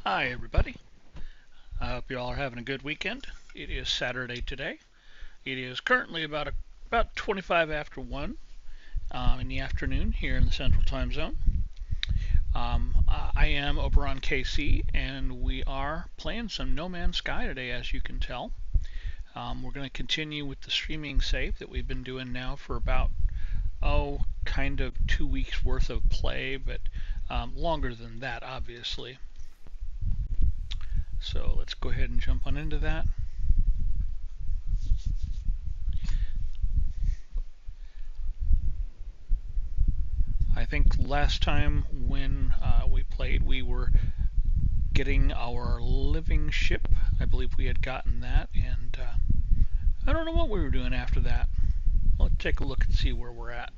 Hi, everybody. I hope you all are having a good weekend. It is Saturday today. It is currently about 25 after 1 in the afternoon here in the Central Time Zone. I am over on KC, and we are playing some No Man's Sky today, as you can tell. We're going to continue with the streaming save that we've been doing now for about, kind of 2 weeks worth of play, but longer than that, obviously. So let's go ahead and jump on into that. I think last time when we played, we were getting our living ship. I believe we had gotten that, and I don't know what we were doing after that. Let's take a look and see where we're at.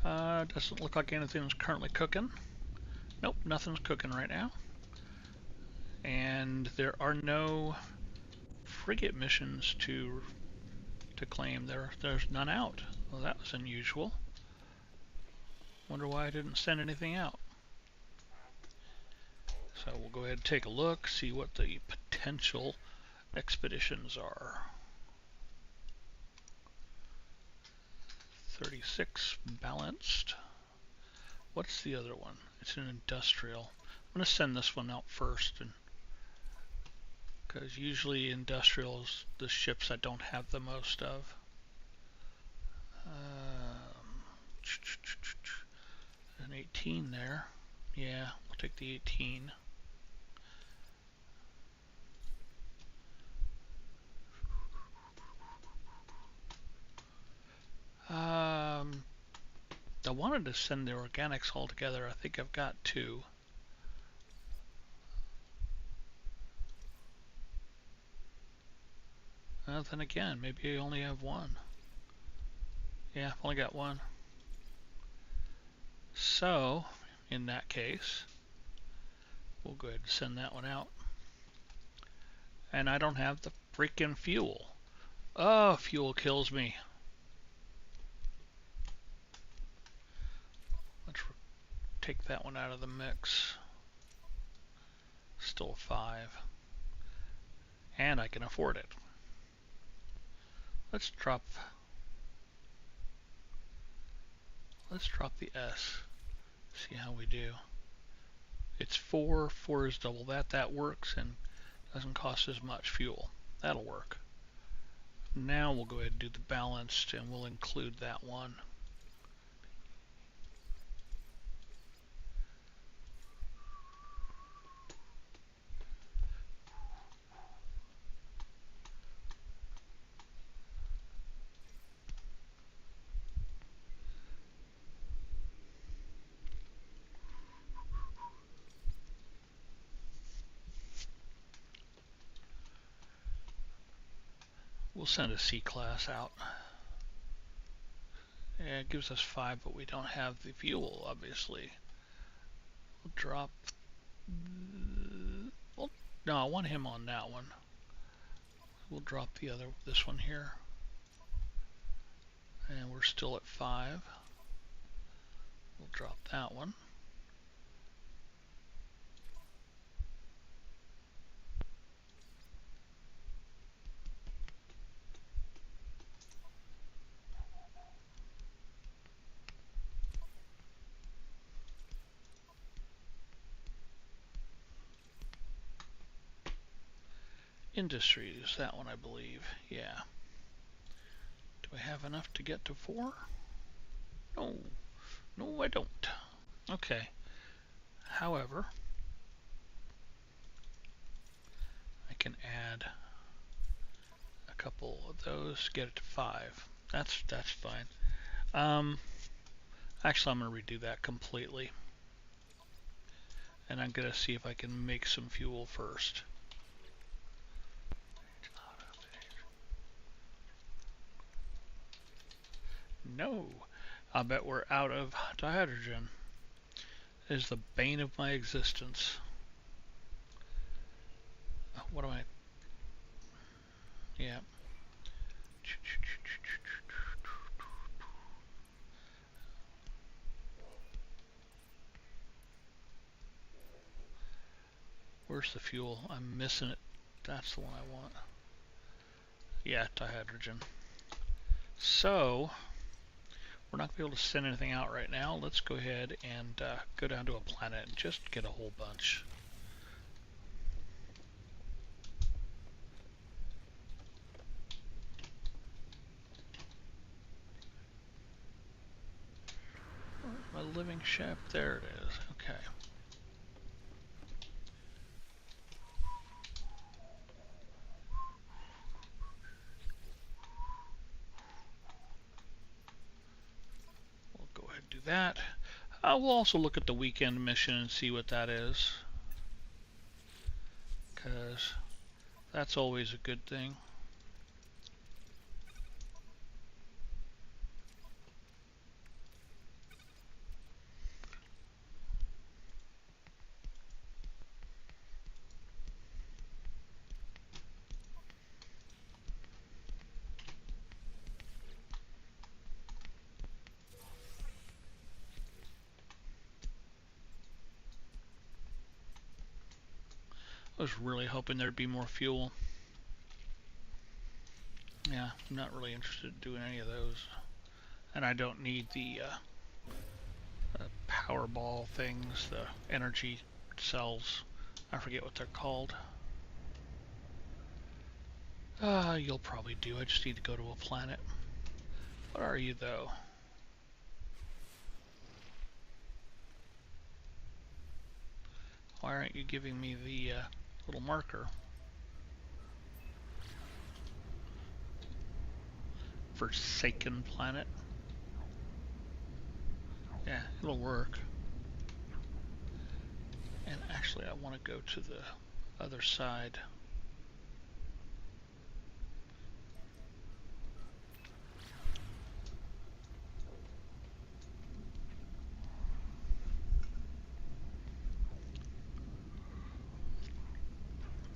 Doesn't look like anything's currently cooking. Nope, nothing's cooking right now. And there are no frigate missions to claim. There's none out. Well, that was unusual. Wonder why I didn't send anything out. So we'll go ahead and take a look, see what the potential expeditions are. 36 balanced. What's the other one? It's an industrial. I'm going to send this one out first, because usually industrials, the ships I don't have the most of. An 18 there. Yeah, we'll take the 18. I wanted to send the organics all together. I think I've got two. Then again, maybe I only have one. Yeah, I've only got one. So, in that case, we'll go ahead and send that one out. And I don't have the freaking fuel. Oh, fuel kills me. Let's take that one out of the mix. Still 5. And I can afford it. Let's drop the S. See how we do. It's 4. 4 is double that. That works and doesn't cost as much fuel. That'll work. Now we'll go ahead and do the balanced, and we'll include that one. We'll send a C-class out. Yeah, it gives us 5, but we don't have the fuel, obviously. We'll drop... Well, no, I want him on that one. We'll drop this one here. And we're still at 5. We'll drop that one. Industries, that one I believe. Yeah. Do I have enough to get to 4? No. No, I don't. Okay. However, I can add a couple of those, get it to 5. That's fine. Actually, I'm going to redo that completely. And I'm going to see if I can make some fuel first. No, I bet we're out of dihydrogen. It is the bane of my existence. What am I? Yeah. Where's the fuel? I'm missing it. That's the one I want. Yeah, dihydrogen. So, we're not going to be able to send anything out right now. Let's go ahead and go down to a planet and just get a whole bunch. Where's my living ship? There it is. Okay. We'll go ahead and do that. We'll also look at the weekend mission and see what that is, because that's always a good thing. I was really hoping there'd be more fuel. Yeah, I'm not really interested in doing any of those. And I don't need the Powerball things, the energy cells. I forget what they're called. You'll probably do. I just need to go to a planet. What are you, though? Why aren't you giving me the little marker? Forsaken planet. Yeah, it'll work. And actually, I want to go to the other side.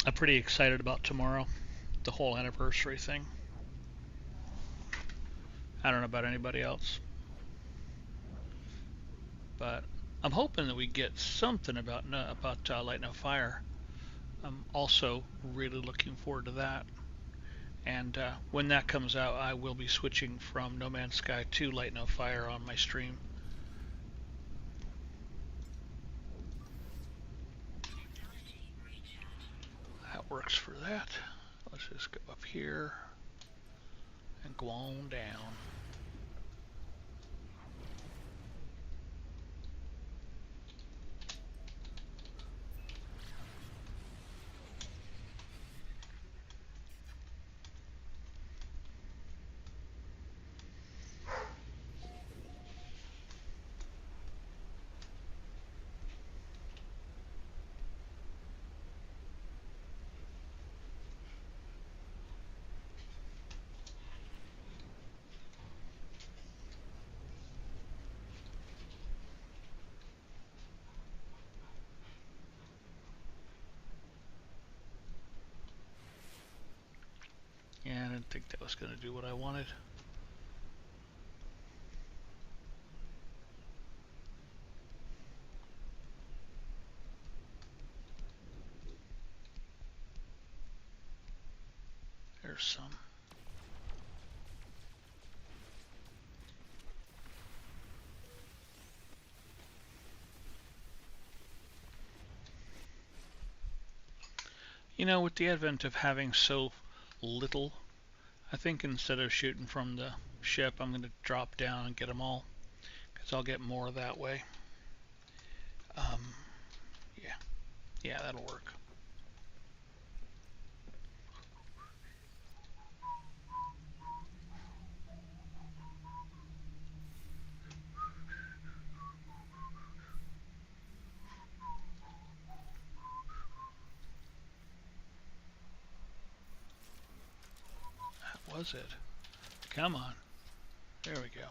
I'm pretty excited about tomorrow, the whole anniversary thing. I don't know about anybody else, but I'm hoping that we get something about Light No Fire. I'm also really looking forward to that. And when that comes out, I will be switching from No Man's Sky to Light No Fire on my stream. That works for that. Let's just go up here and go on down. Yeah, I didn't think that was going to do what I wanted. There's some. You know, with the advent of having so little, I think instead of shooting from the ship, I'm going to drop down and get them all, because I'll get more that way. Yeah, yeah, that'll work. That was it. Come on. There we go.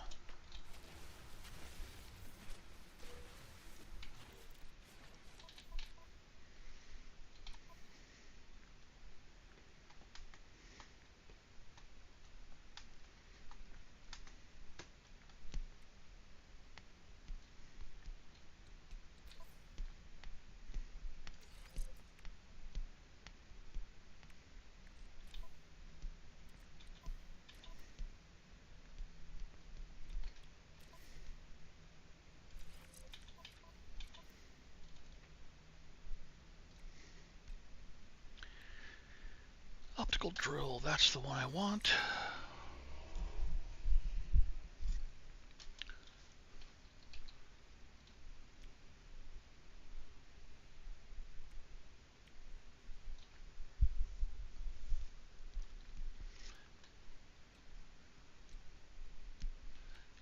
Optical drill, that's the one I want.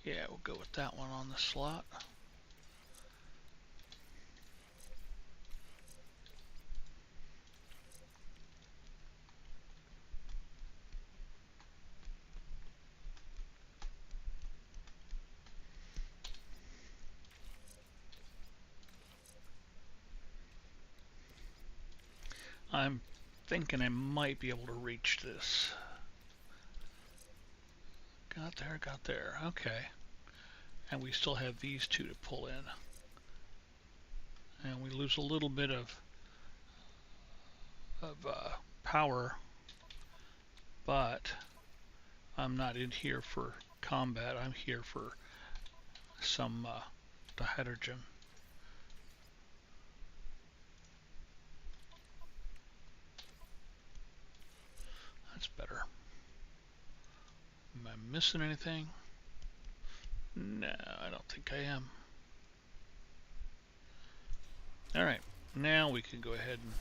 Yeah, we'll go with that one on the slot. I'm thinking I might be able to reach this. Got there. Okay. And we still have these two to pull in. And we lose a little bit of power, but I'm not in here for combat. I'm here for some dihydrogen. That's better. Am I missing anything? No, I don't think I am. Alright, now we can go ahead and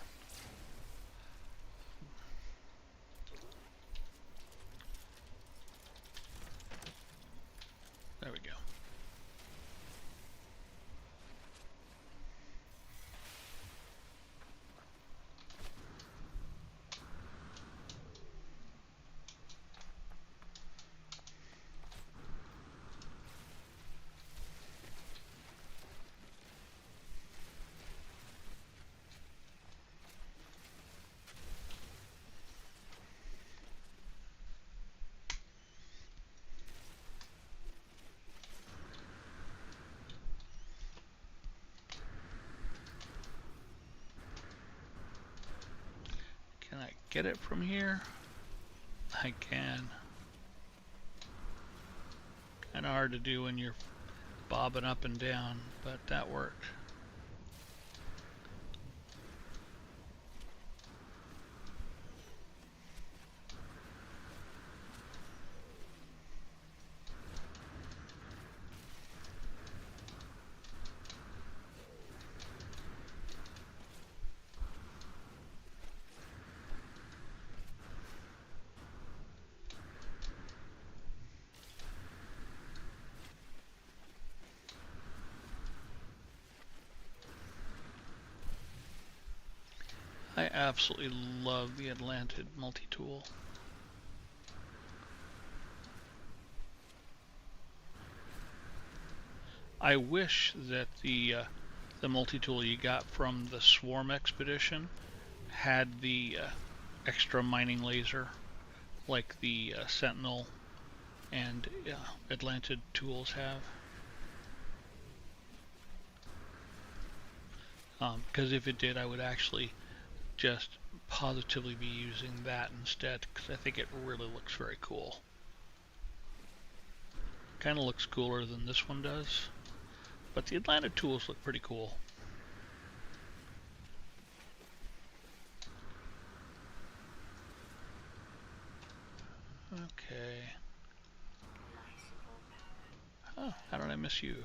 there we go. Can I get it from here? I can. Kind of hard to do when you're bobbing up and down, but that worked. I absolutely love the Atlantid multi-tool. I wish that the multi-tool you got from the Swarm expedition had the extra mining laser like the Sentinel and Atlantid tools have. Because if it did, I would actually just positively be using that instead, because I think it really looks very cool. Kind of looks cooler than this one does, but the Atlantid tools look pretty cool. Okay. Oh, how did I miss you?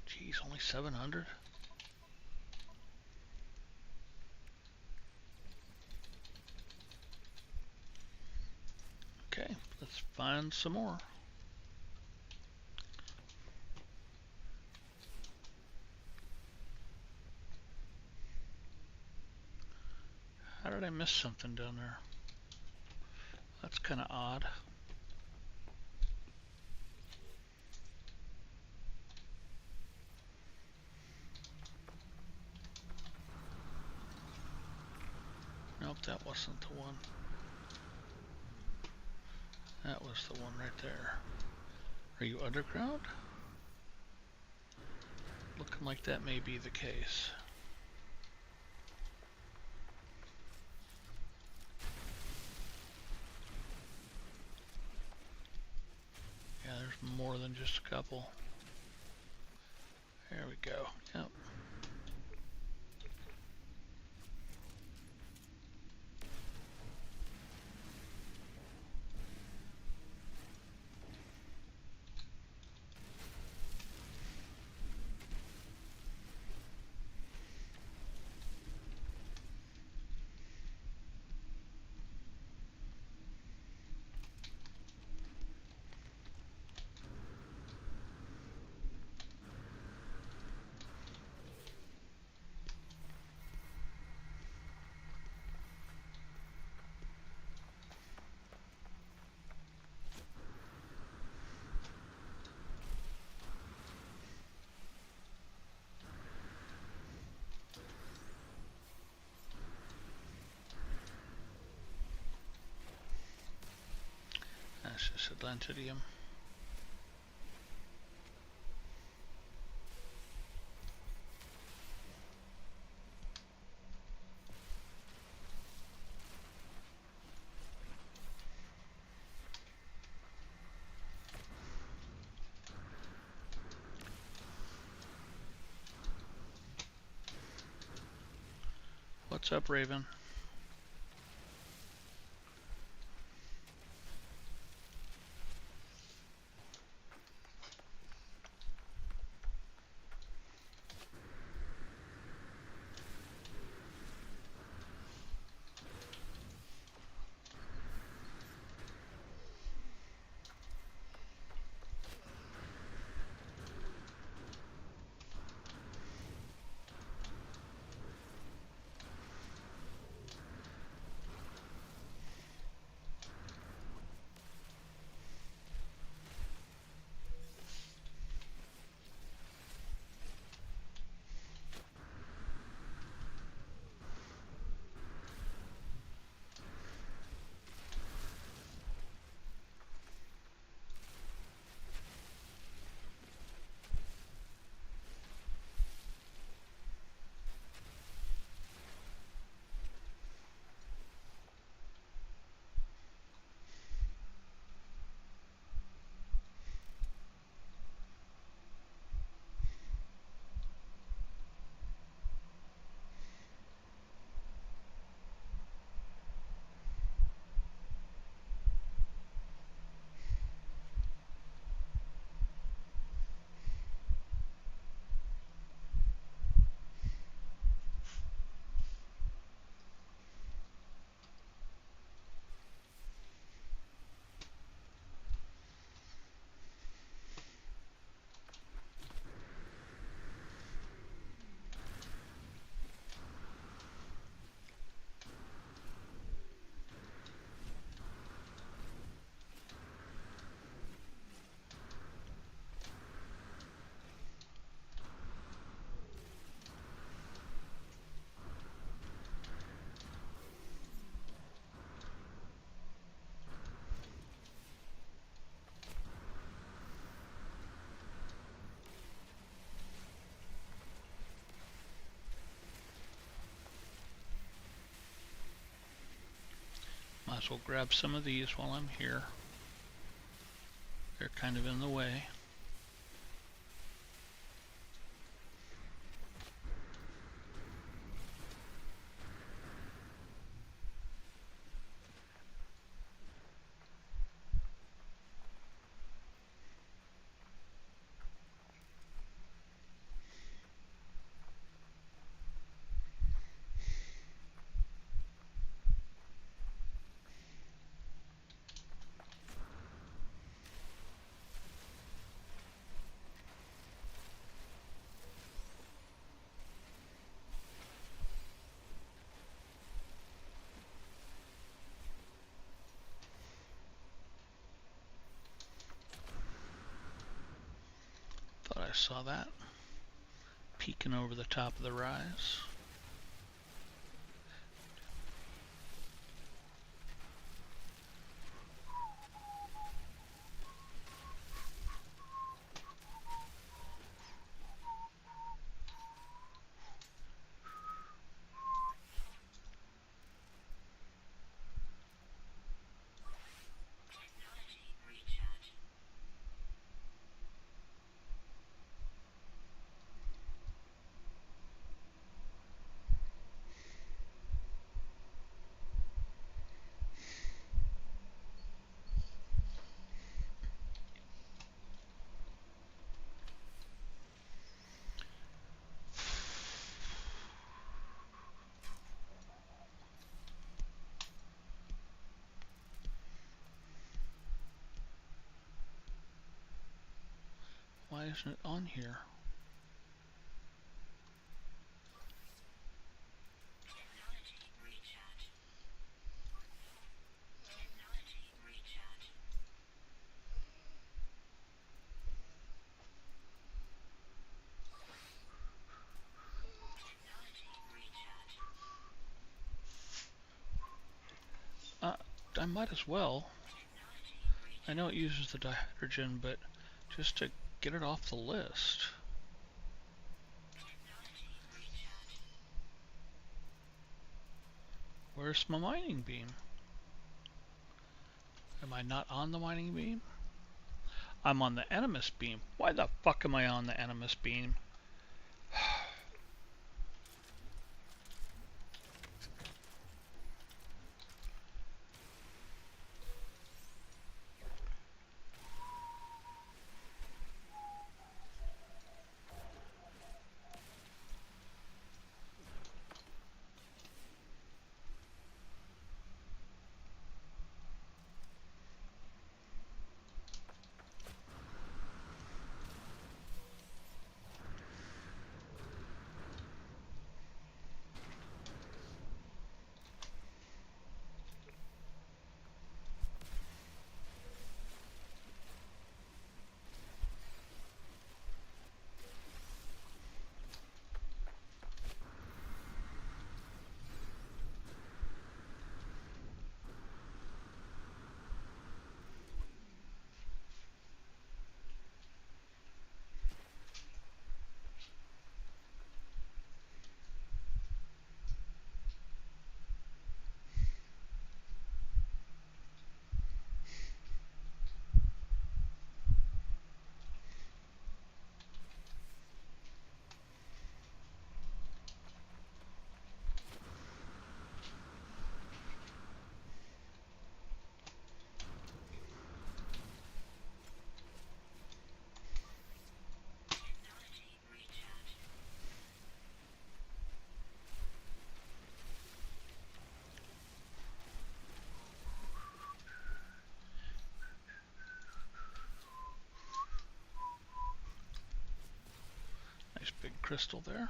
Geez, only 700? Okay, let's find some more. How did I miss something down there? That's kind of odd. That wasn't the one. That was the one right there. Are you underground? Looking like that may be the case. Yeah, there's more than just a couple. There we go. Yep. That's just Atlantidium. What's up, Raven? Might as well grab some of these while I'm here. They're kind of in the way. Thought I saw that peeking over the top of the rise. isn't it on here? I might as well. I know it uses the dihydrogen, but just to get it off the list. Where's my mining beam? Am I not on the mining beam? I'm on the NMS beam. Why the fuck am I on the NMS beam? Nice big crystal there.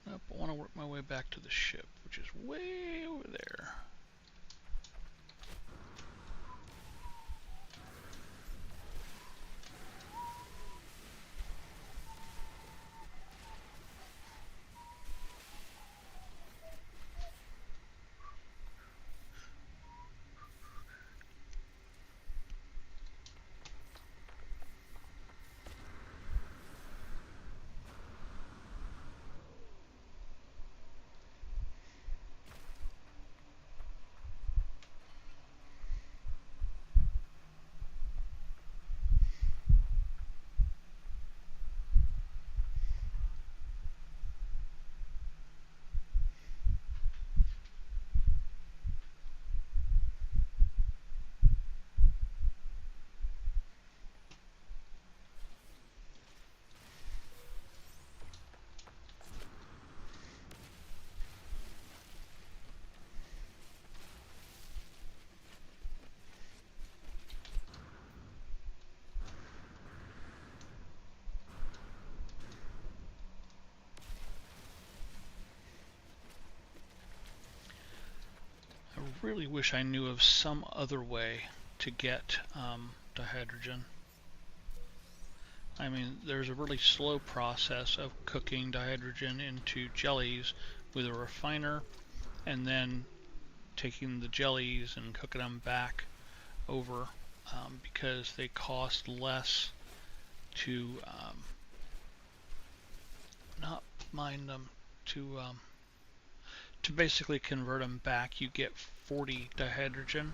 Nope, I want to work my way back to the ship, which is way over there. I really wish I knew of some other way to get dihydrogen. I mean, there's a really slow process of cooking dihydrogen into jellies with a refiner and then taking the jellies and cooking them back over because they cost less to not mine them, to basically convert them back. You get 40 dihydrogen,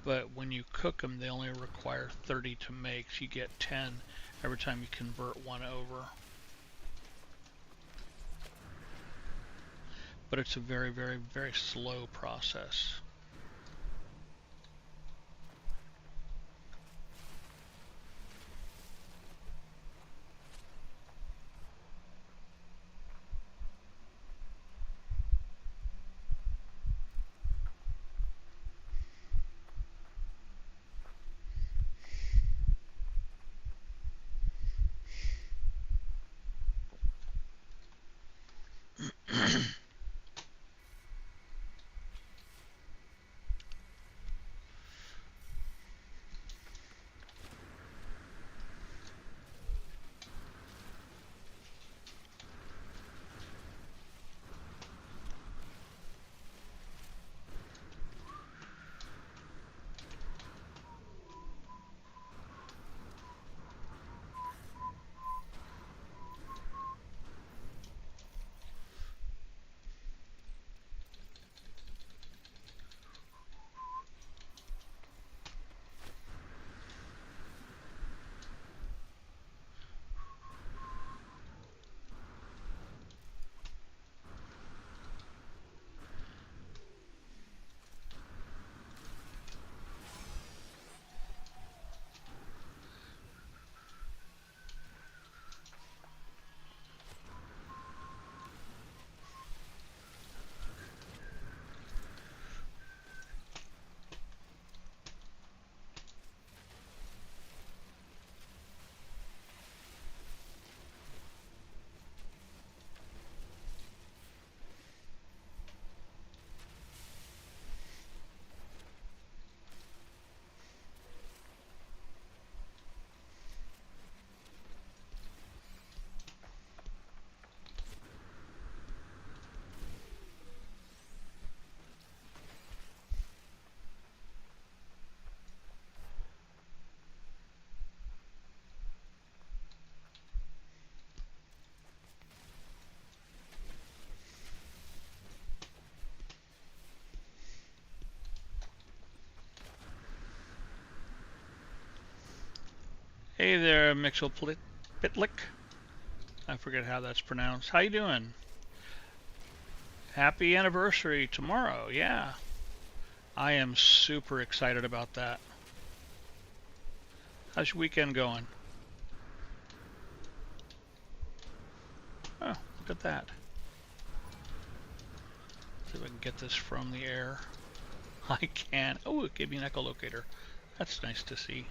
but when you cook them they only require 30 to make, so you get 10 every time you convert one over. But it's a very, very, very slow process. Hey there, Mixel Pitlick. I forget how that's pronounced. How you doing? Happy anniversary tomorrow. Yeah, I am super excited about that. How's your weekend going? Oh, look at that. See if I can get this from the air. I can. Oh, it gave me an echolocator. That's nice to see.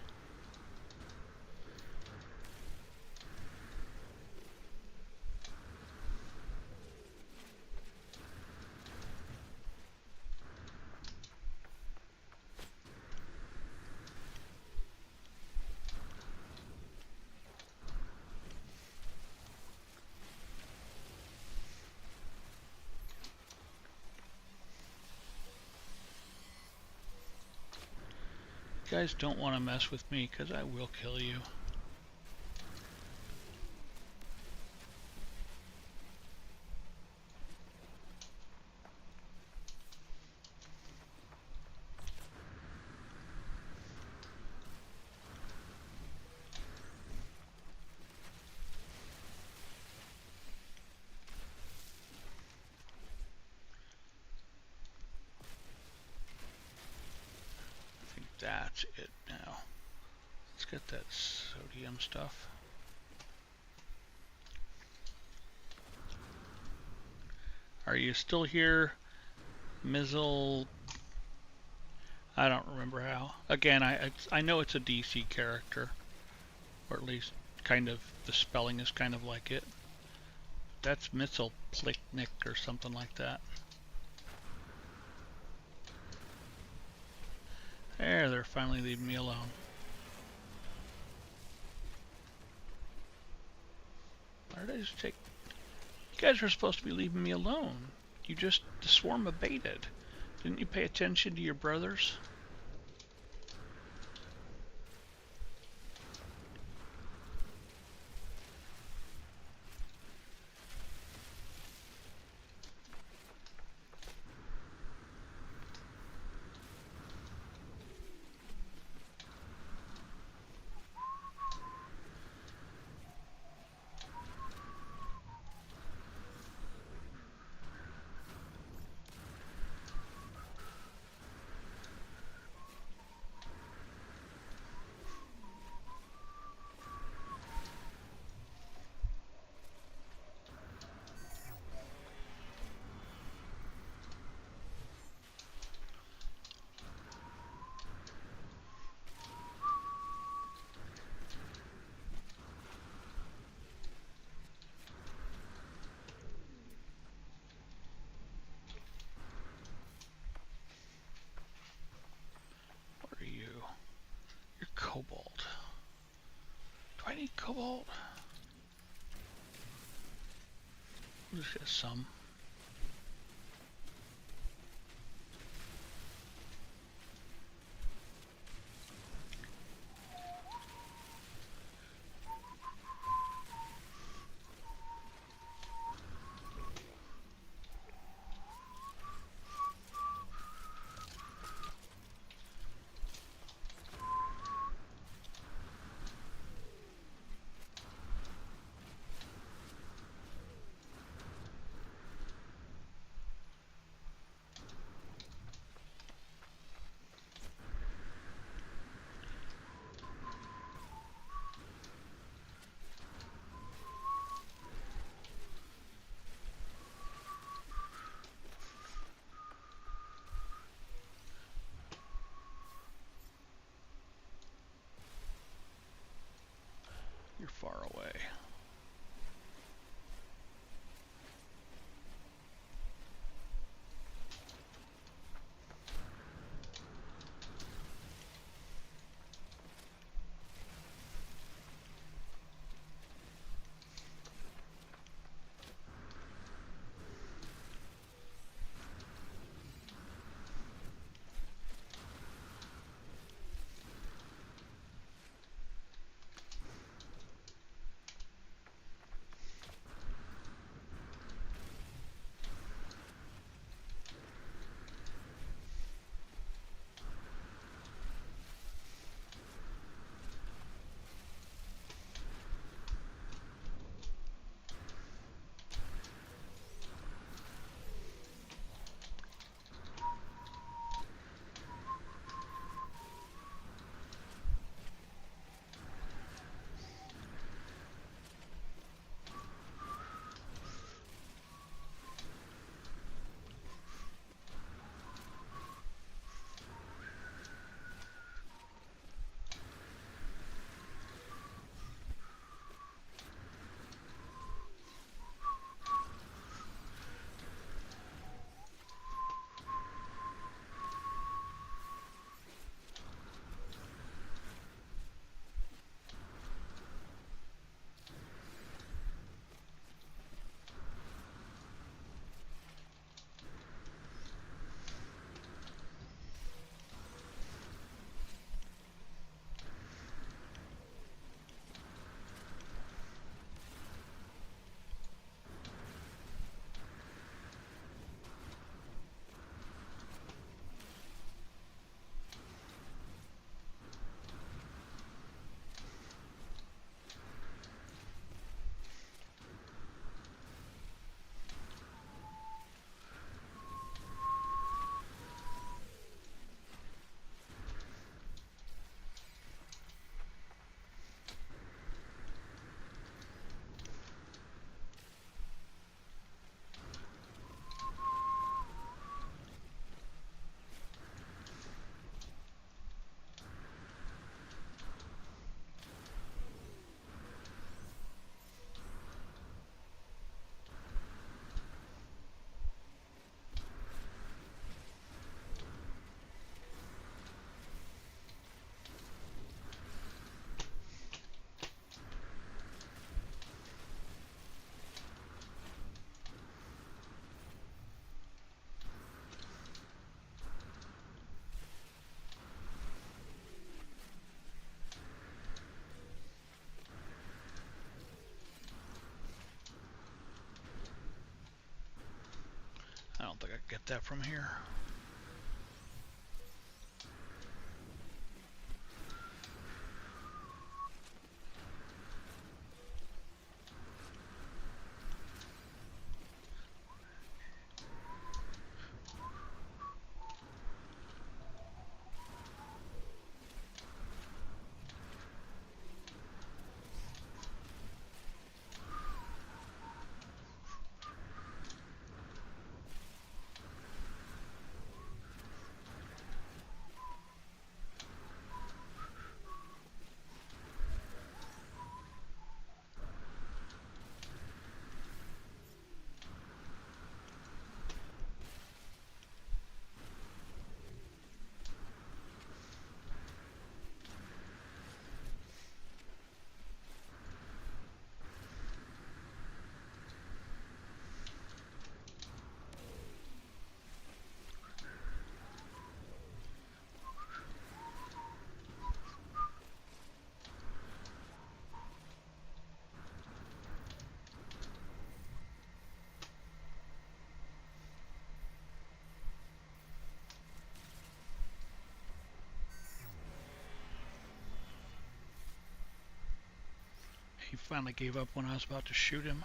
You guys don't want to mess with me because I will kill you. I think that's it now. Let's get that sodium stuff. Are you still here, Mizzle? I don't remember how. Again, I know it's a DC character, or at least kind of the spelling is kind of like it. That's Mitzelplicknick or something like that. There, they're finally leaving me alone. Why did I just take? You guys are supposed to be leaving me alone. The swarm abated. Didn't you pay attention to your brothers? What are you? You're cobalt. Do I need cobalt? We'll just get some. get that from here. He finally gave up when I was about to shoot him.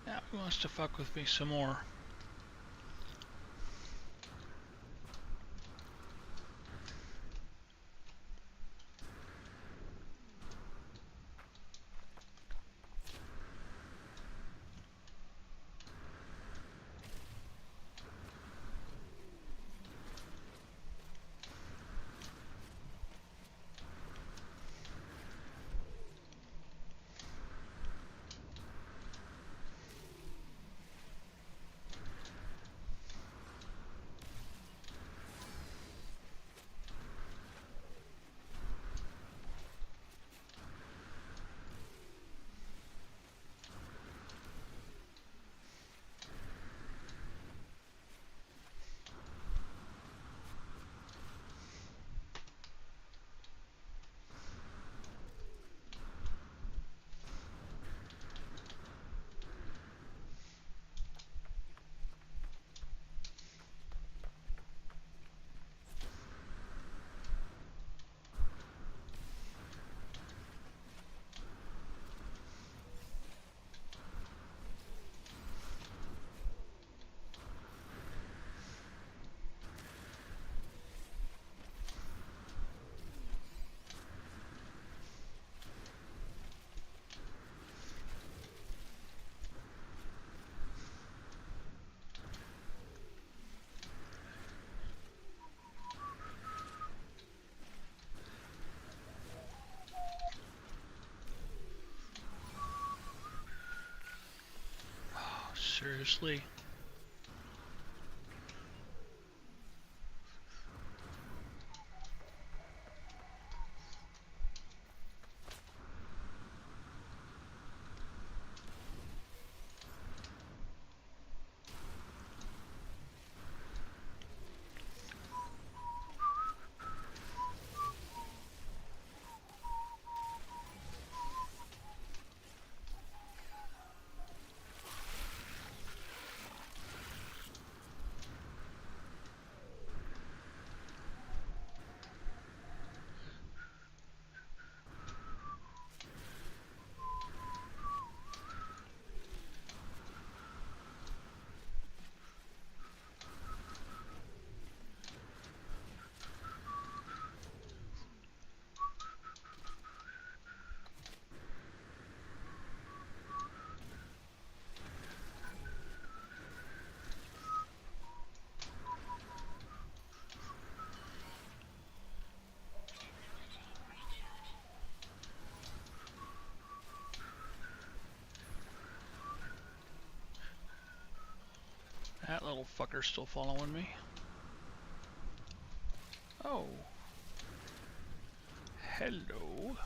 Now he wants to fuck with me some more. Seriously? That little fucker's still following me. Oh. Hello.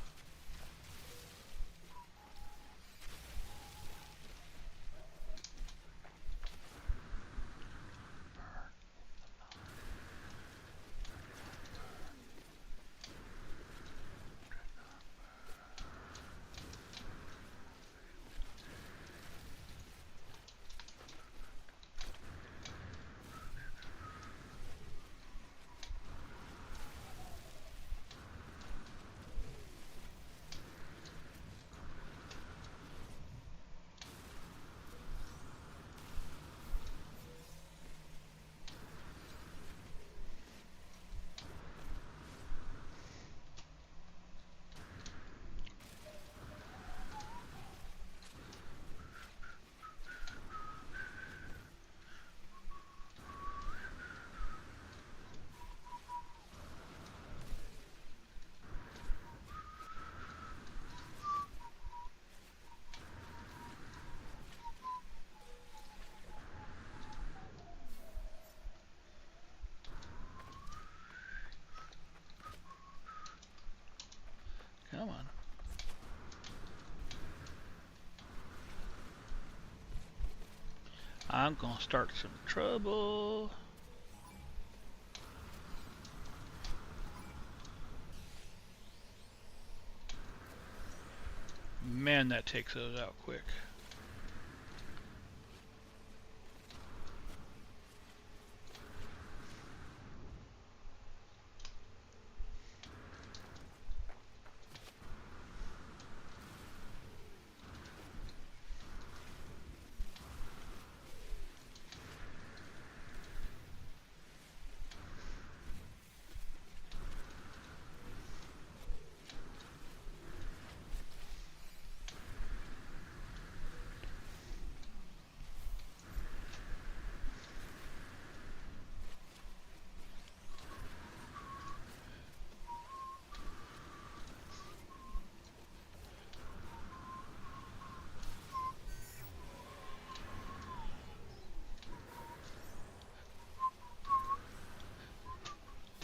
I'm gonna start some trouble. Man, that takes those out quick.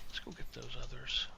Let's go get those others.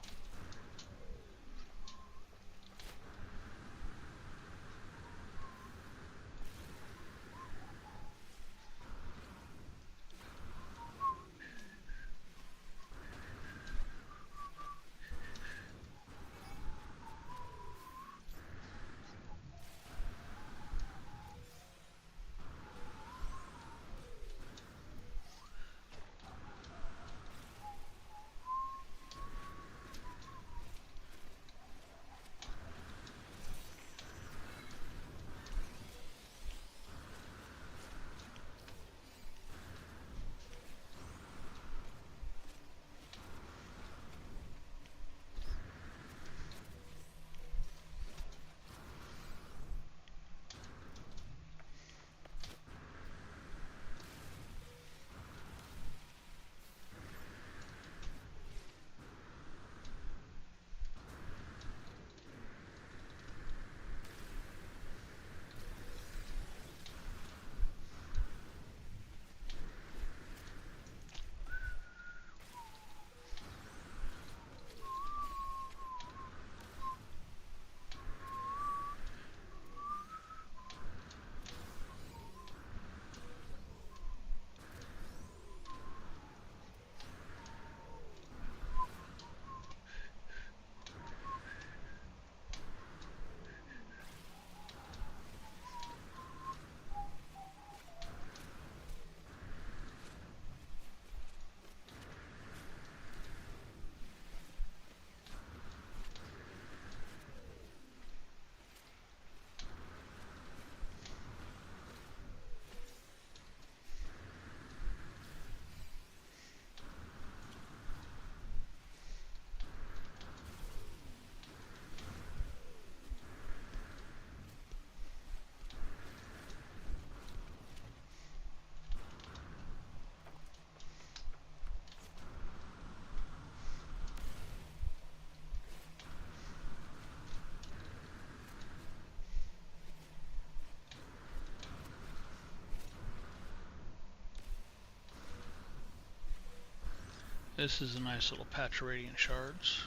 This is a nice little patch of radiant shards.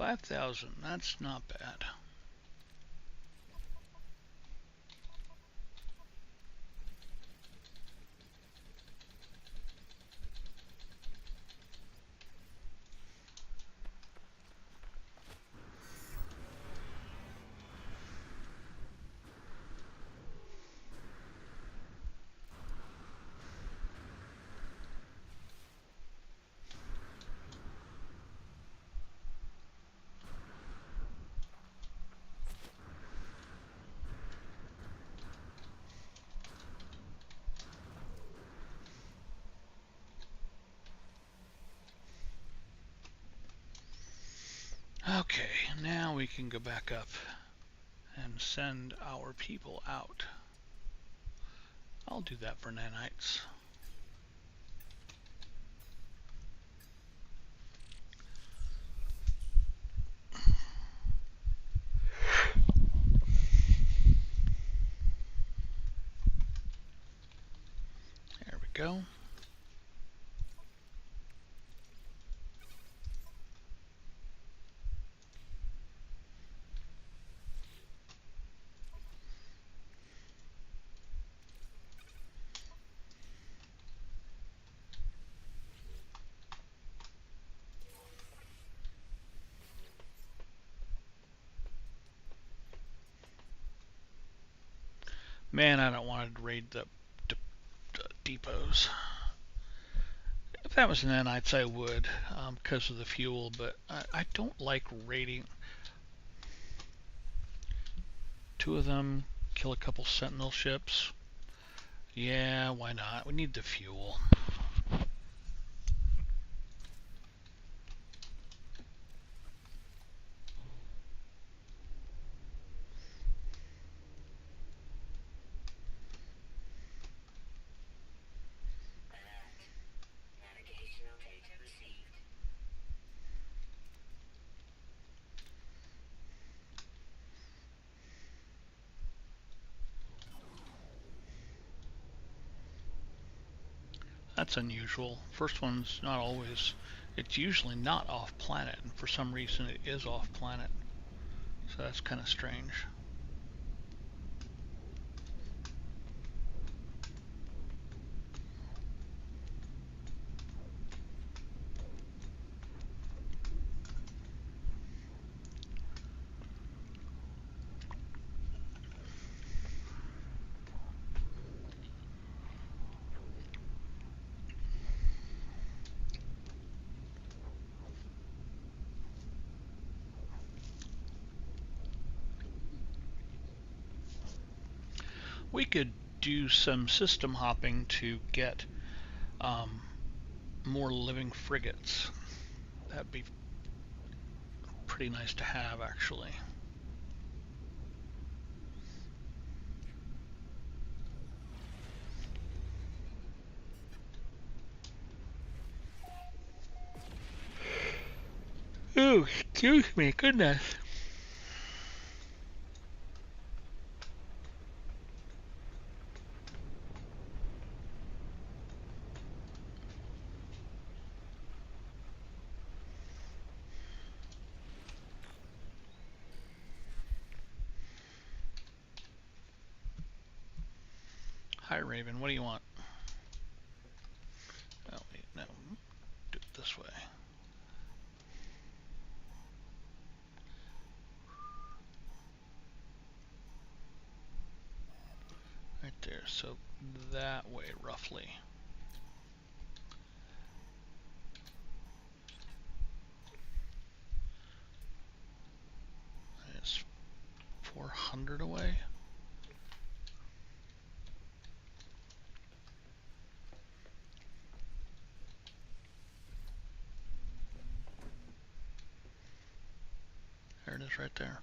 5,000, that's not bad. Okay, now we can go back up and send our people out. I'll do that for nanites. There we go. Man, I don't want to raid the depots. If that was nanites, I would, because of the fuel, but I don't like raiding. Two of them, kill a couple sentinel ships. Yeah, why not? We need the fuel. That's unusual. First one's not always, it's usually not off planet, and for some reason it is off planet. So that's kind of strange. We could do some system hopping to get more living frigates. That'd be pretty nice to have, actually. Oh, excuse me, goodness. Hi, Raven. What do you want? Oh, wait, no. Do it this way. Right there. So that way, roughly. It's 400 away. There it is right there.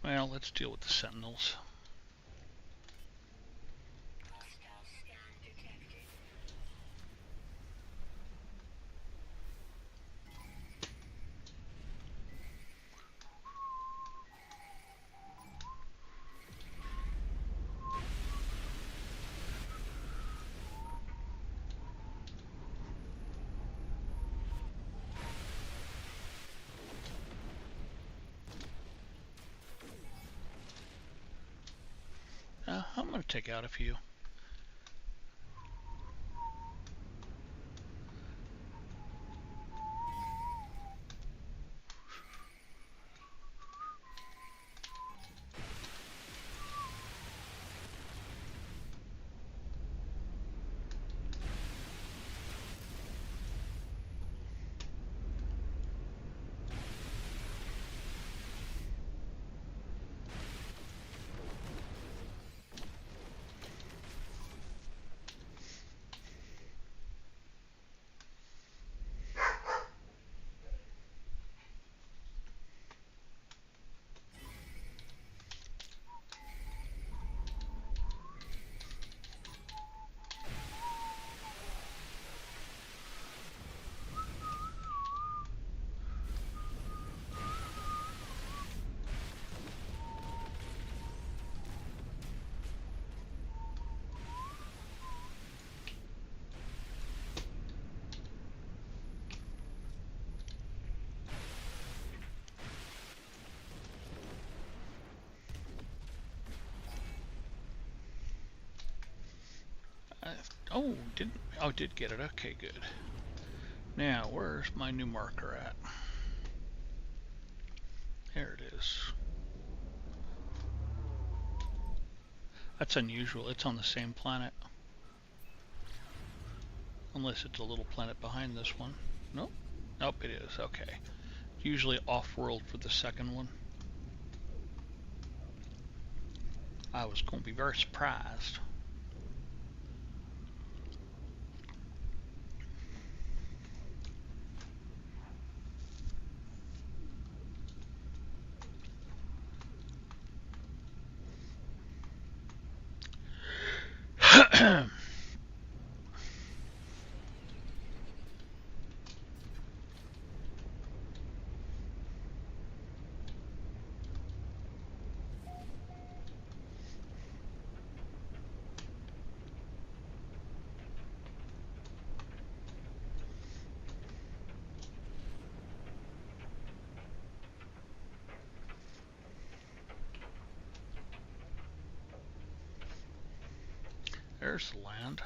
Well, let's deal with the sentinels. I'm going to take out a few. Did get it. Okay, good. Now, where's my new marker at? There it is. That's unusual. It's on the same planet. Unless it's a little planet behind this one. Nope. Nope, it is. Okay. Usually off-world for the second one. I was going to be very surprised. There's the land.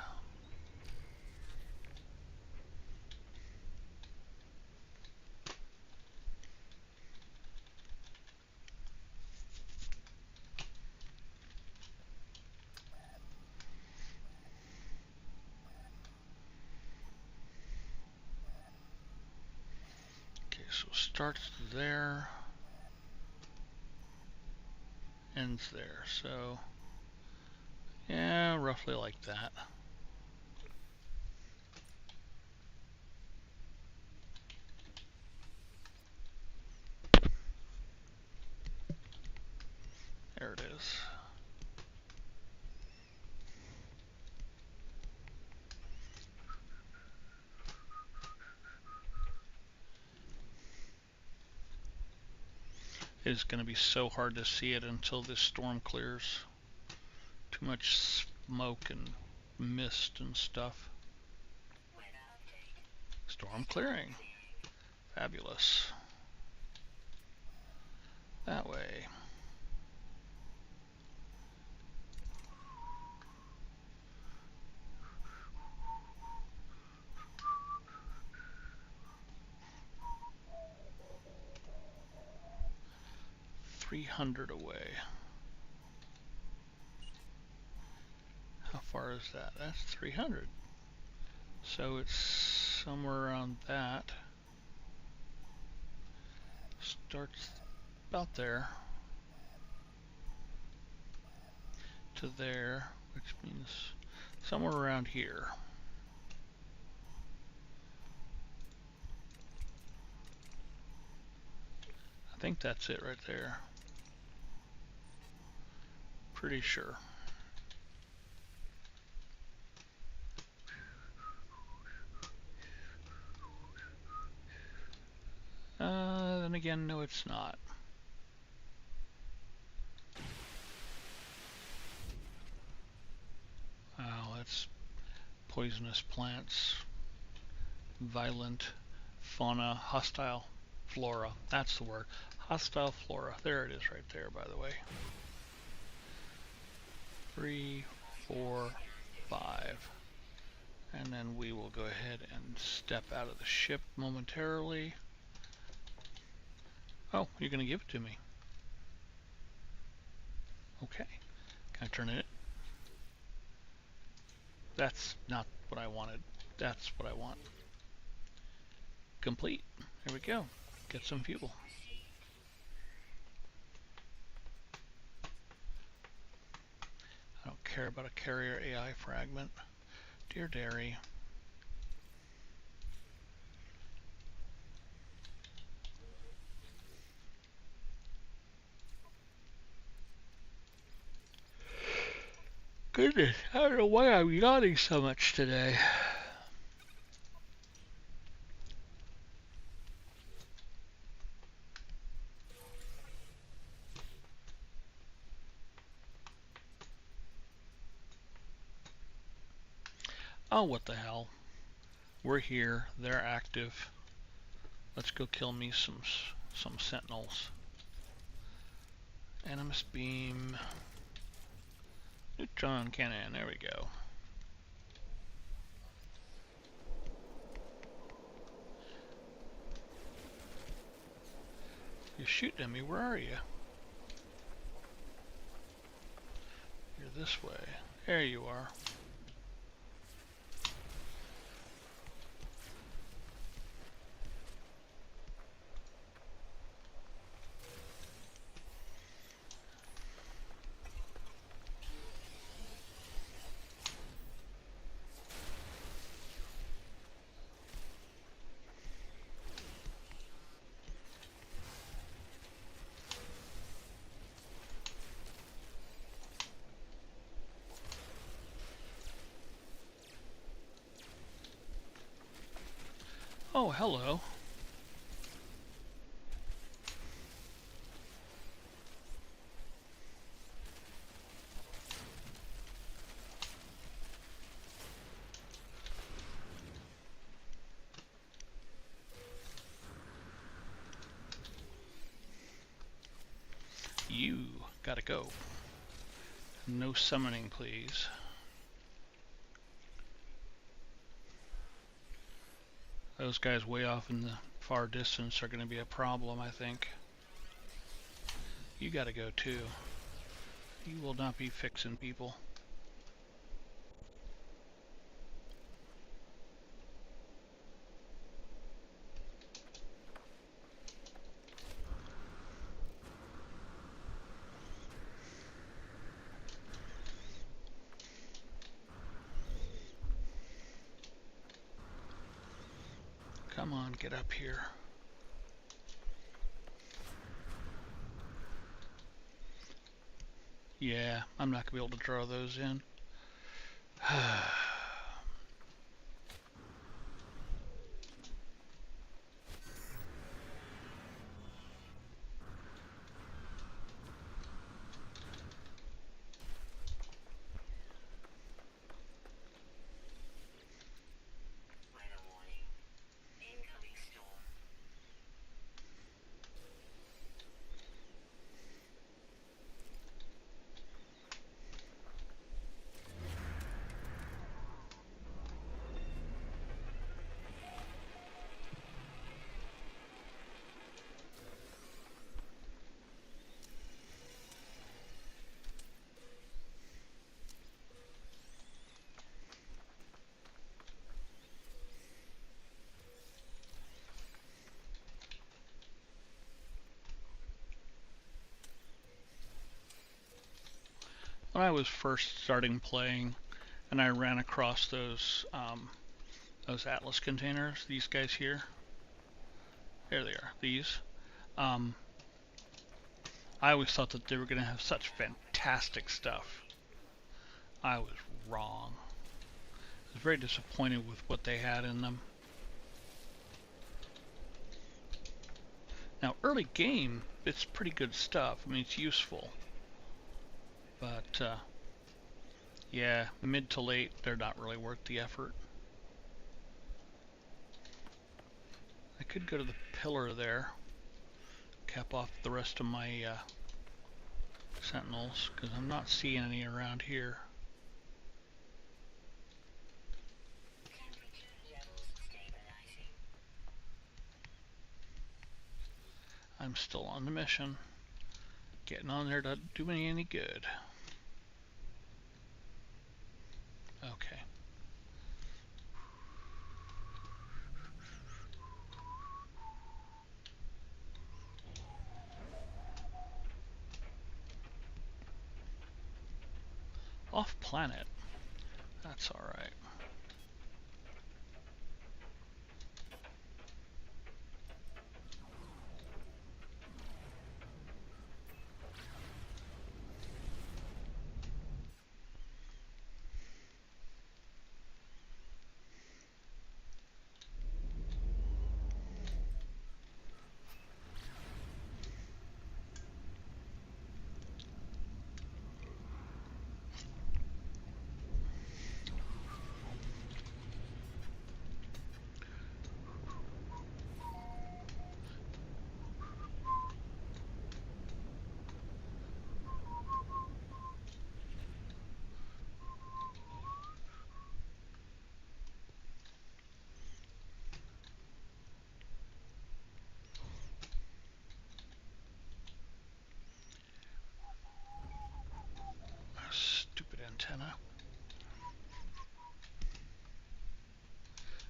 Okay, so starts there, ends there. So, yeah, roughly like that. There it is. It's going to be so hard to see it until this storm clears. Too much smoke and mist and stuff. Storm clearing. Fabulous. That way. $300 away. How far is that? That's 300. So it's somewhere around that. Starts about there to there, which means somewhere around here. I think that's it right there. Pretty sure. Then again, no, it's not. Wow, that's poisonous plants, violent fauna, hostile flora. That's the word. Hostile flora. There it is right there, by the way. 3, 4, 5. And then we will go ahead and step out of the ship momentarily. Oh, you're going to give it to me. Okay. Can I turn it? That's not what I wanted. That's what I want. Complete. There we go. Get some fuel. I don't care about a carrier AI fragment. Dear Dairy. Goodness, I don't know why I'm yawning so much today. Oh, what the hell. We're here. They're active. Let's go kill me some sentinels. Animus beam. Neutron cannon. There we go. You're shooting at me. Where are you? You're this way. There you are. Oh, hello. You gotta go. No summoning, please. Those guys way off in the far distance are going to be a problem, I think. You gotta go too. You will not be fixing people. Come on, get up here. Yeah, I'm not going to be able to draw those in. When I was first starting playing and I ran across those Atlas containers, these guys here, there they are, these, I always thought that they were going to have such fantastic stuff. I was wrong. I was very disappointed with what they had in them. Now, early game, it's pretty good stuff. I mean, it's useful. But, yeah, mid to late, they're not really worth the effort. I could go to the pillar there, cap off the rest of my sentinels, because I'm not seeing any around here. I'm still on the mission. Getting on there doesn't do me any good. Okay. Off planet. That's alright. Stupid antenna.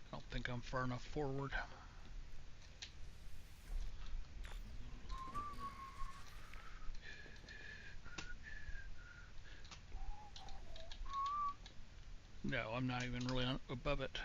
I don't think I'm far enough forward. No, I'm not even really above it.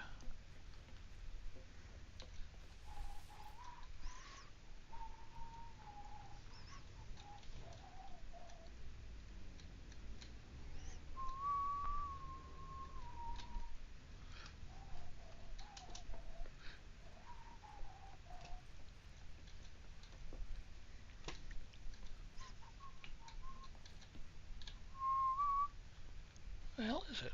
What the hell is it?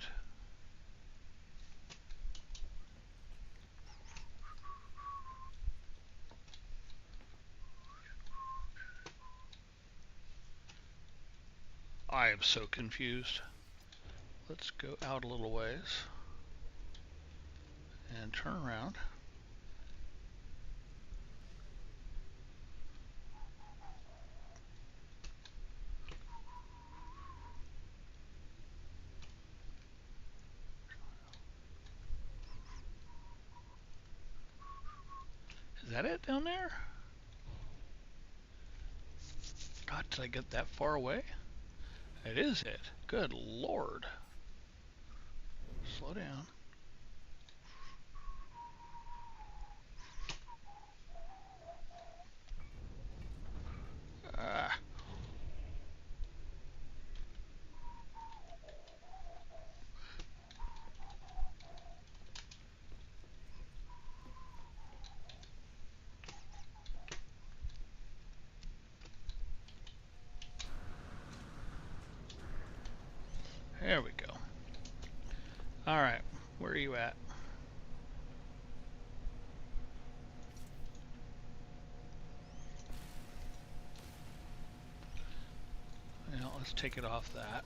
I am so confused. Let's go out a little ways and turn around. Is that it down there? God, did I get that far away? It is it. Good Lord. Slow down. Ah. There we go. Alright, where are you at? Well, let's take it off that.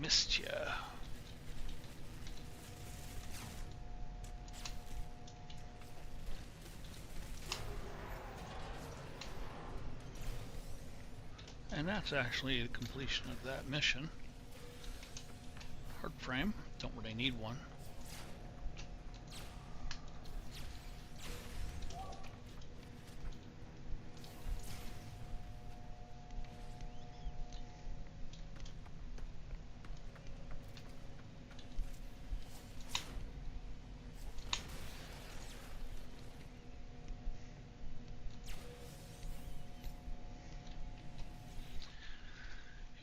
Missed ya. And that's actually the completion of that mission. Hard frame, don't really need one.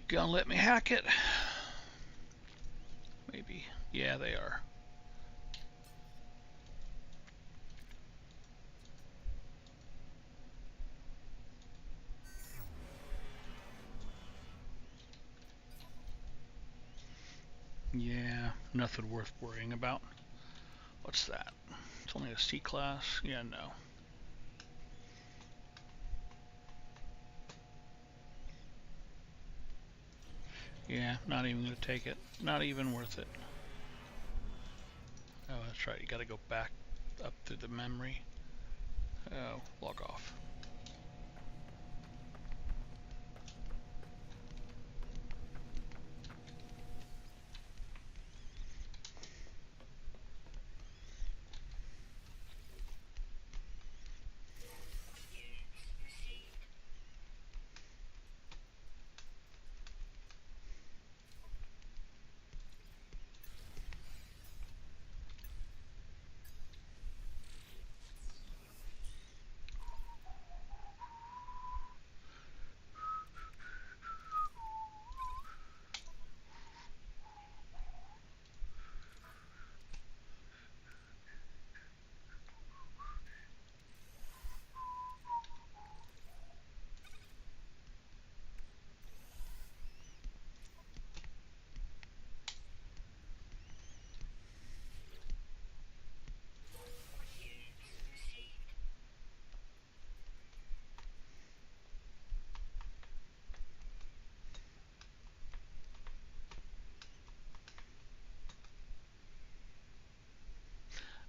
You gonna let me hack it? Maybe. Yeah, they are. Yeah, nothing worth worrying about. What's that? It's only a C class? Yeah, no. Yeah, not even gonna take it. Not even worth it. Oh, that's right. You gotta go back up through the memory. Oh, log off.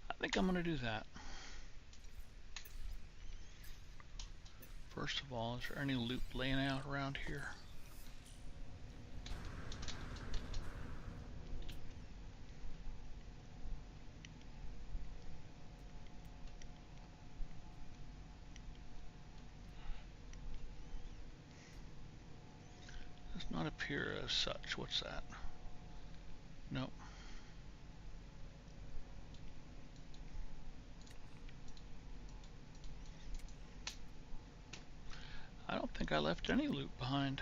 I think I'm gonna do that. First of all, is there any loot laying out around here? Does not appear as such. What's that? Nope. I don't think I left any loot behind.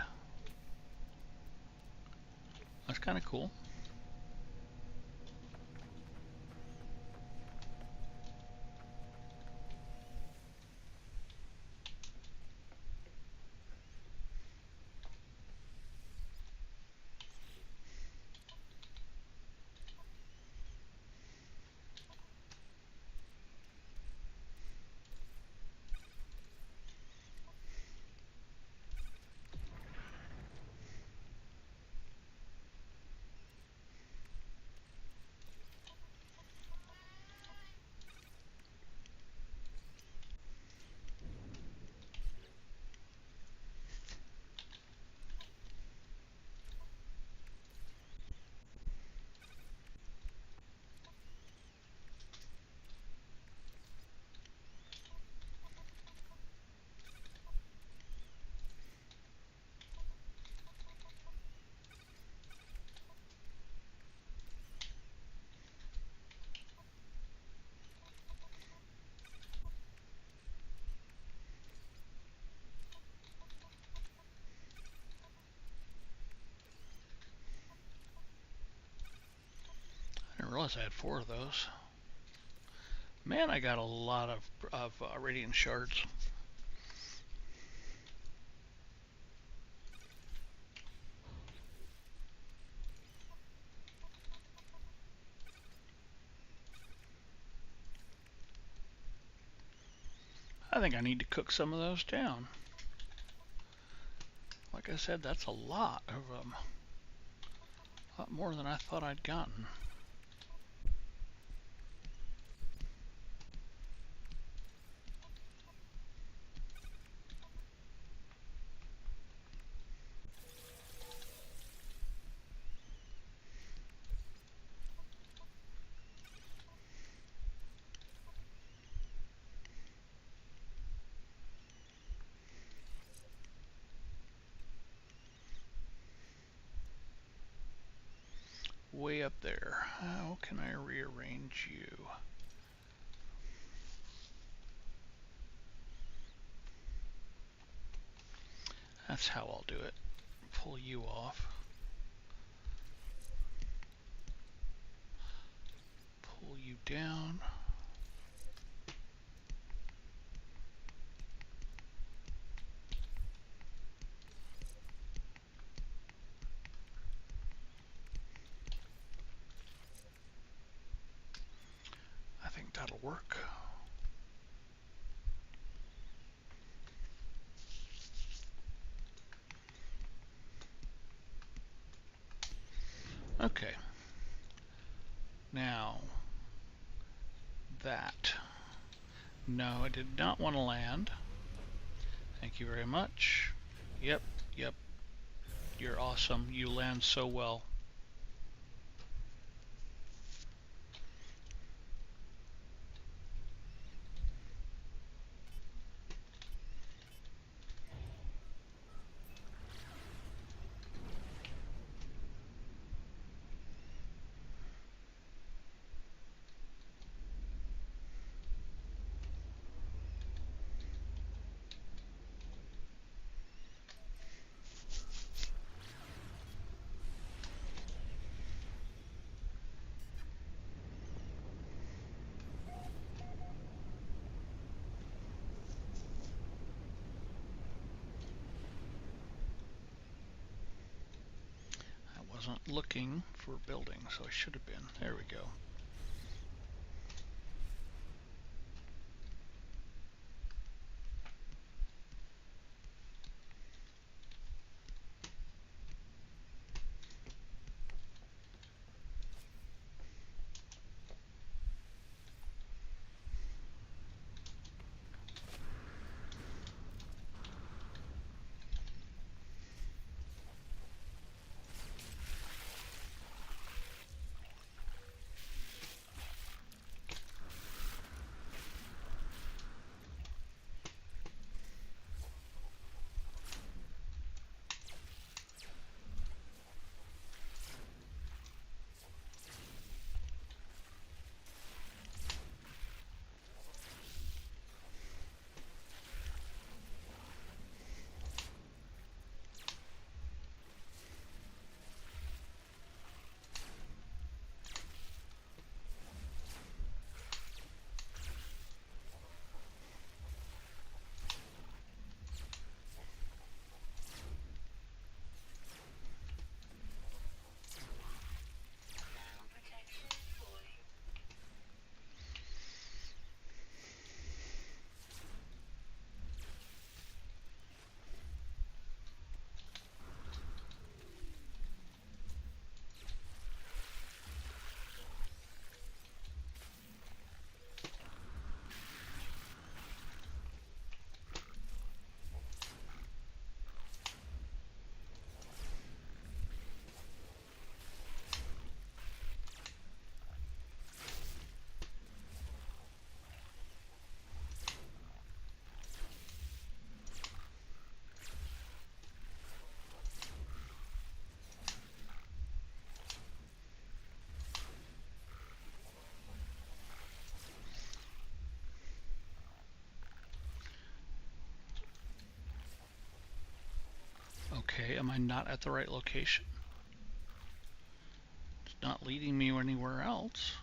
That's kind of cool. I didn't realize I had 4 of those. Man, I got a lot of radiant shards. I think I need to cook some of those down. Like I said, that's a lot of them. lot more than I thought I'd gotten. Way up there. How can I rearrange you? That's how I'll do it. Pull you off. Pull you down. I think that'll work. Okay. Now, that. No, I did not want to land. Thank you very much. Yep, yep. You're awesome. You land so well. Wasn't looking for building, so I should have been. There we go. Okay, am I not at the right location? It's not leading me anywhere else.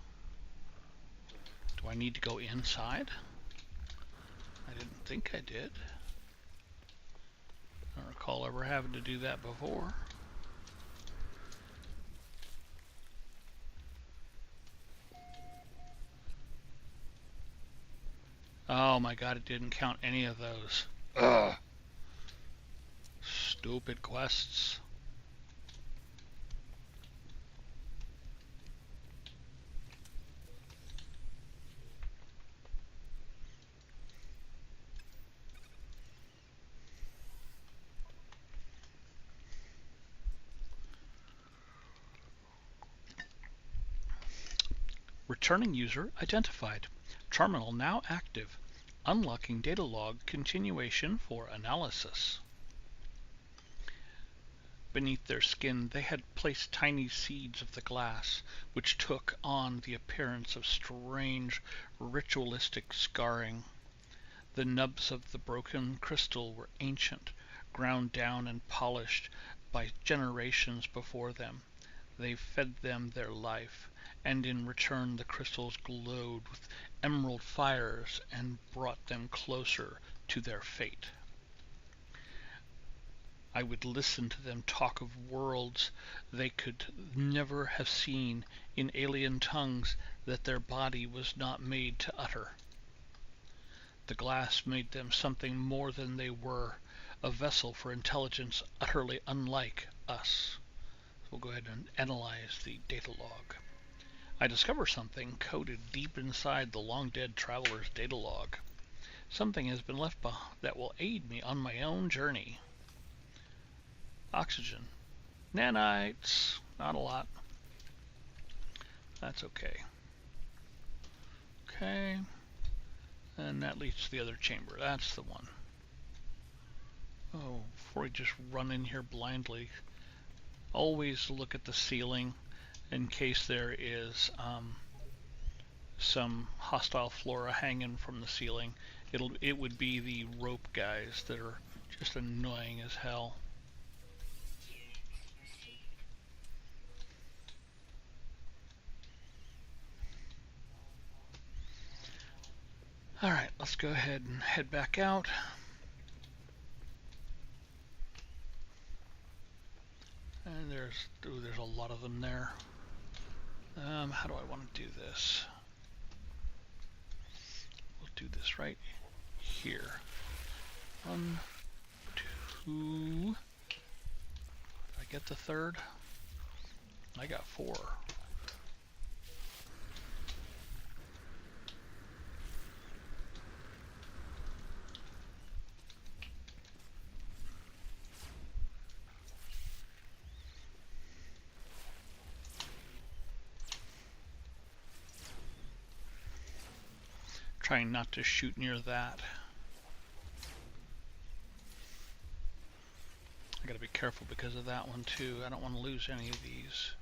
Do I need to go inside? I didn't think I did. I don't recall ever having to do that before. Oh my god, it didn't count any of those. Ugh. Stupid quests. Returning user identified. Terminal now active. Unlocking data log continuation for analysis. Beneath their skin they had placed tiny seeds of the glass, which took on the appearance of strange ritualistic scarring. The nubs of the broken crystal were ancient, ground down and polished by generations before them. They fed them their life, and in return the crystals glowed with emerald fires and brought them closer to their fate. I would listen to them talk of worlds they could never have seen, in alien tongues that their body was not made to utter. The glass made them something more than they were, a vessel for intelligence utterly unlike us. We'll go ahead and analyze the data log. I discover something coded deep inside the long-dead traveler's data log. Something has been left behind that will aid me on my own journey. Oxygen. Nanites. Not a lot. That's okay. Okay. And that leads to the other chamber. That's the one. Oh, before we just run in here blindly, always look at the ceiling in case there is some hostile flora hanging from the ceiling. It would be the rope guys that are just annoying as hell. Alright, let's go ahead and head back out. And there's a lot of them there. How do I want to do this? We'll do this right here. 1, 2. Did I get the third? I got 4. Trying not to shoot near that. I gotta be careful because of that one too. I don't want to lose any of these.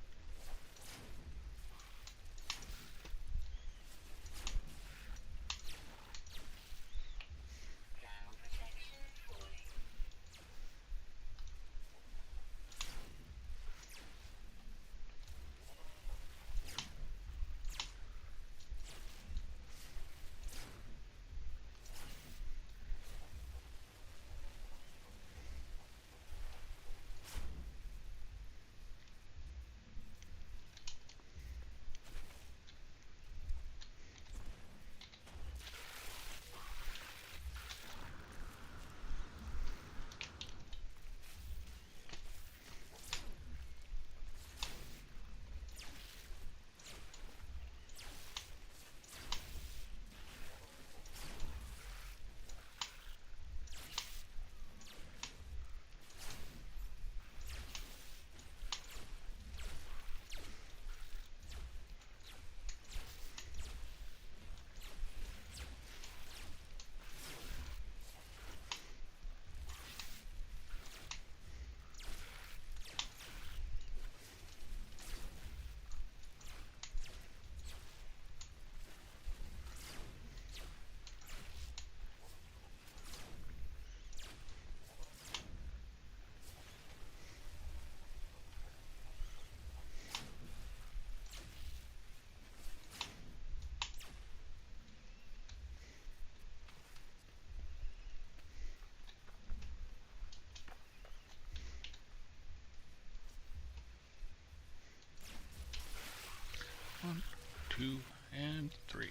One, 2, and 3.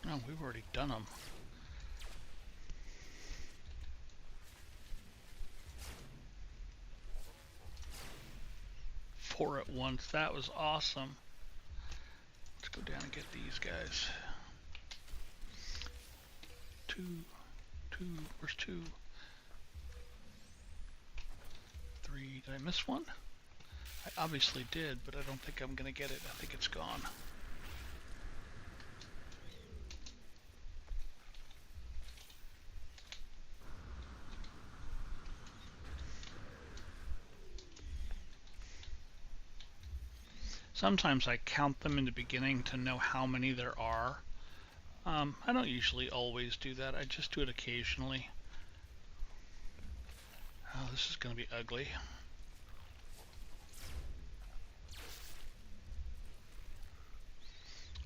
Oh, we've already done them. 4 at once. That was awesome. Let's go down and get these guys. 2, 2, where's 2? 3, did I miss one? I obviously did, but I don't think I'm gonna get it. I think it's gone. Sometimes I count them in the beginning to know how many there are. I don't usually always do that. I just do it occasionally. Oh, this is going to be ugly.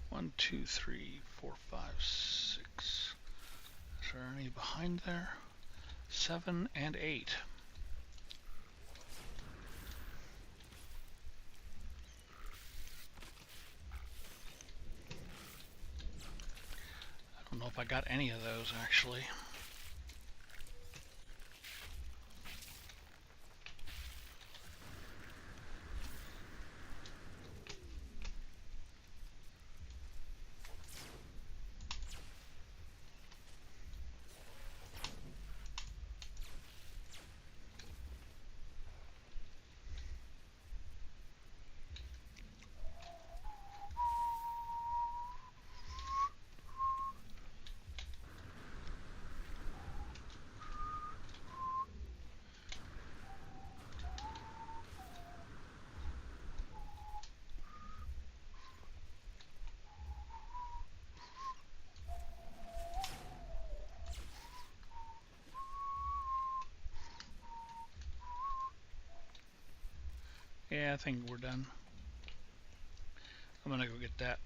One, two, three, 4, 5, 6. Is there any behind there? 7 and 8. I don't know if I got any of those actually. Yeah, I think we're done. I'm gonna go get that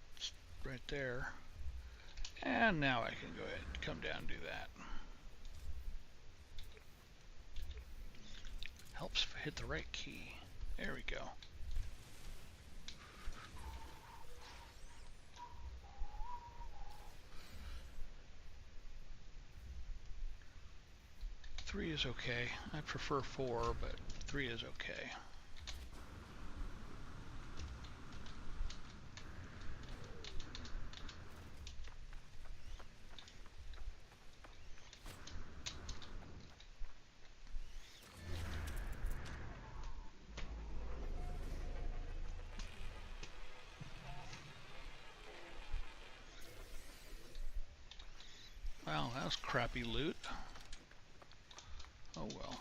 right there. And now I can go ahead and come down and do that. Helps if I hit the right key. There we go. Three is okay. I prefer 4, but 3 is okay. Wow, that was crappy loot. Oh well.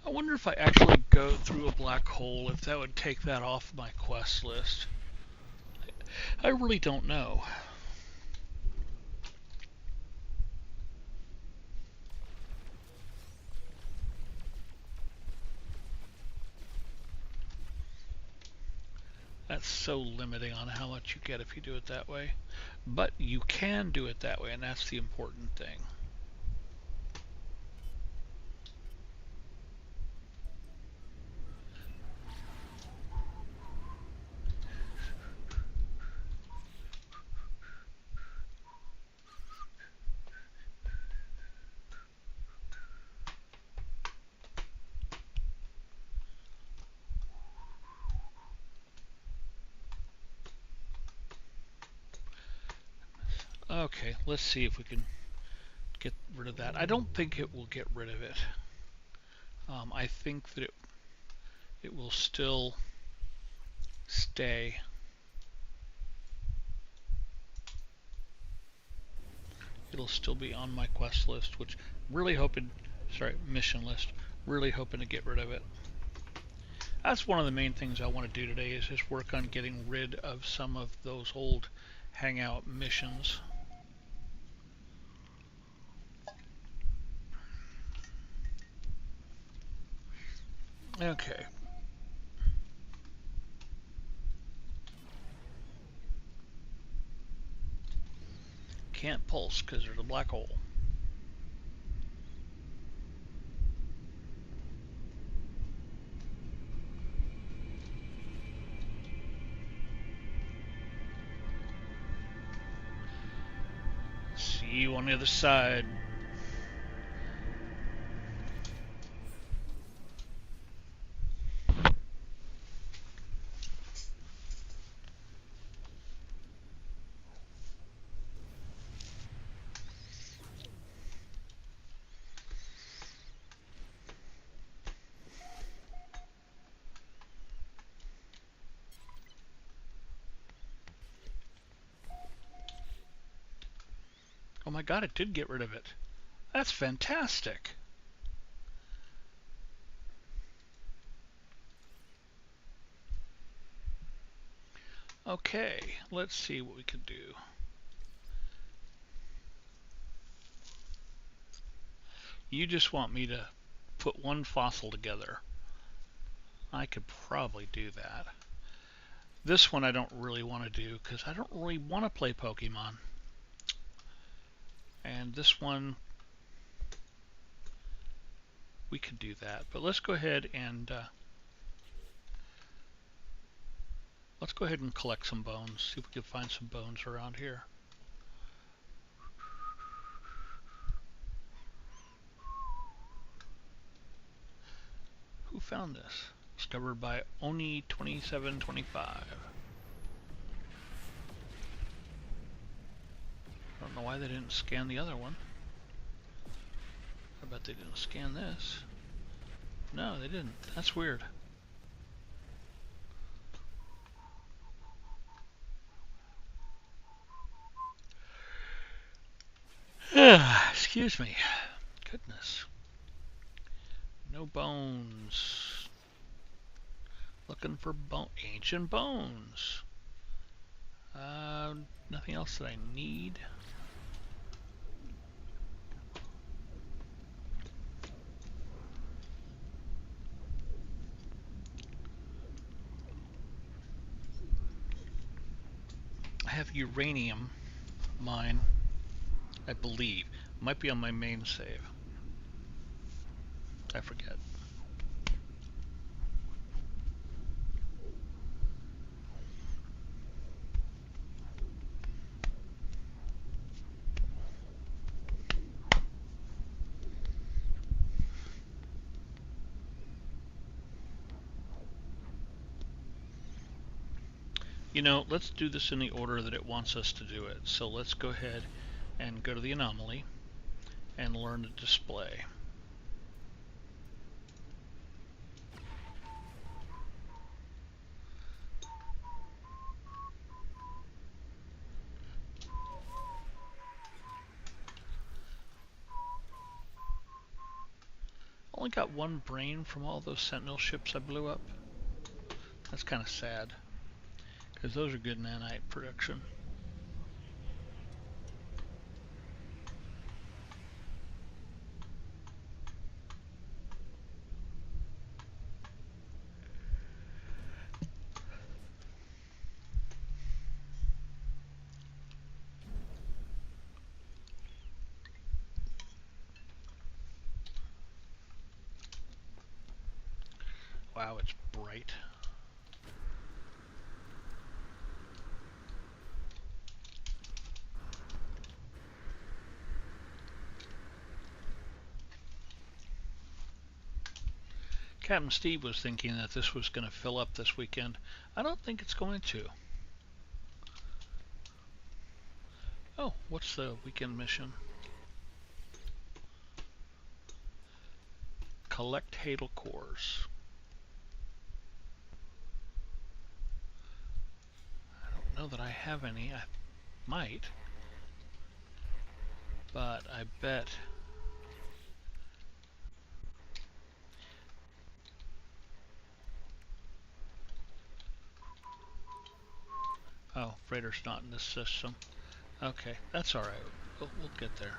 I wonder if I actually go through a black hole, if that would take that off my quest list. I really don't know. That's so limiting on how much you get if you do it that way. But you can do it that way, and that's the important thing. Okay, let's see if we can get rid of that. I don't think it will get rid of it. I think that it will still stay. It'll still be on my quest list, which really hoping, sorry, mission list, really hoping to get rid of it. That's one of the main things I want to do today, is just work on getting rid of some of those old hangout missions. Okay. can't pulse because there's a black hole. See you on the other side. Oh my god, it did get rid of it. That's fantastic. Okay, let's see what we can do. You just want me to put one fossil together. I could probably do that. This one I don't really want to do because I don't really want to play Pokemon. And this one, we could do that. But let's go ahead and collect some bones. See if we can find some bones around here. Who found this? Discovered by Oni2725. I don't know why they didn't scan the other one. I bet they didn't scan this. No, they didn't. That's weird. Excuse me. Goodness. No bones. Looking for ancient bones. Nothing else that I need. I have uranium mine, I believe. Might be on my main save. I forget. You know, let's do this in the order that it wants us to do it. So let's go ahead and go to the anomaly and learn to display. Only got one brain from all those Sentinel ships I blew up. That's kind of sad, because those are good nanite production. Wow, it's bright. Captain Steve was thinking that this was going to fill up this weekend. I don't think it's going to. Oh, what's the weekend mission? Collect Hadal cores. I don't know that I have any. I might. But I bet... Oh, freighter's not in this system. Okay, that's alright. We'll get there.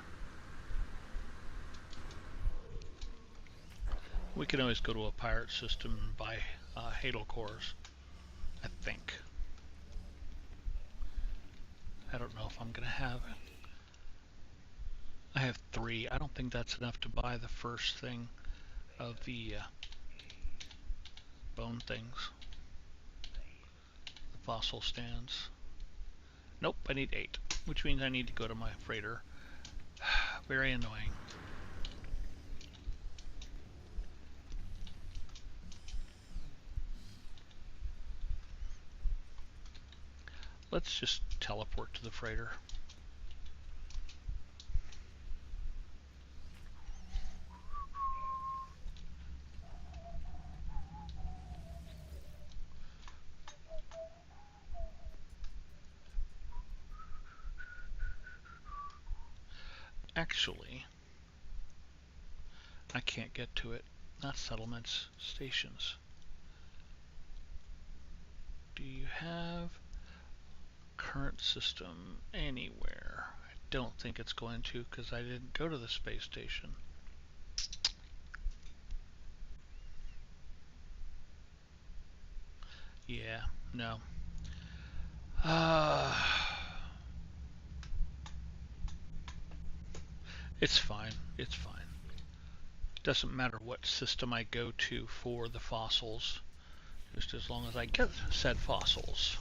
We can always go to a pirate system and buy Hadal cores, I think. I don't know if I'm going to have I have 3. I don't think that's enough to buy the first thing of the bone things, the fossil stands. Nope, I need 8, which means I need to go to my freighter. Very annoying. Let's just teleport to the freighter. Actually, I can't get to it. Not settlements, stations. Do you have current system anywhere? I don't think it's going to because I didn't go to the space station. Yeah, no. It's fine. It's fine. Doesn't matter what system I go to for the fossils, just as long as I get said fossils.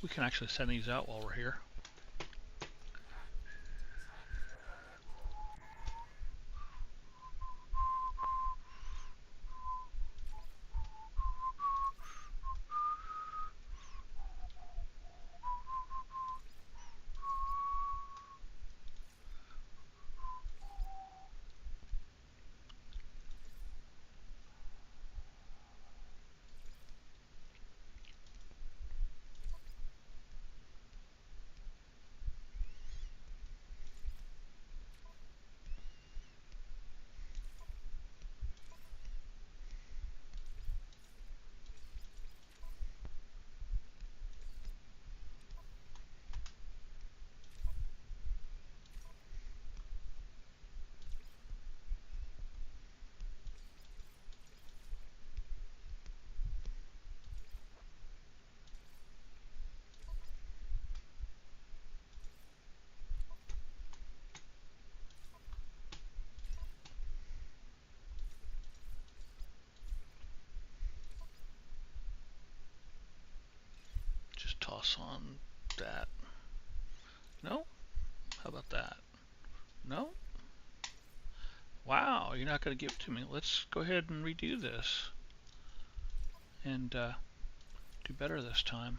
We can actually send these out while we're here. Just toss on that. No? How about that? No? Wow, you're not going to give it to me. Let's go ahead and redo this and do better this time.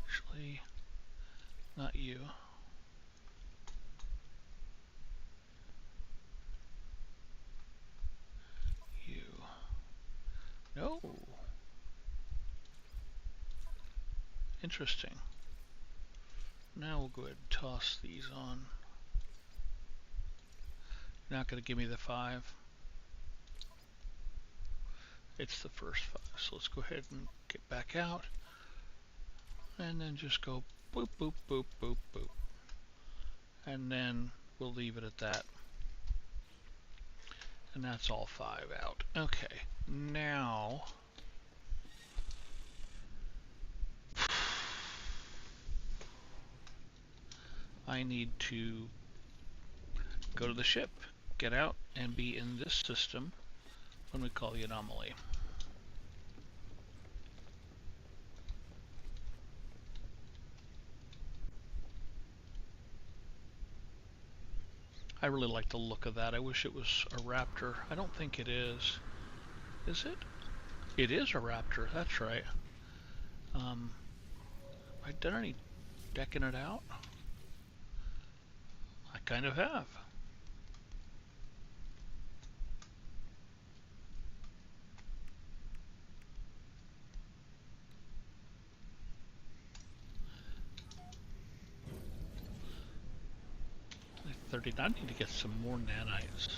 Actually, not you. You. No. Interesting. Now we'll go ahead and toss these on. You're not going to give me the 5. It's the first 5. So let's go ahead and get back out. And then just go boop, boop, boop, boop, boop. And then we'll leave it at that. And that's all 5 out. Okay, now I need to go to the ship, get out, and be in this system when we call the anomaly. I really like the look of that. I wish it was a raptor. I don't think it is. Is it? It is a raptor, that's right. Have I done any decking it out? kind of have. I need to get some more nanites.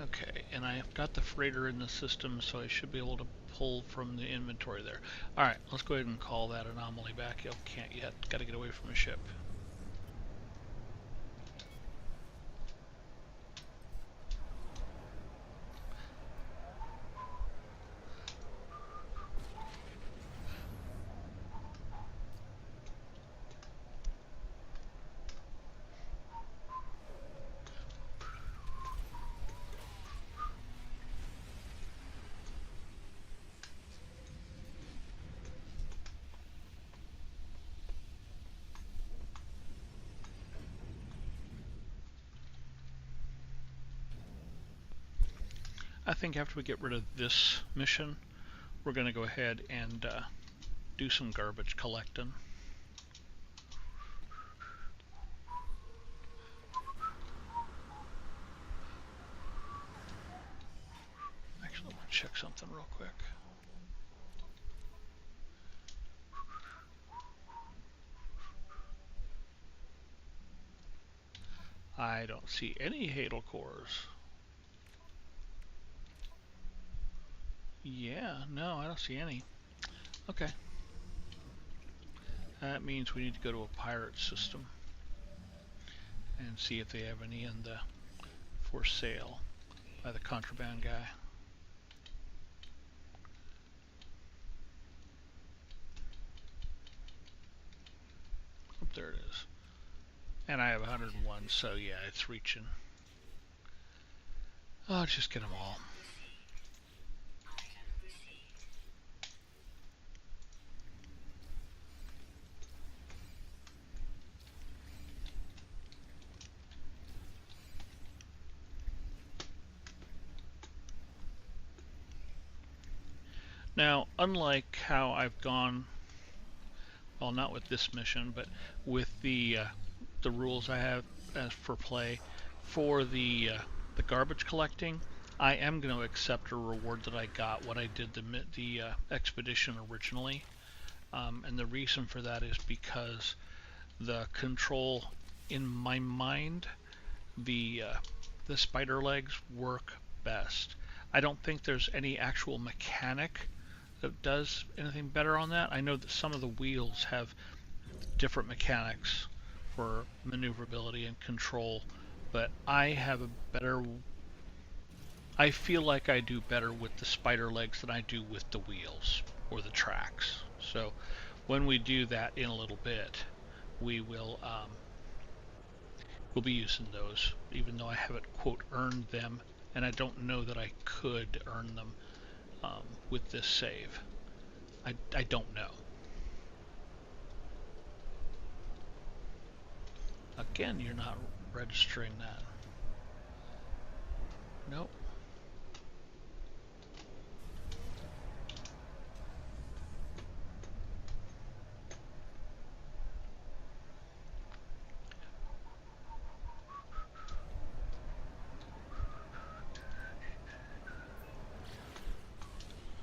Okay, and I've got the freighter in the system, so I should be able to pull from the inventory there. Alright, let's go ahead and call that anomaly back. Oh, can't yet. Gotta get away from the ship. I think after we get rid of this mission, we're going to go ahead and do some garbage collecting. Actually, I want to check something real quick. I don't see any Hadal cores. Yeah, no, I don't see any. Okay. That means we need to go to a pirate system and see if they have any in the for sale by the contraband guy. Oh, there it is. And I have 101, so yeah, it's reaching. Oh, just get them all. Now, unlike how I've gone, well, not with this mission, but with the rules I have as for play for the garbage collecting, I am going to accept a reward that I got when I did the expedition originally, and the reason for that is because the control in my mind, the spider legs work best. I don't think there's any actual mechanic that does anything better on that. I know that some of the wheels have different mechanics for maneuverability and control, but I feel like I do better with the spider legs than I do with the wheels or the tracks. So when we do that in a little bit, we will we'll be using those, even though I haven't quote earned them, and I don't know that I could earn them with this save. I don't know. Again, you're not registering that. Nope.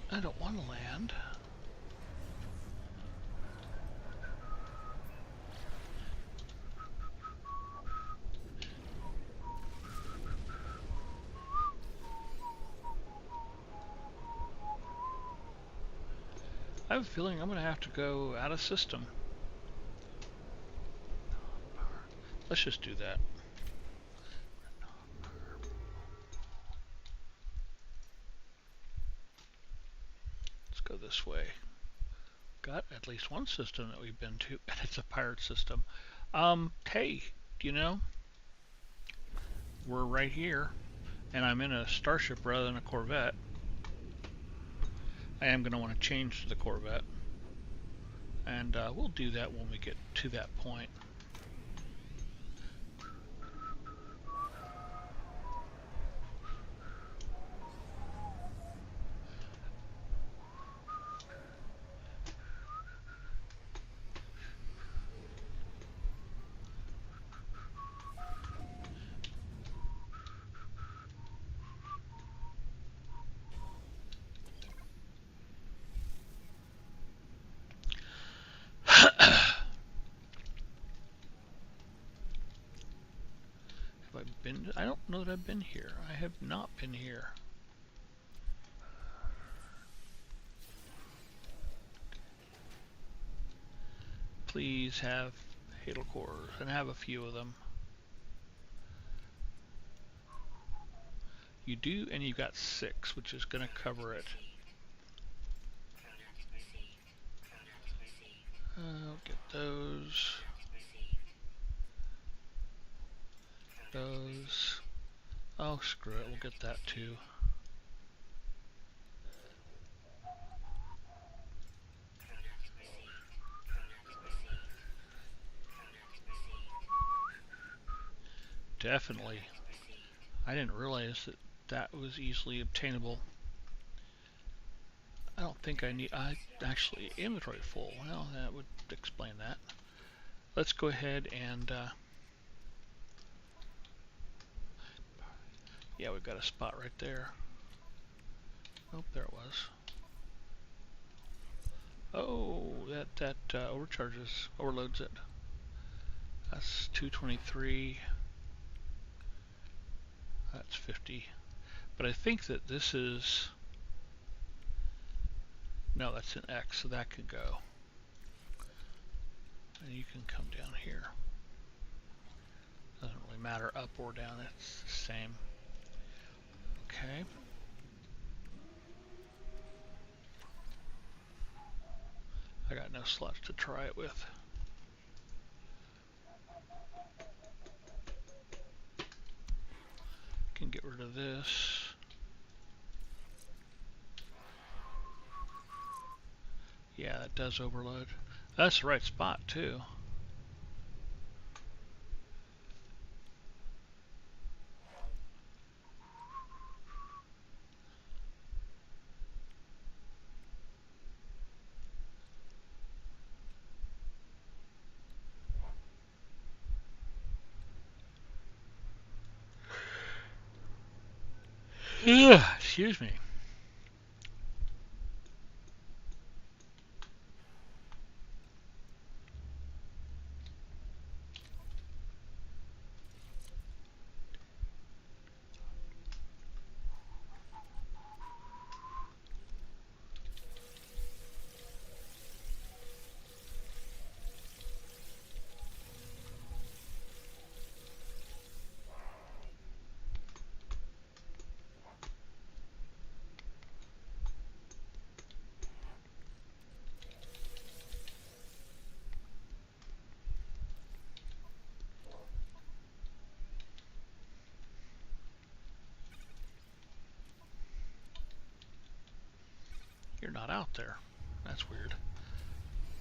I don't want to land. I have a feeling I'm going to have to go out of system. Let's just do that. Let's go this way. Got at least one system that we've been to, and it's a pirate system. Hey, you know, we're right here, and I'm in a starship rather than a Corvette. I am going to want to change to the Corvette, and we'll do that when we get to that point. been? I don't know that I've been here. I have not been here. Please have Hadal cores, and have a few of them. You do, and you've got 6, which is going to cover it. I'll get those. Those. Oh, screw it. We'll get that too. Definitely. I didn't realize that that was easily obtainable. I don't think I need. I actually inventory full. Well, that would explain that. Let's go ahead and. Yeah, we've got a spot right there. Oh, there it was. Oh, that overloads it. That's 223. That's 50. But I think that this is. No, that's an X, so that could go. And you can come down here. Doesn't really matter up or down, it's the same. Okay. I got no slots to try it with. Can get rid of this. Yeah, that does overload. That's the right spot too. Excuse me. You're not out there. That's weird.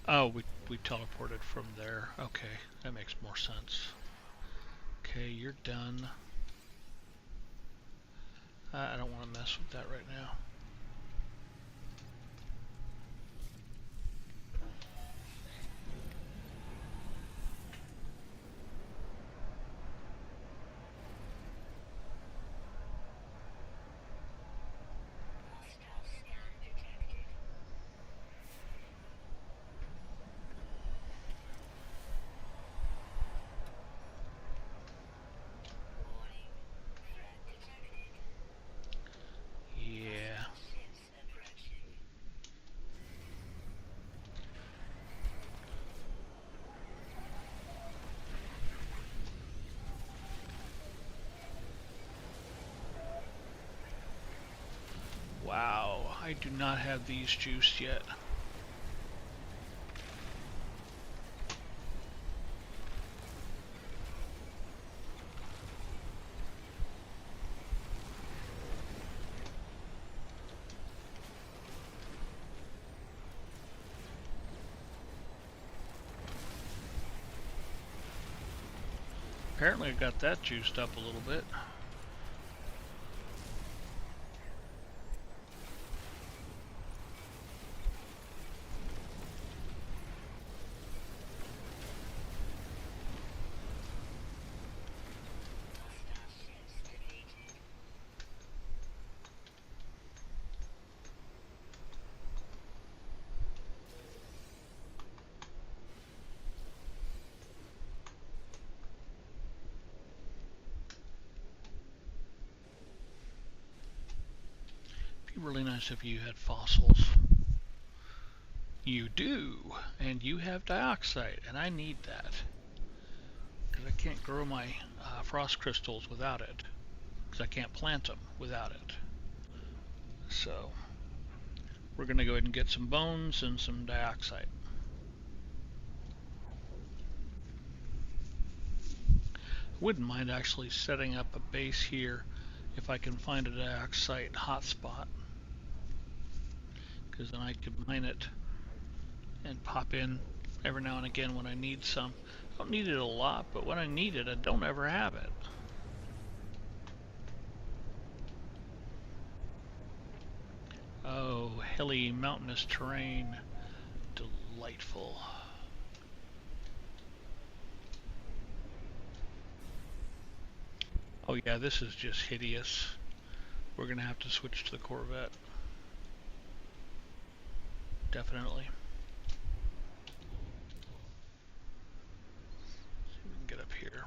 Oh, we teleported from there. Okay, that makes more sense. Okay, you're done. I don't want to mess with that right now. Yeah. Wow, I do not have these juiced yet. Apparently I got that juiced up a little bit. really nice if you had fossils. You do, and you have dioxide, and I need that because I can't grow my frost crystals without it, because I can't plant them without it. So we're going to go ahead and get some bones and some dioxide. I wouldn't mind actually setting up a base here if I can find a dioxide hotspot, because then I could mine it and pop in every now and again when I need some. I don't need it a lot, but when I need it, I don't ever have it. Oh, hilly mountainous terrain. Delightful. Oh yeah, this is just hideous. We're gonna have to switch to the Corvette. Definitely. See if we can get up here.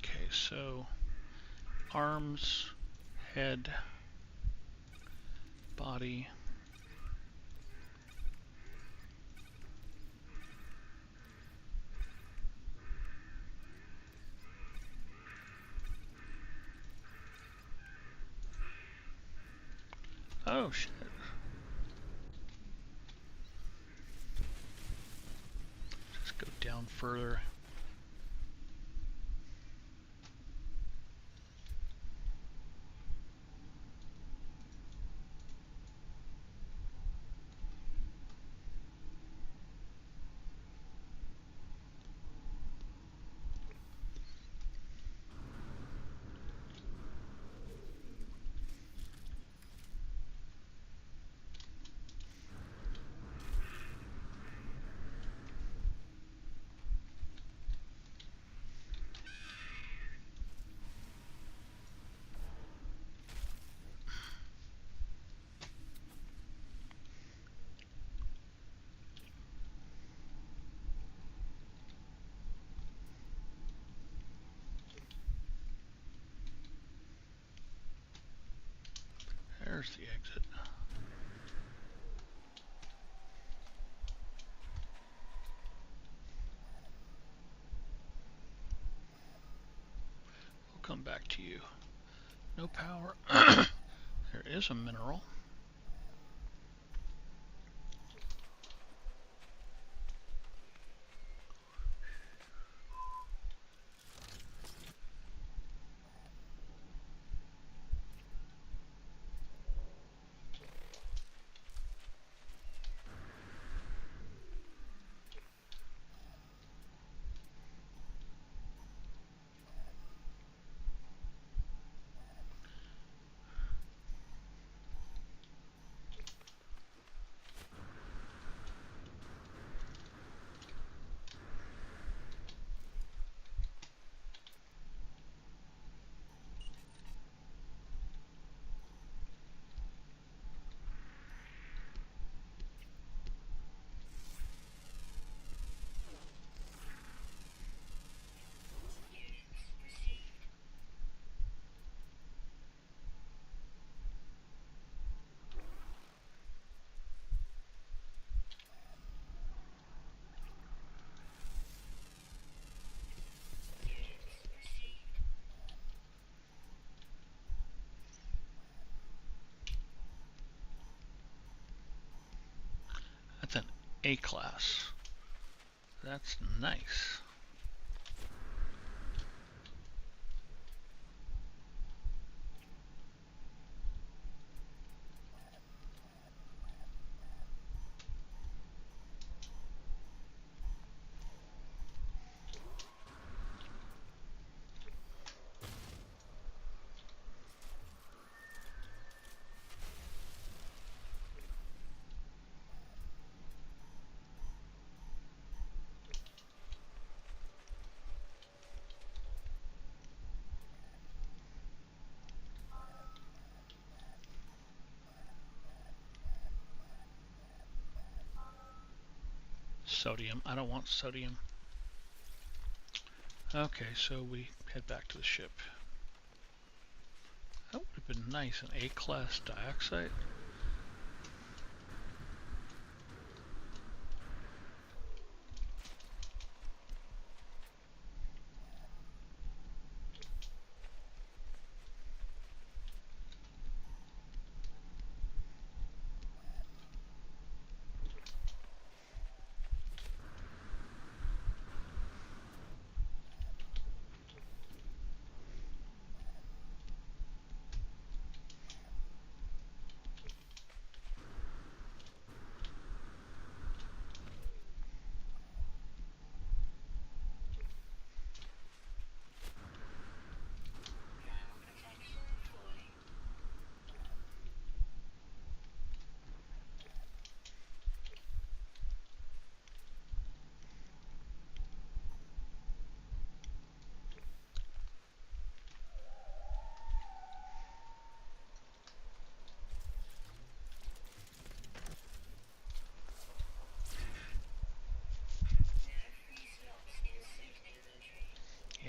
Okay, so arms, head, body. Oh shit. Just go down further. There's the exit. We'll come back to you. No power. There is a mineral. A class. That's nice. Sodium. I don't want sodium. Okay, so we head back to the ship. That would have been nice, an A-class dioxide.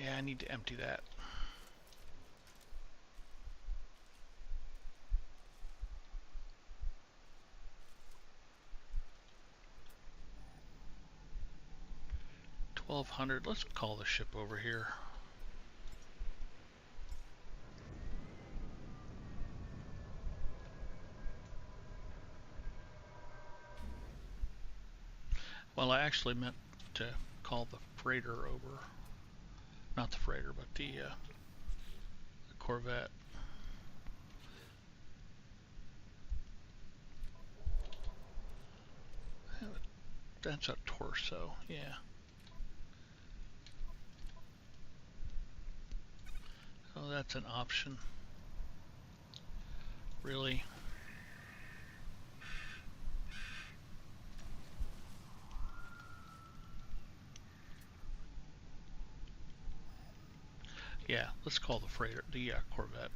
Yeah, I need to empty that. $1,200. Let's call the ship over here. Well, I actually meant to call the freighter over. Not the freighter, but the Corvette. That's a torso, yeah. Oh, that's an option. Really? Yeah, let's call the freighter, the Corvette.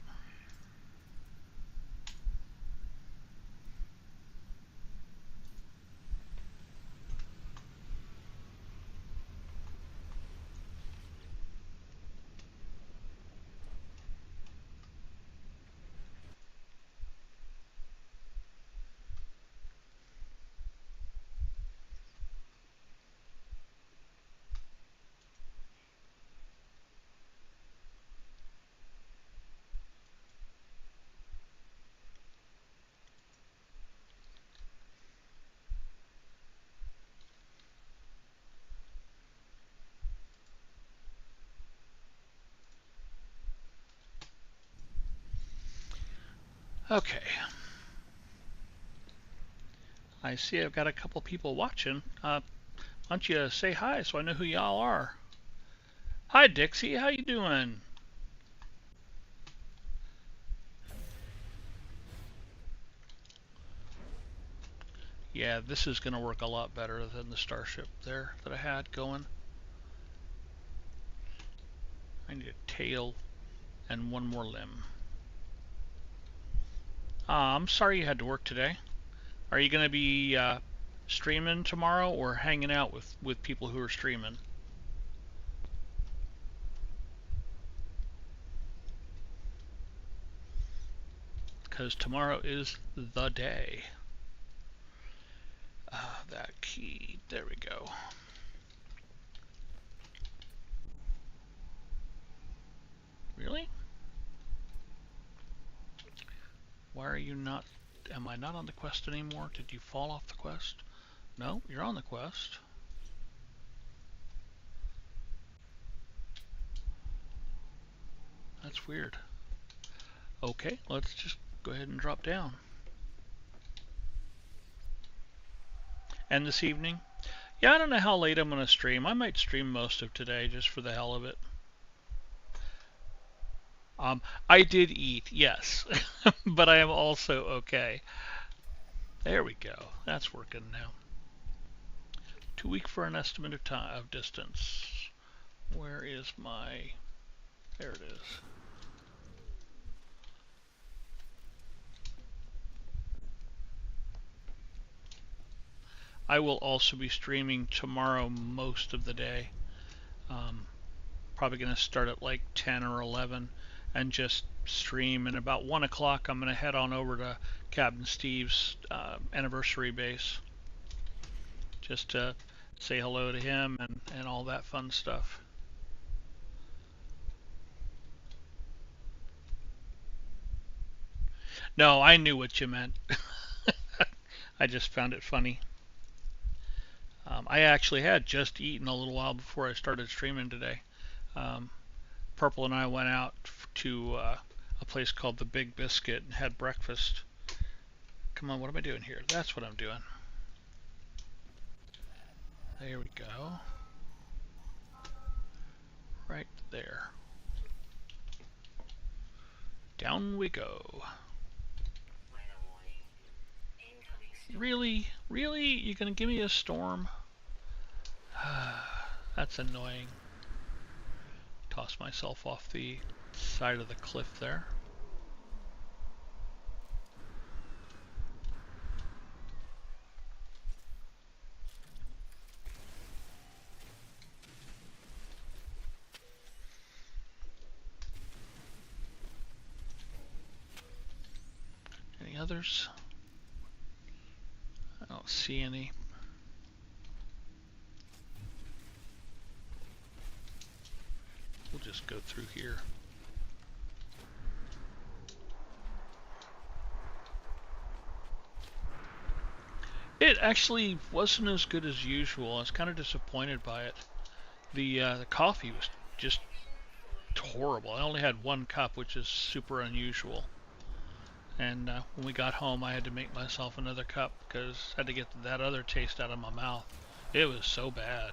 Okay. I see I've got a couple people watching. Why don't you say hi so I know who y'all are? Hi, Dixie. How you doing? Yeah, this is going to work a lot better than the Starship there that I had going. I need a tail and one more limb. I'm sorry you had to work today. Are you going to be streaming tomorrow or hanging out with people who are streaming? Because tomorrow is the day. That key. There we go. Really? Why are you not... Am I not on the quest anymore? Did you fall off the quest? No, you're on the quest. That's weird. Okay, let's just go ahead and drop down. And this evening? Yeah, I don't know how late I'm going to stream. I might stream most of today just for the hell of it. I did eat, yes, but I am also okay. There we go. That's working now. Too weak for an estimate of time of distance. Where is my? There it is. I will also be streaming tomorrow most of the day. Um, Probably going to start at like 10 or 11 and just stream. And about 1 o'clock, I'm going to head on over to Captain Steve's anniversary base just to say hello to him and all that fun stuff. No, I knew what you meant. I just found it funny. I actually had just eaten a little while before I started streaming today. Um, Purple and I went out to a place called the Big Biscuit and had breakfast. Come on, what am I doing here? That's what I'm doing. There we go. Right there. Down we go. Really? Really? You're gonna give me a storm? That's annoying. Toss myself off the side of the cliff there. Any others? I don't see any. We'll just go through here. It actually wasn't as good as usual. I was kind of disappointed by it. The coffee was just horrible. I only had 1 cup, which is super unusual. And when we got home, I had to make myself another cup because I had to get that other taste out of my mouth. It was so bad.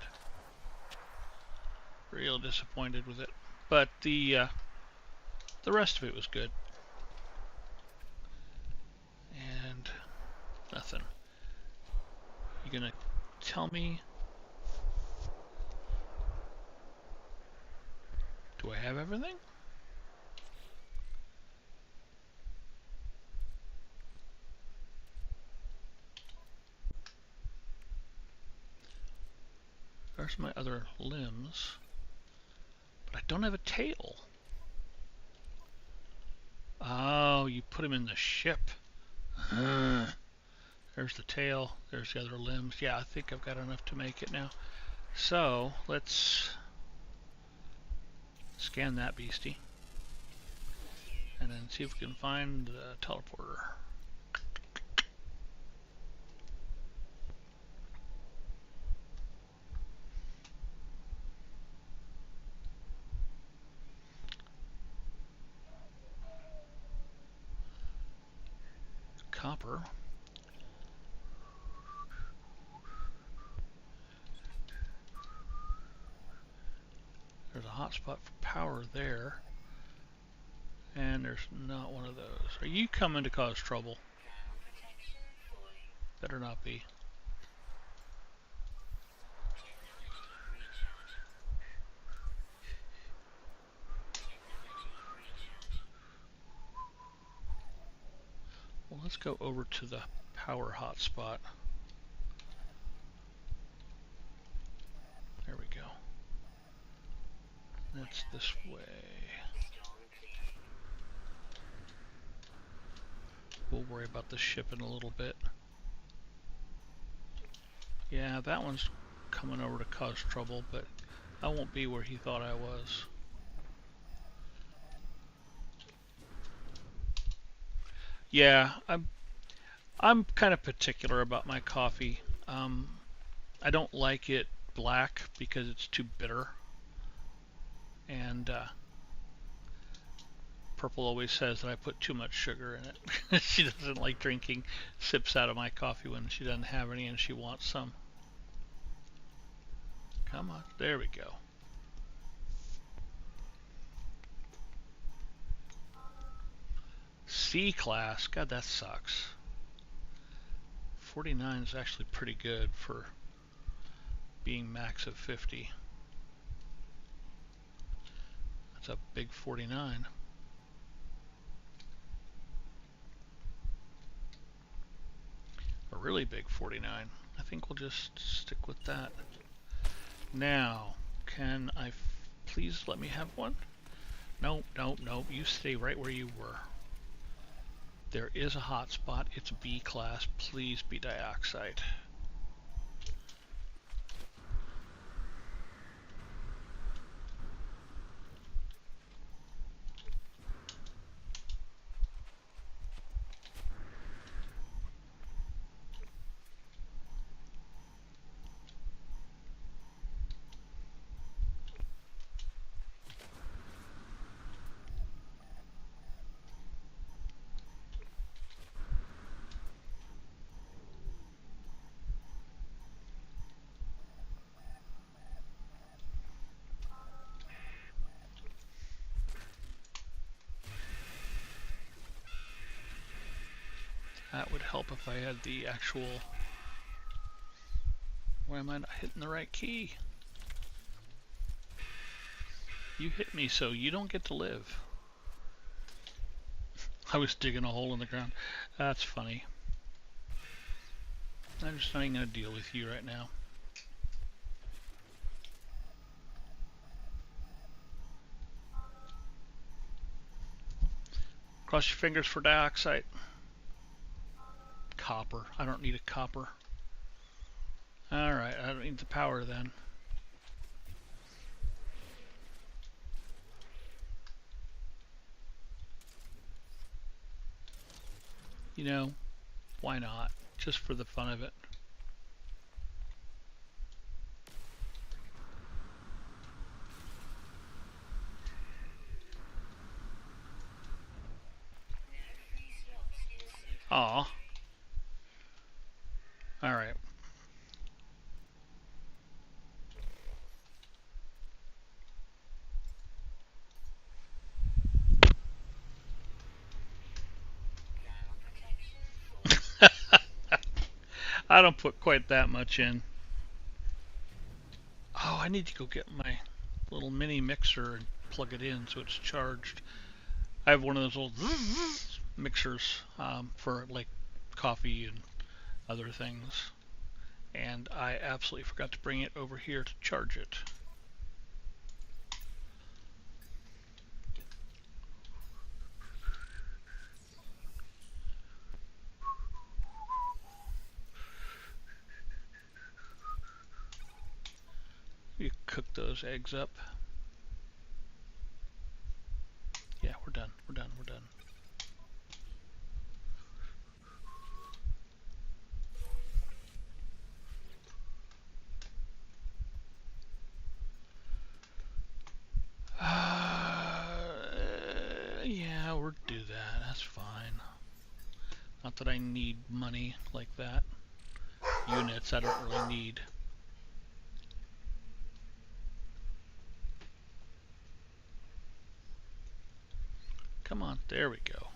Real disappointed with it. But the rest of it was good. And nothing. You gonna tell me? Do I have everything? There's my other limbs. But I don't have a tail. Oh, you put him in the ship. There's the tail. There's the other limbs. Yeah, I think I've got enough to make it now. So, let's scan that beastie. And then see if we can find the teleporter. Copper. There's a hotspot for power there. And there's not one of those. Are you coming to cause trouble? Better not be. Well, let's go over to the power hotspot. There we go. That's this way. We'll worry about the ship in a little bit. Yeah, that one's coming over to cause trouble, but I won't be where he thought I was. Yeah, I'm kind of particular about my coffee. I don't like it black because it's too bitter, and Purple always says that I put too much sugar in it. She doesn't like drinking sips out of my coffee when she doesn't have any and she wants some. Come on, there we go. C class, God, that sucks. 49 is actually pretty good for being max of 50. That's a big 49. A really big 49. I think we'll just stick with that. Now, can I please let me have one? Nope, nope, nope. You stay right where you were. There is a hot spot. It's B class. Please be dioxide. That would help if I had the actual... Why am I not hitting the right key? You hit me so you don't get to live. I was digging a hole in the ground. That's funny. I'm just not even going to deal with you right now. Cross your fingers for dioxide. Copper. I don't need a copper. Alright, I don't need the power then. You know, why not? Just for the fun of it. Aw. Alright. I don't put quite that much in. Oh, I need to go get my little mini mixer and plug it in so it's charged. I have one of those old mixers for like coffee and other things, and I absolutely forgot to bring it over here to charge it. You cook those eggs up. Yeah, we're done. We're done. We're done. Yeah, we'll do that. That's fine. Not that I need money like that. Units I don't really need. Come on, there we go.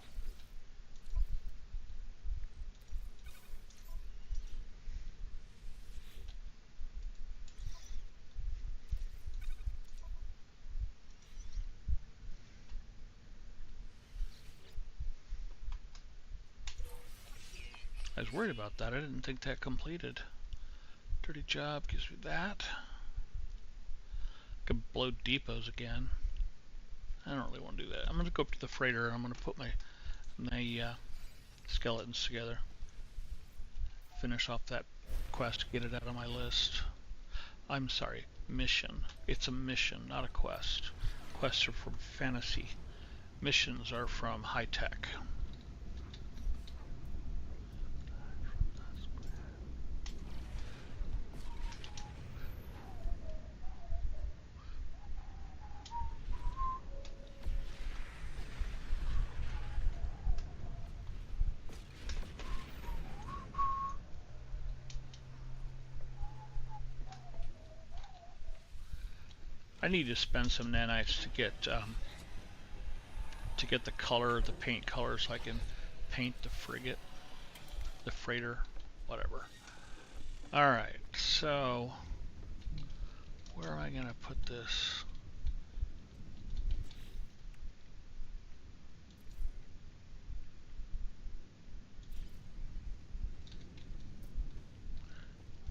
I was worried about that. I didn't think that completed. Dirty job gives me that. Could blow depots again. I don't really want to do that. I'm going to go up to the freighter and I'm going to put my skeletons together. Finish off that quest, get it out of my list. I'm sorry, mission. It's a mission, not a quest. Quests are from fantasy. Missions are from high tech. I need to spend some nanites to get the color, the paint color, so I can paint the frigate, the freighter, whatever. All right, so where am I gonna put this?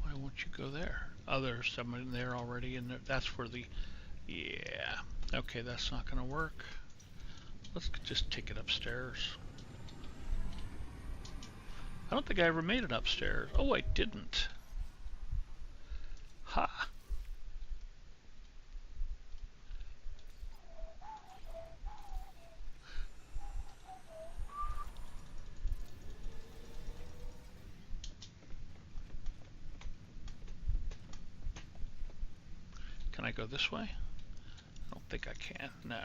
Why won't you go there? Oh, there's someone there already, and that's for the, yeah. Okay, that's not gonna work. Let's just take it upstairs. I don't think I ever made it upstairs. Oh, I didn't. Ha! Can I go this way? I don't think I can. No.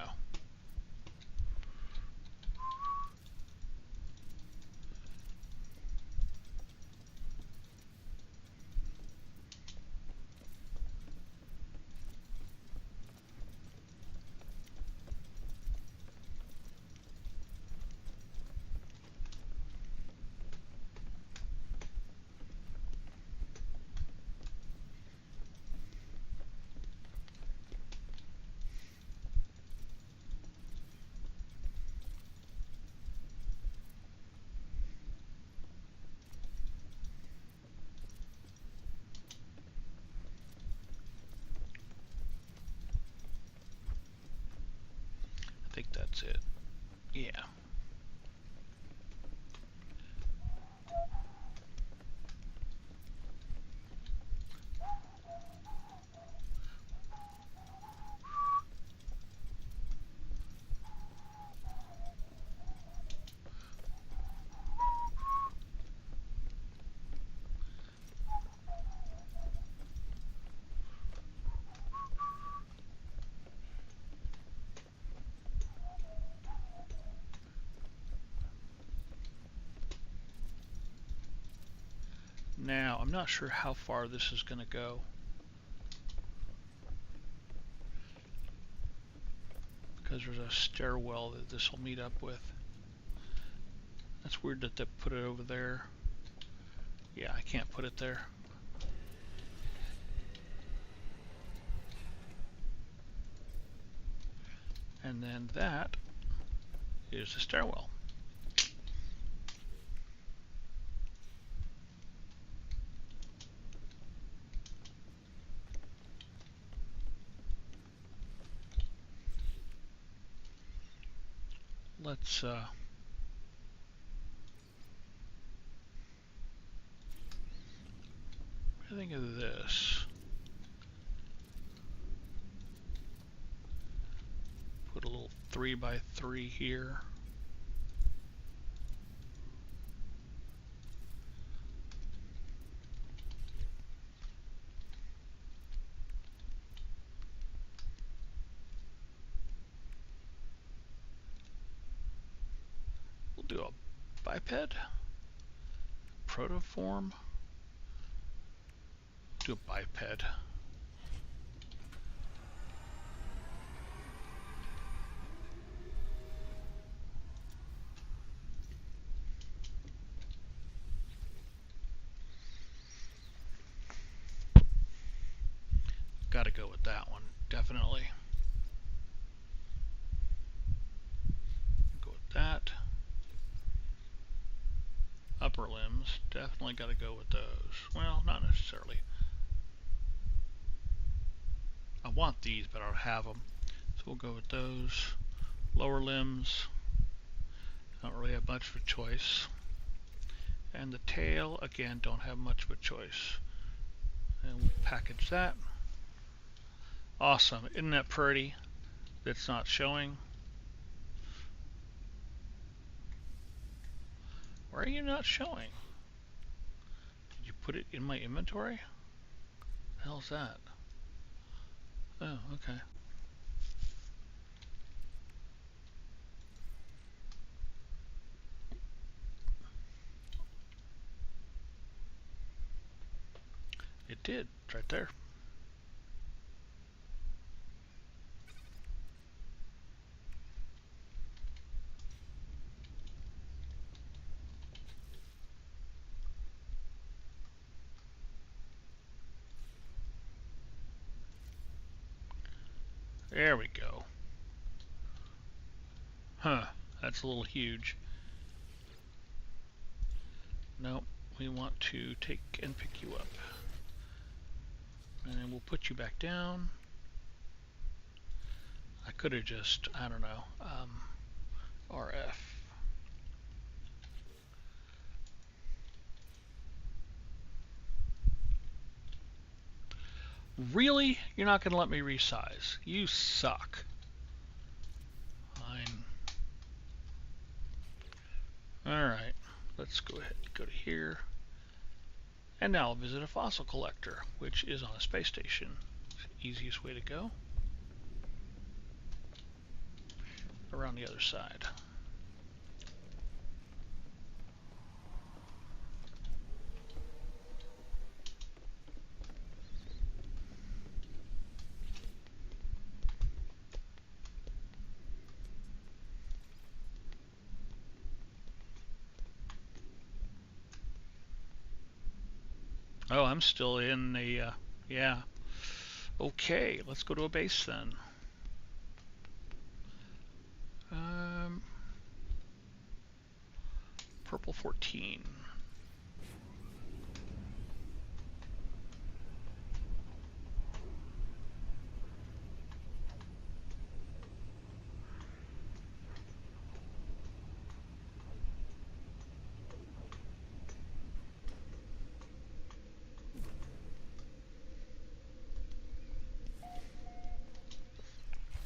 I think that's it. Yeah. Now, I'm not sure how far this is going to go, because there's a stairwell that this will meet up with. That's weird that they put it over there. Yeah, I can't put it there. And then that is the stairwell. Let's I think of this. Put a little 3x3 here. We'll do a biped, protoform. Do a biped. Got to go with that one, definitely. Go with that. Upper limbs, definitely got to go with those. Well, not necessarily. I want these, but I don't have them. So we'll go with those. Lower limbs, don't really have much of a choice. And the tail, again, don't have much of a choice. And we'll package that. Awesome. Isn't that pretty? That's not showing. Why are you not showing? Did you put it in my inventory? What the hell's that? Oh, okay. It did. It's right there. There we go. Huh, that's a little huge. Nope, we want to take and pick you up. And then we'll put you back down. I could have just, I don't know, RF. Really? You're not going to let me resize? You suck. Fine. Alright, let's go ahead and go to here. And now I'll visit a fossil collector, which is on a space station. It's the easiest way to go. Around the other side. Oh, I'm still in the, yeah. Okay, let's go to a base then. Purple 14.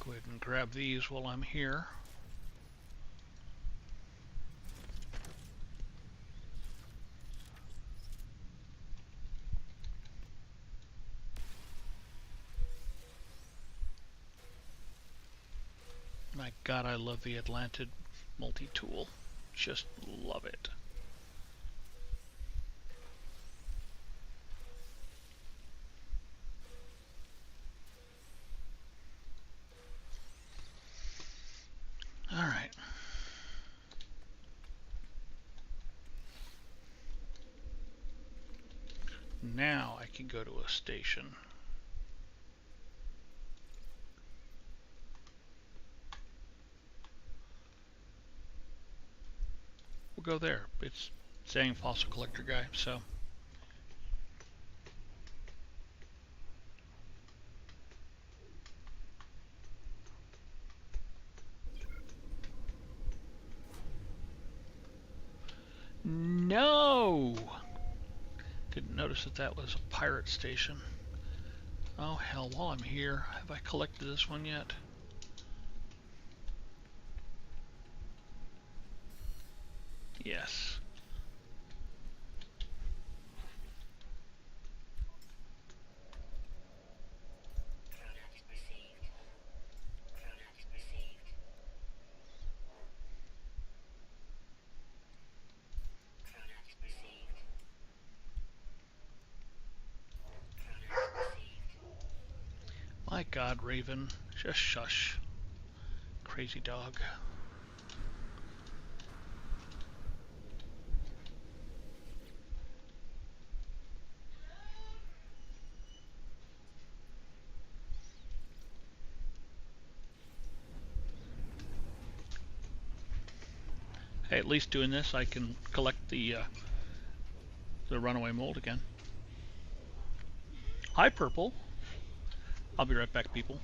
Go ahead and grab these while I'm here. My God, I love the Atlantid multi-tool. Just love it. All right. Now I can go to a station. We'll go there. It's saying fossil collector guy, so. No! Didn't notice that that was a pirate station. Oh hell, while I'm here, have I collected this one yet? Yes. My God, Raven, just shush. Crazy dog. Hey, at least doing this, I can collect the runaway mold again. Hi, Purple. I'll be right back, people.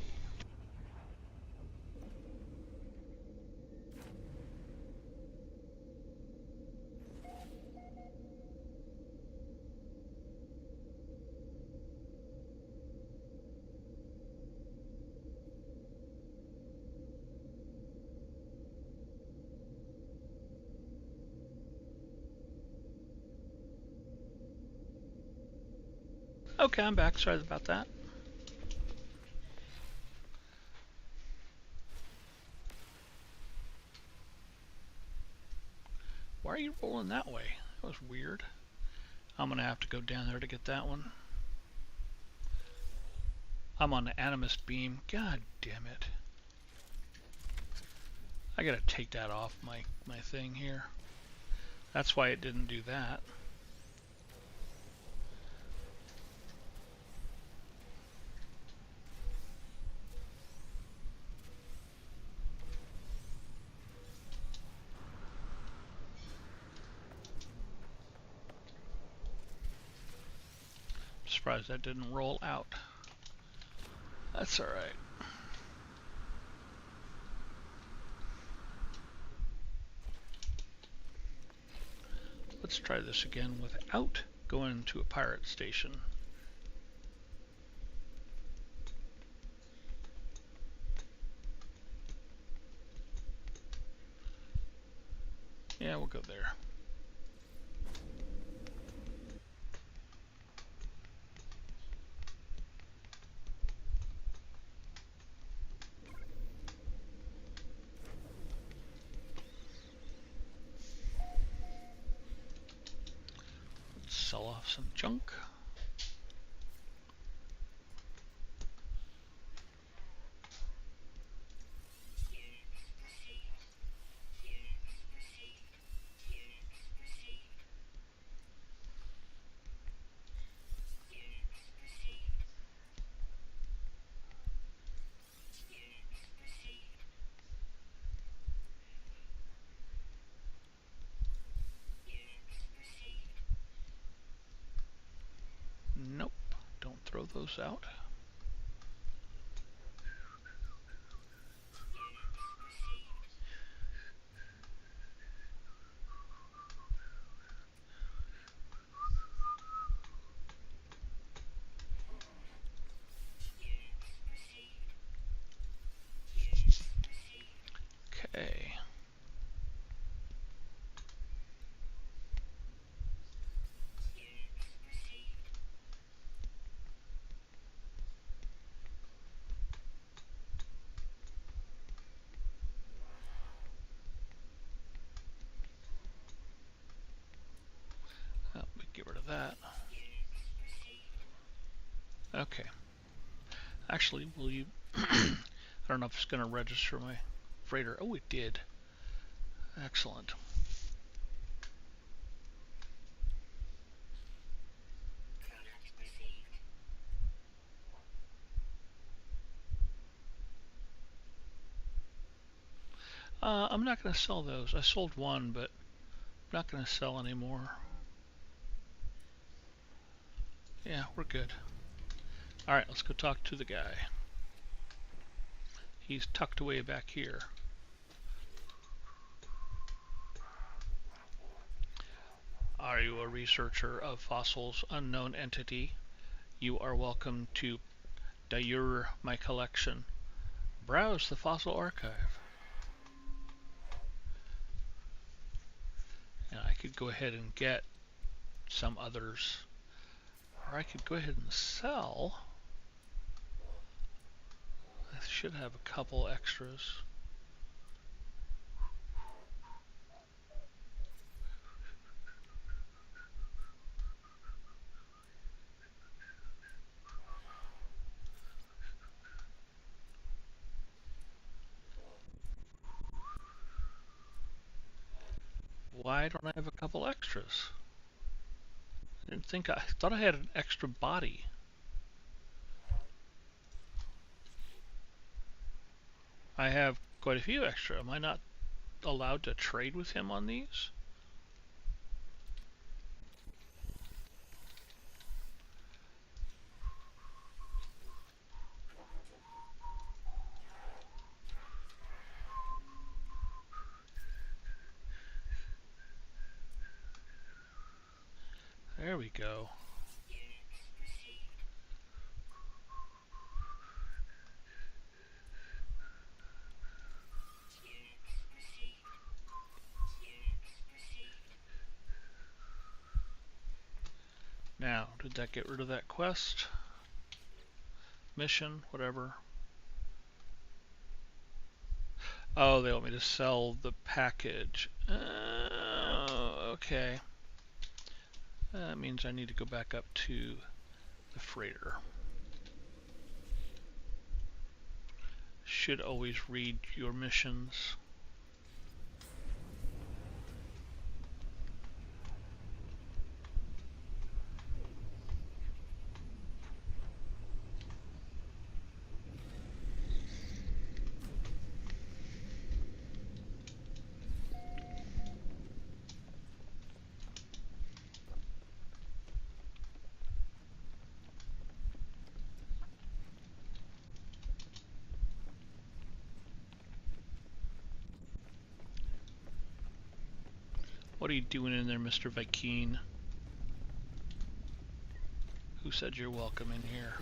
Okay, I'm back. Sorry about that. Why are you rolling that way? That was weird. I'm going to have to go down there to get that one. I'm on the Animus beam. God damn it. I got to take that off my thing here. That's why it didn't do that. surprised that didn't roll out. That's all right. Let's try this again without going to a pirate station. Yeah, we'll go there. Let's sell off some junk. Nope, don't throw those out. Okay. Oh, we get rid of that. Okay. Actually, will you... I don't know if it's going to register my freighter. Oh, it did. Excellent. I'm not going to sell those. I sold one, but I'm not going to sell anymore. Yeah, we're good. Alright, let's go talk to the guy. He's tucked away back here. Are you a researcher of fossils, unknown entity? You are welcome to Dayur my collection. Browse the fossil archive. And I could go ahead and get some others. Or I could go ahead and sell. I should have a couple extras. Why don't I have a couple extras? I thought I had an extra body. I have quite a few extra. Am I not allowed to trade with him on these? There we go. Now, did that get rid of that quest? Mission, whatever. Oh, they want me to sell the package. Okay. That means I need to go back up to the freighter. Should always read your missions. What are you doing in there, Mr. Vikeen? Who said you're welcome in here?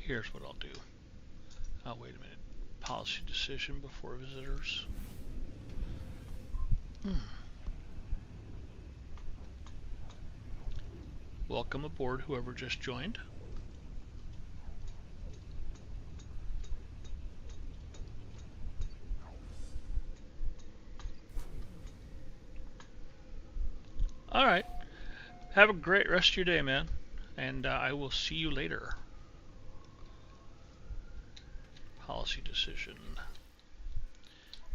Here's what I'll do. Oh, wait a minute. Policy decision before visitors. Welcome aboard, whoever just joined. All right. Have a great rest of your day, man. And I will see you later. Policy decision.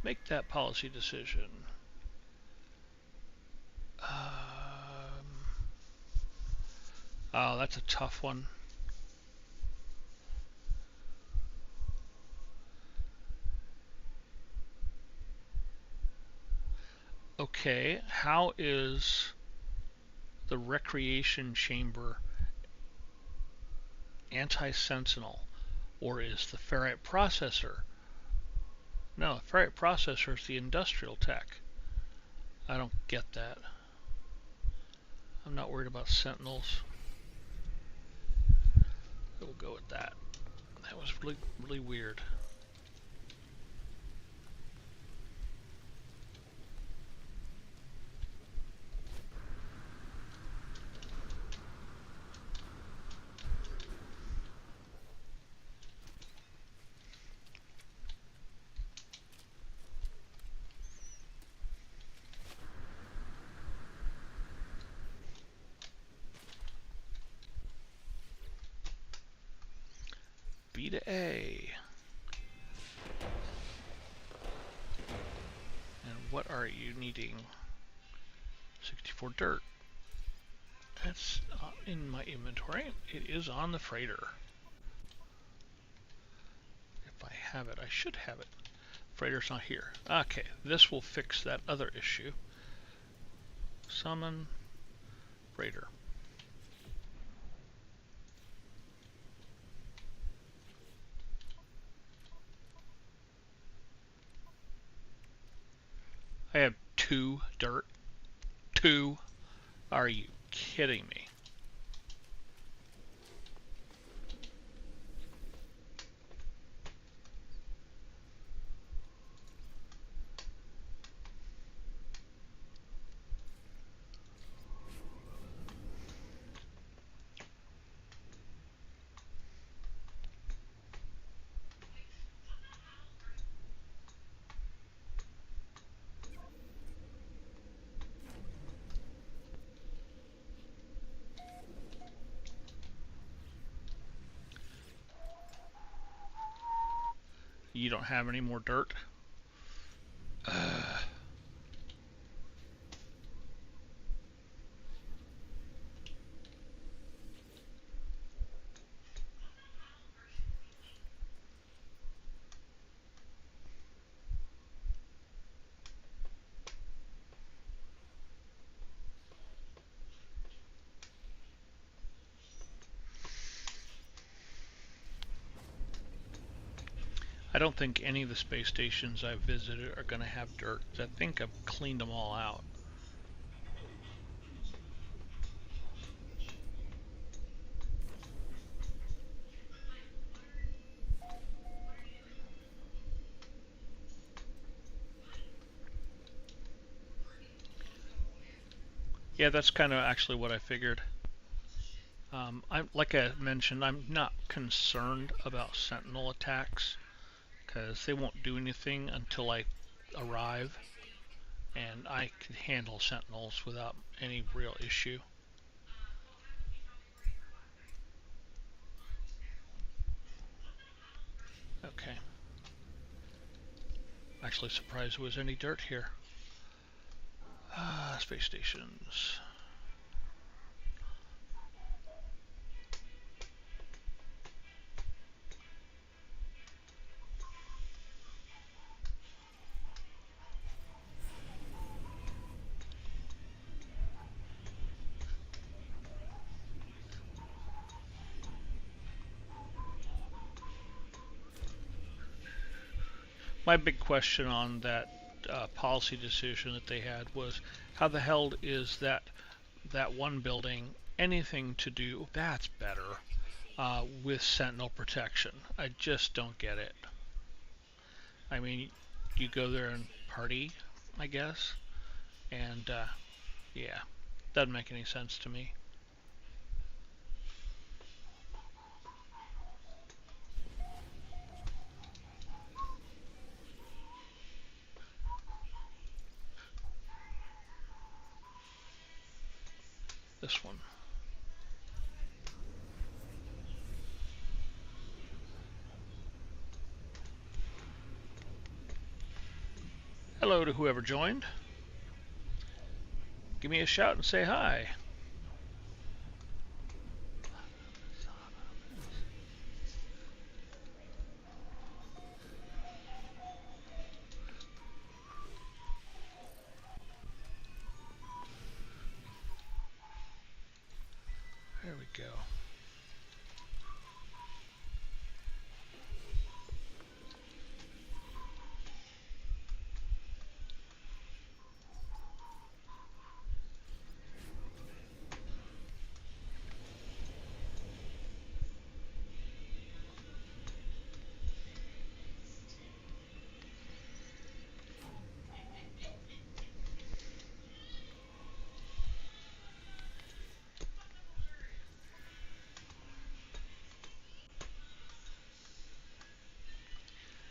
Make that policy decision. Oh, that's a tough one. Okay, how is the recreation chamber anti-sentinel? Or is the ferrite processor? No, the ferrite processor is the industrial tech. I don't get that. I'm not worried about sentinels. We'll go with that. That was really, really weird. B to A. And what are you needing? 64 dirt. That's in my inventory. It is on the freighter. If I have it, I should have it. Freighter's not here. Okay, this will fix that other issue. Summon freighter. I have 2 dirt. 2? Are you kidding me? You don't have any more dirt? I don't think any of the space stations I've visited are going to have dirt. I think I've cleaned them all out. Yeah, that's kind of actually what I figured. Like I mentioned, I'm not concerned about sentinel attacks because they won't do anything until I arrive, and I can handle sentinels without any real issue. Okay. Actually surprised there was any dirt here. Space stations. My big question on that policy decision that they had was how the hell is that one building anything to do? That's better with Sentinel protection. I just don't get it. I mean, you go there and party, I guess, and yeah, doesn't make any sense to me. This one. Hello to whoever joined. Give me a shout and say hi. There we go.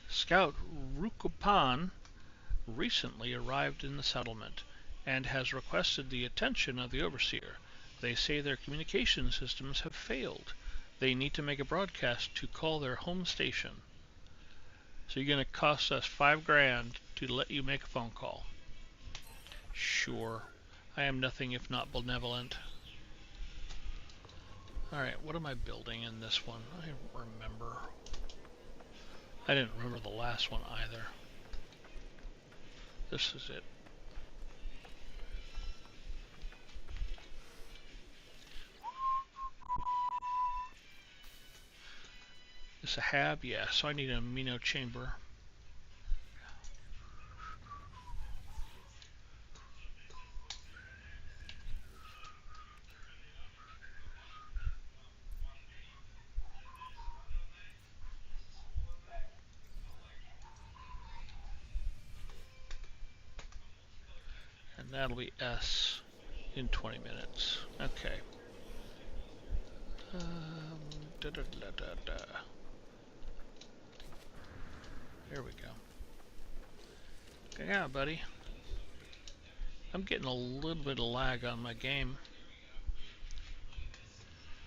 Scout Rukupan recently arrived in the settlement and has requested the attention of the overseer. They say their communication systems have failed. They need to make a broadcast to call their home station. So you're going to cost us $5,000 to let you make a phone call. Sure. I am nothing if not benevolent. Alright, what am I building in this one? I don't remember. I didn't remember the last one either. This is it. It's a hab? Yeah, so I need an amino chamber. And that'll be S in 20 minutes. Okay. Da, da, da, da, da. There we go. Yeah, buddy. I'm getting a little bit of lag on my game.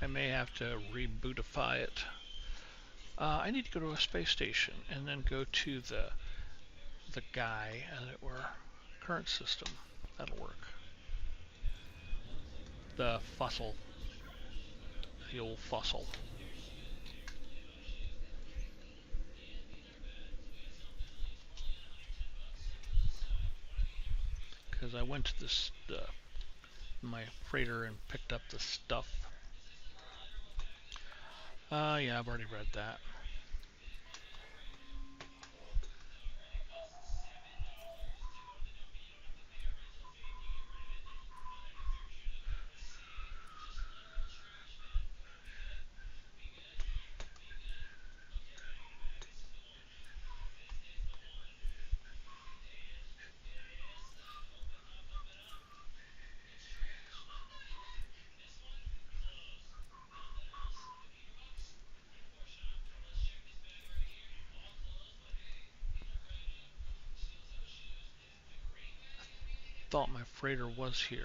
I may have to rebootify it. I need to go to a space station and then go to the guy, as it were. Current system. That'll work. The fossil. The old fossil. Because I went to this my freighter and picked up the stuff. Yeah, I've already read that. Thought my freighter was here.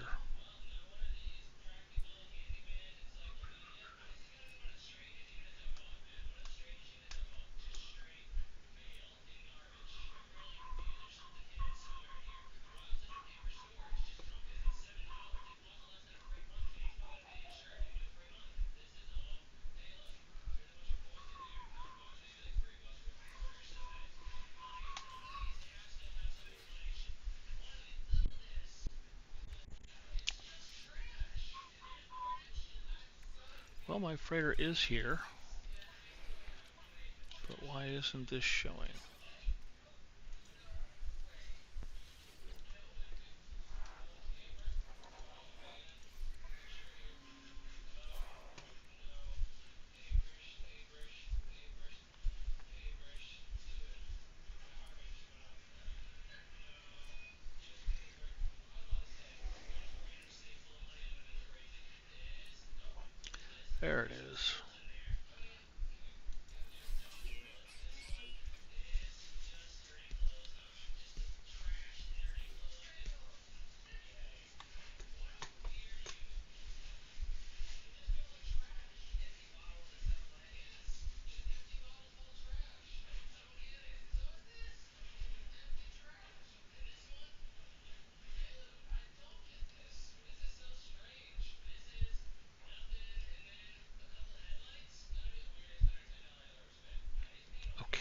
Well, my freighter is here. But why isn't this showing?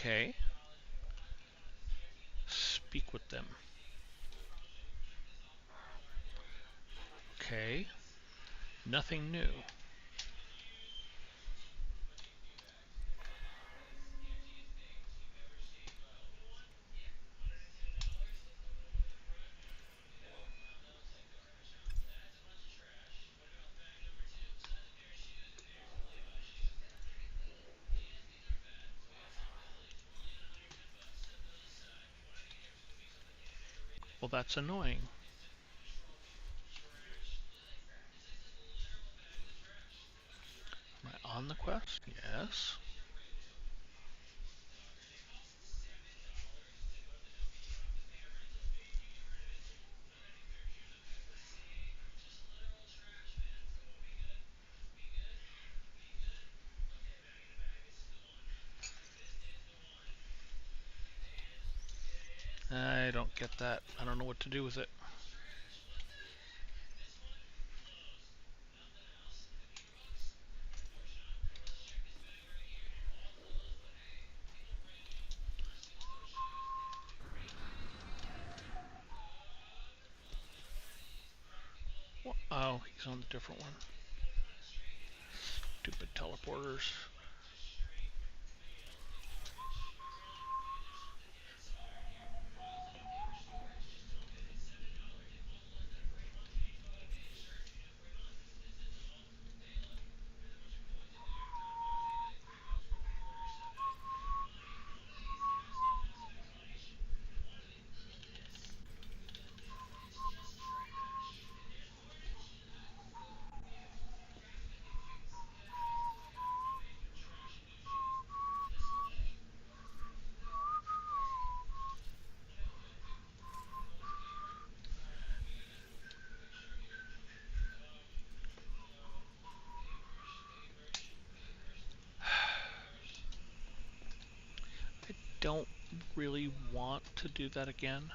Okay. Speak with them. Okay. Nothing new. Well, that's annoying. Am I on the quest? Yes. I don't get that. I don't know what to do with it. Oh, he's on the different one. Stupid teleporters. I don't really want to do that again.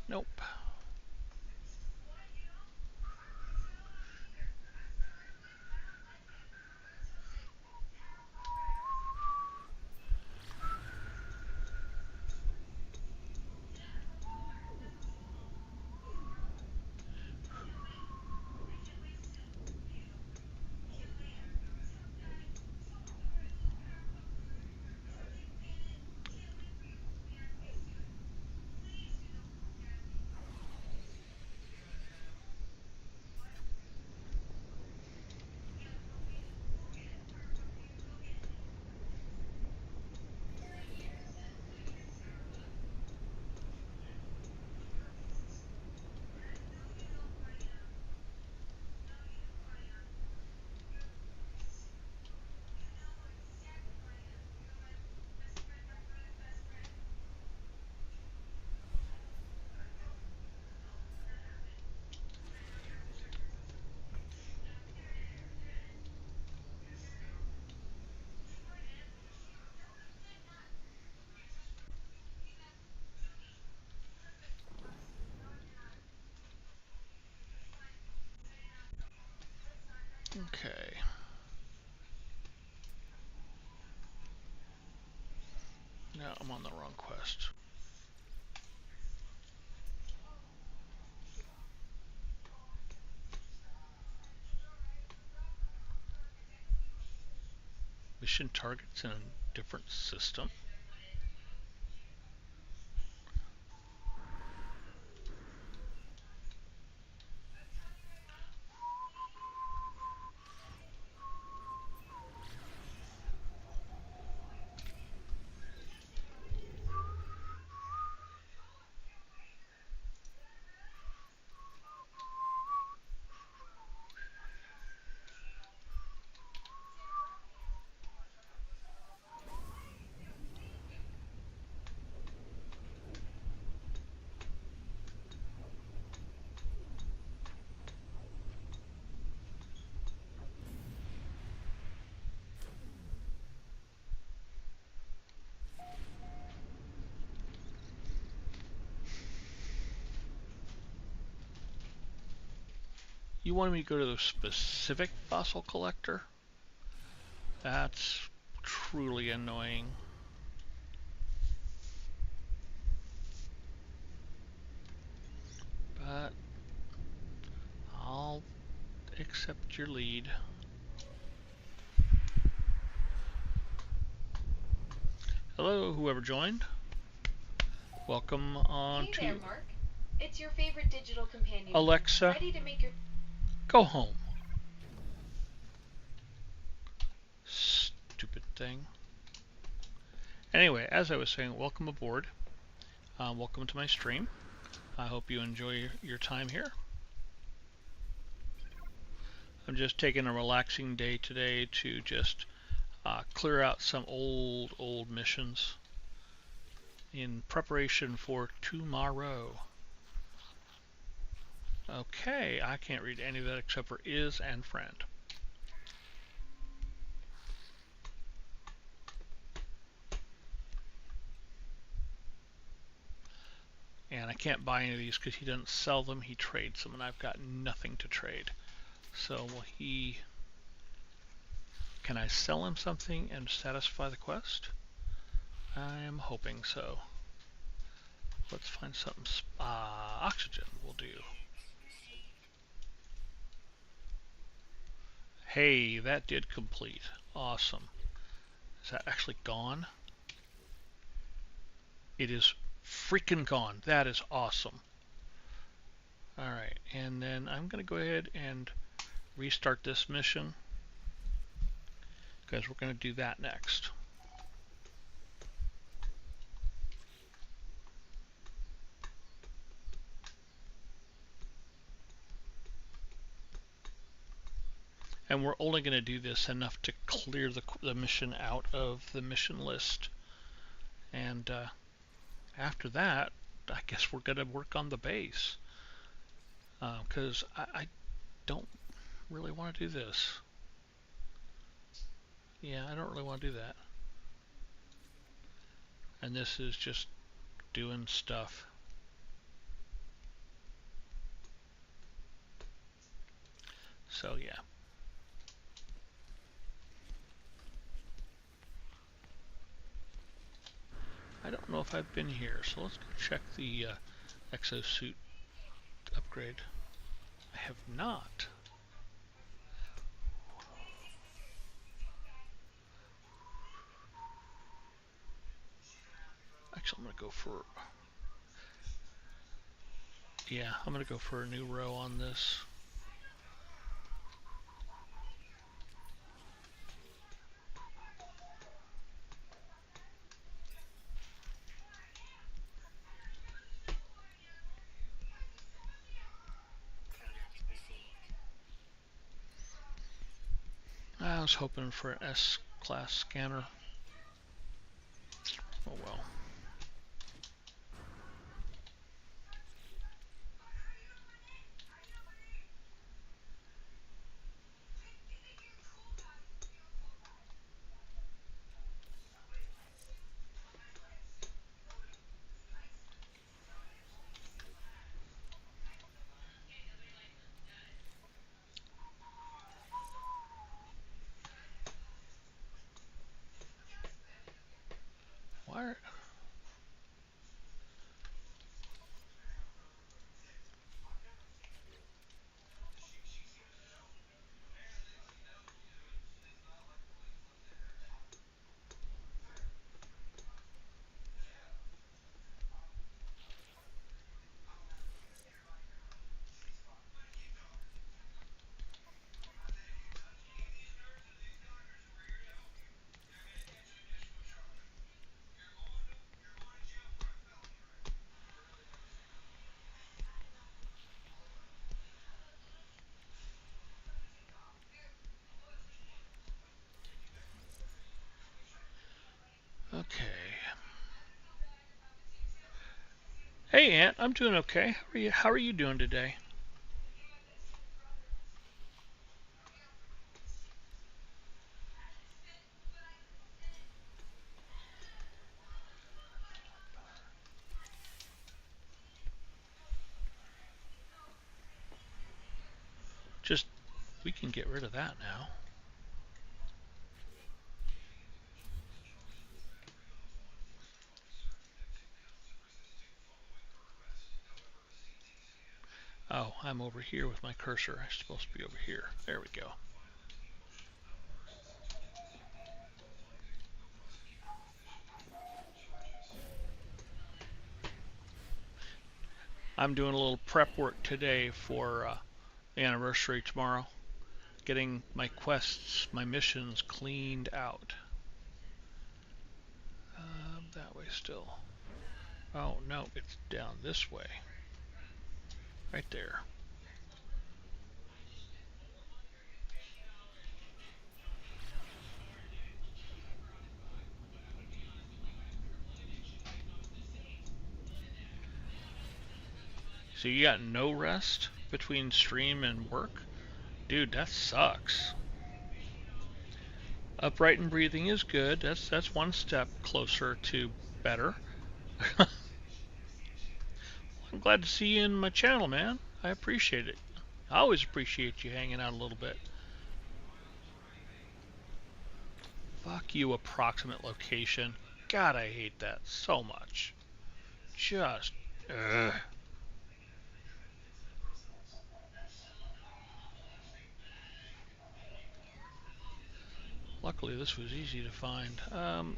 Nope. Okay. No, I'm on the wrong quest. Mission targets in a different system. You wanted me to go to the specific fossil collector? That's truly annoying. But I'll accept your lead. Hello, whoever joined. Welcome on Hey there, Mark. It's your favorite digital companion. Alexa, ready to make your... Go home. Stupid thing. Anyway, as I was saying, welcome aboard. Welcome to my stream. I hope you enjoy your time here. I'm just taking a relaxing day today to just clear out some old missions in preparation for tomorrow. Okay, I can't read any of that except for is and friend. And I can't buy any of these because he doesn't sell them, he trades them, and I've got nothing to trade. So will he... Can I sell him something and satisfy the quest? I am hoping so. Let's find something. Oxygen will do. Hey, that did complete. Awesome. Is that actually gone? It is freaking gone. That is awesome. Alright, and then I'm going to go ahead and restart this mission because we're going to do that next. And we're only going to do this enough to clear the mission out of the mission list. And after that, I guess we're going to work on the base. Because I don't really want to do this. Yeah, I don't really want to do that. And this is just doing stuff. So yeah. I don't know if I've been here, so let's go check the exosuit upgrade. I have not. Actually, I'm going to go for... Yeah, I'm going to go for a new row on this. I was hoping for an S-class scanner. Oh well. Why? Okay. Hey, Aunt. I'm doing okay. How are you doing today? Just we can get rid of that now. Oh, I'm over here with my cursor. I'm supposed to be over here. There we go. I'm doing a little prep work today for the anniversary tomorrow. Getting my quests, my missions cleaned out. That way still. Oh no, it's down this way. Right there. So you got no rest between stream and work? Dude, that sucks. Upright and breathing is good. That's one step closer to better. I'm glad to see you in my channel, man. I appreciate it. I always appreciate you hanging out a little bit. Fuck you, approximate location. God, I hate that so much. Just, ugh. Luckily, this was easy to find.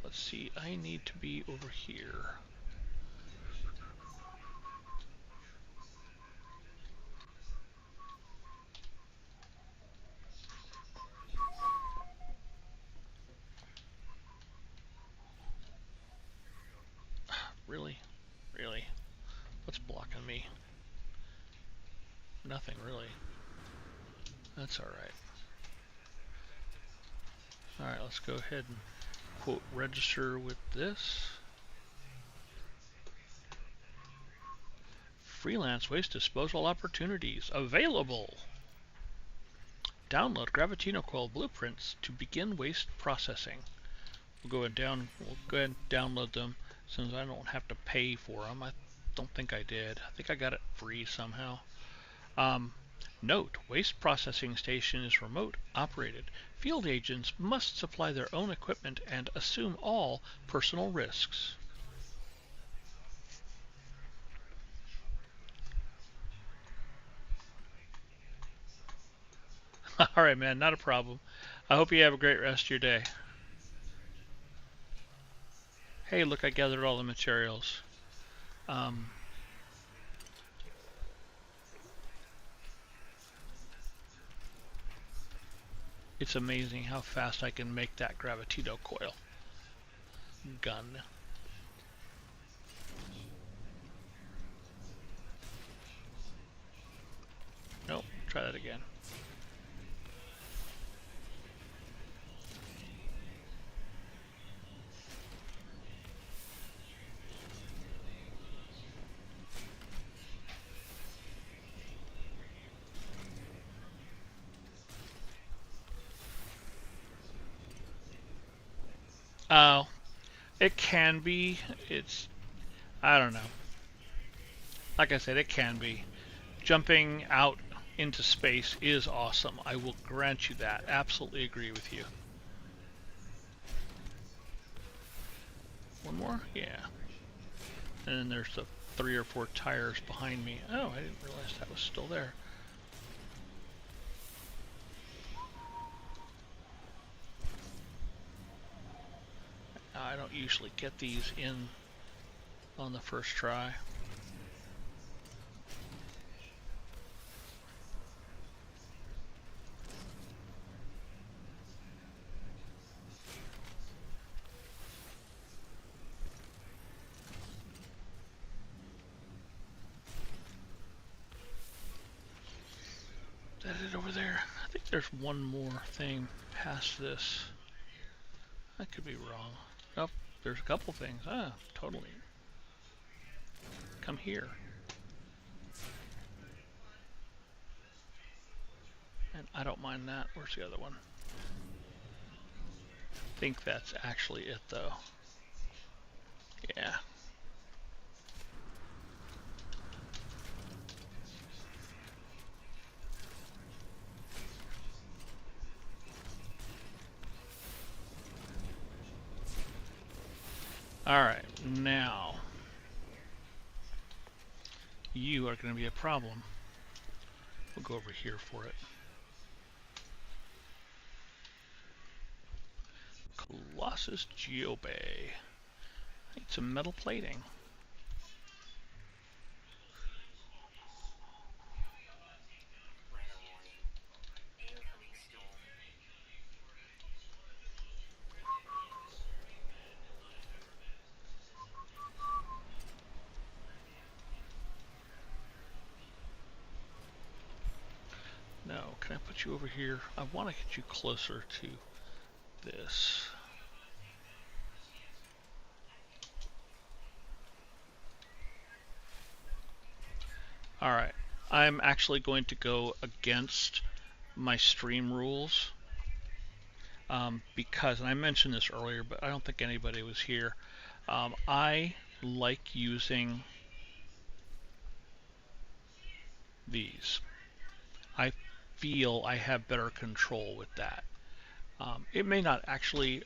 Let's see. I need to be over here. Really? Really? What's blocking me? Nothing really. That's alright. Alright, let's go ahead and quote register with this. Freelance waste disposal opportunities available. Download Gravitino Coil blueprints to begin waste processing. We'll go ahead and download them since I don't have to pay for them. I don't think I did. I think I got it free somehow. Um, Note, waste processing station is remote operated. Field agents must supply their own equipment and assume all personal risks. Alright, man, not a problem. I hope you have a great rest of your day. Hey, look, I gathered all the materials. Um, it's amazing how fast I can make that Gravitito coil gun. Nope, try that again. Oh, it can be. I don't know. Like I said, it can be. Jumping out into space is awesome. I will grant you that. Absolutely agree with you. One more more? Yeah. And then there's the 3 or 4 tires behind me. Oh, I didn't realize that was still there. I don't usually get these in on the first try. Is that it over there? I think there's one more thing past this. I could be wrong. Oh, there's a couple things. Ah, totally. Come here. And I don't mind that. Where's the other one? I think that's actually it, though. Yeah. Alright, now you are going to be a problem. We'll go over here for it. Colossus Geobay. Need some metal plating. No, can I put you over here? I want to get you closer to this. Alright, I'm actually going to go against my stream rules because, and I mentioned this earlier, but I don't think anybody was here. I like using these. I feel I have better control with that. It may not actually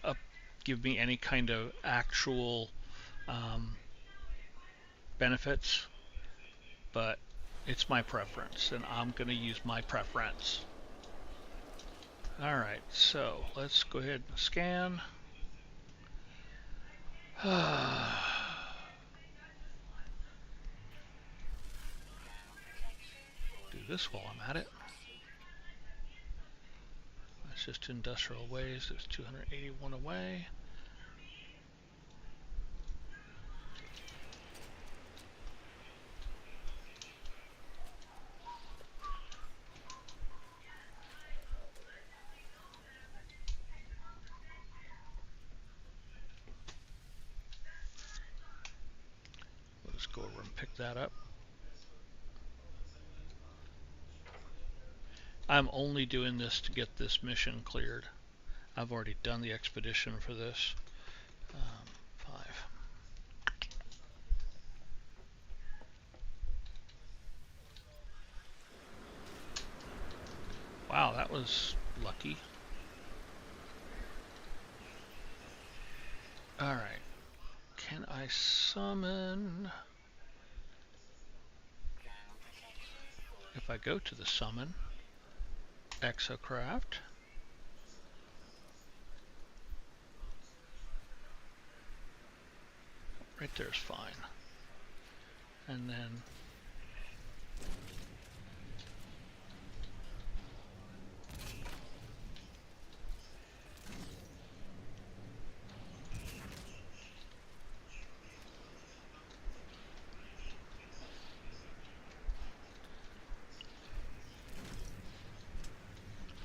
give me any kind of actual benefits, but it's my preference, and I'm going to use my preference. Alright, so let's go ahead and scan. Do this while I'm at it. That's just industrial waste. There's 281 away. We'll just go over and pick that up. I'm only doing this to get this mission cleared. I've already done the expedition for this. 5. Wow, that was lucky. Alright. Can I summon? If I go to the summon, Exocraft, right there's fine. And then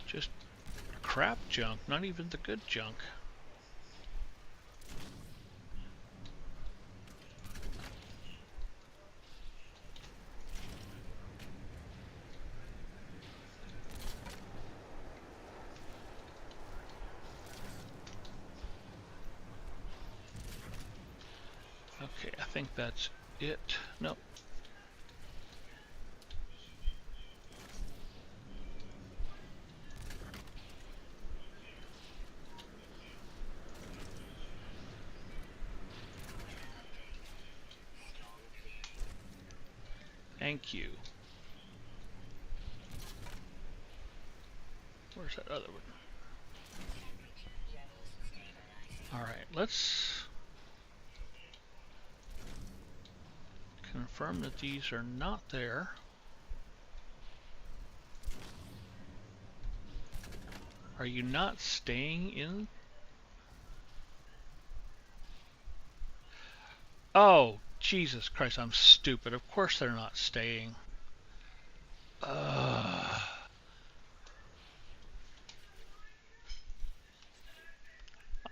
just crap junk, not even the good junk. Okay, I think that's it. Nope. Thank you. Where's that other one? Alright, let's confirm that these are not there. Are you not staying in? Oh, Jesus Christ, I'm stupid. Of course they're not staying. Ugh.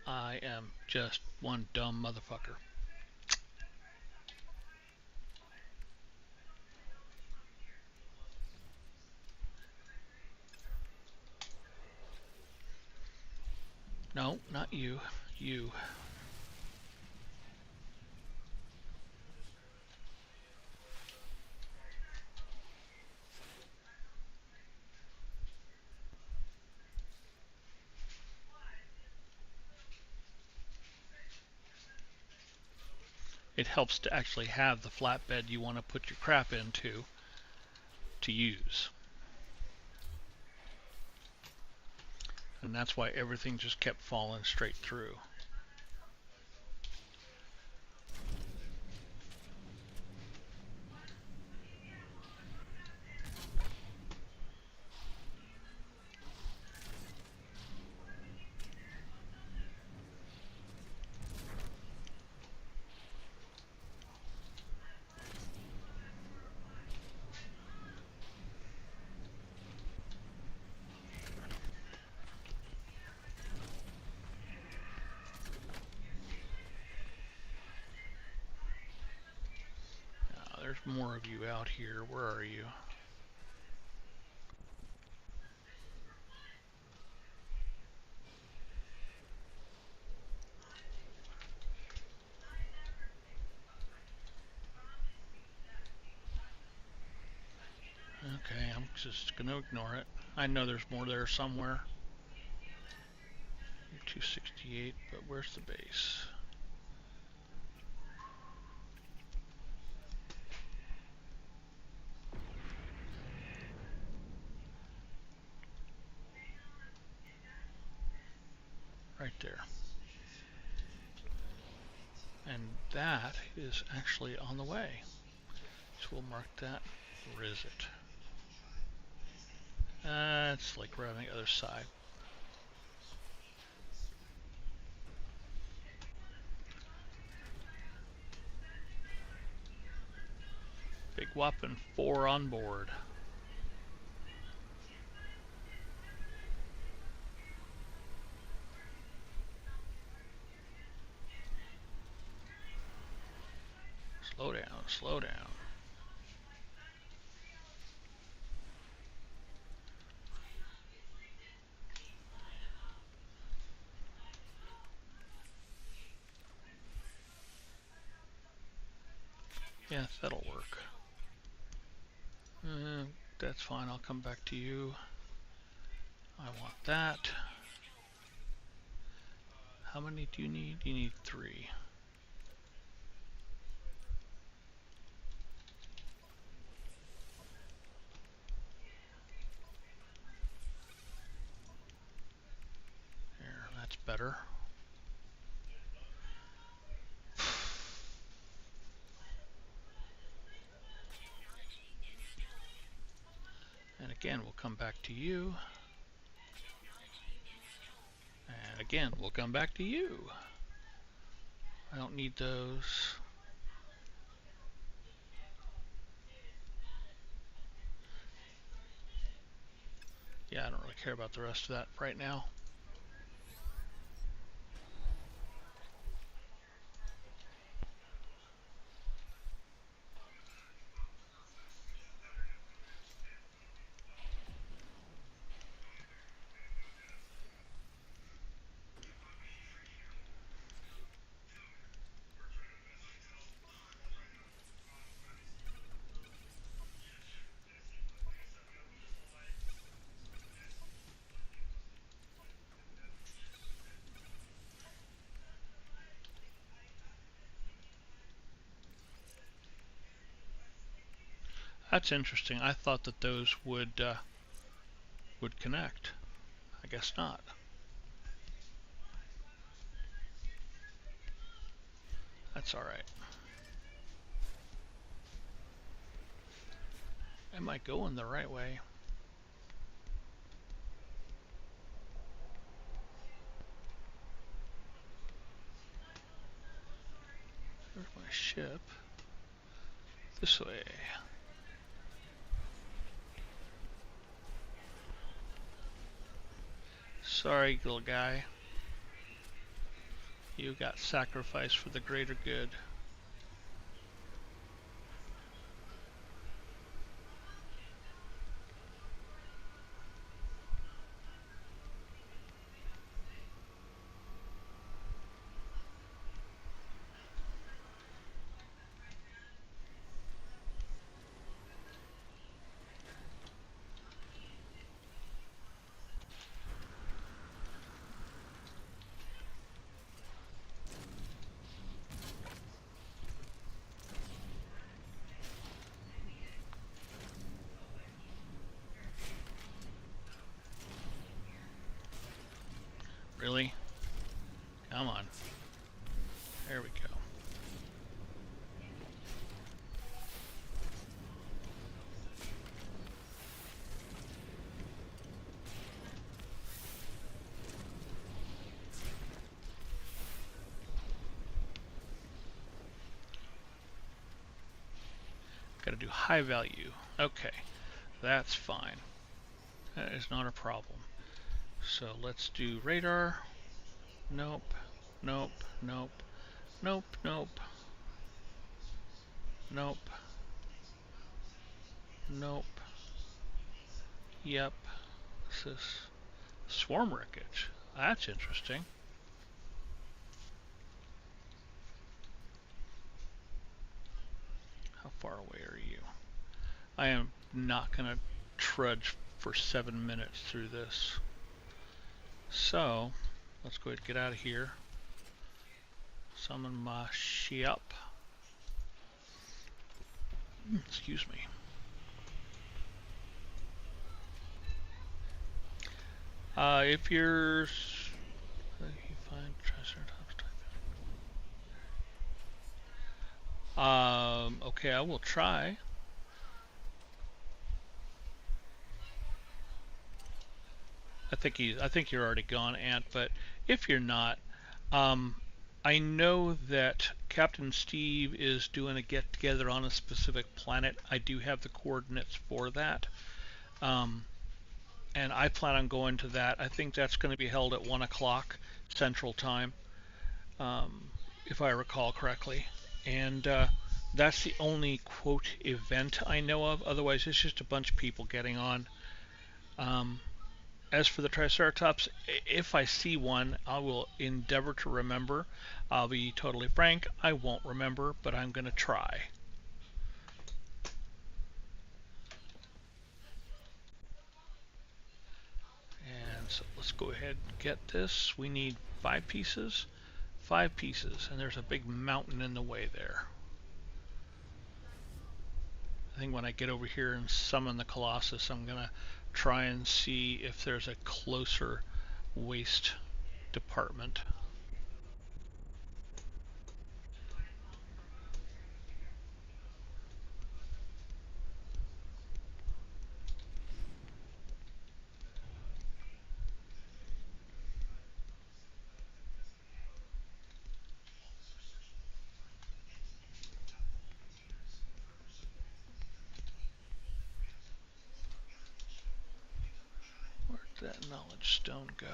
I am just one dumb motherfucker. No, not you. You. It helps to actually have the flatbed you want to put your crap into to use. And that's why everything just kept falling straight through. There's more of you out here. Where are you? Okay, I'm just going to ignore it. I know there's more there somewhere. 268, but where's the base? Right there. And that is actually on the way. So we'll mark that. Where is it? It's like right on the other side. Big whopping 4 on board. Slow down, slow down. Yes, that'll work. That's fine, I'll come back to you. I want that. How many do you need? You need 3. There, that's better. And again, we'll come back to you. And again, we'll come back to you. I don't need those. Yeah, I don't really care about the rest of that right now. That's interesting. I thought that those would connect. I guess not. That's all right. Am I going the right way? There's my ship. This way. Sorry, little guy. You got sacrificed for the greater good. Really? Come on. There we go. Gotta do high value. Okay, that's fine. That is not a problem. So let's do radar. Nope. Nope. Nope. Nope. Nope. Nope. Nope. Yep. This is swarm wreckage. That's interesting. How far away are you? I am not going to trudge for 7 minutes through this. So, let's go ahead and get out of here. Summon my ship. Excuse me. If you're... You find Triceratops type. Okay, I will try. I think you're already gone, Ant. But if you're not, um, I know that Captain Steve is doing a get together on a specific planet. I do have the coordinates for that, um, and I plan on going to that. I think that's going to be held at 1 o'clock Central Time, um, if I recall correctly. And that's the only quote event I know of. Otherwise, it's just a bunch of people getting on. Um, As for the Triceratops, if I see one, I will endeavor to remember. I'll be totally frank, I won't remember, but I'm going to try. And so let's go ahead and get this. We need 5 pieces. 5 pieces, and there's a big mountain in the way there. I think when I get over here and summon the Colossus, I'm going to try and see if there's a closer waste department. Where'd that knowledge stone go?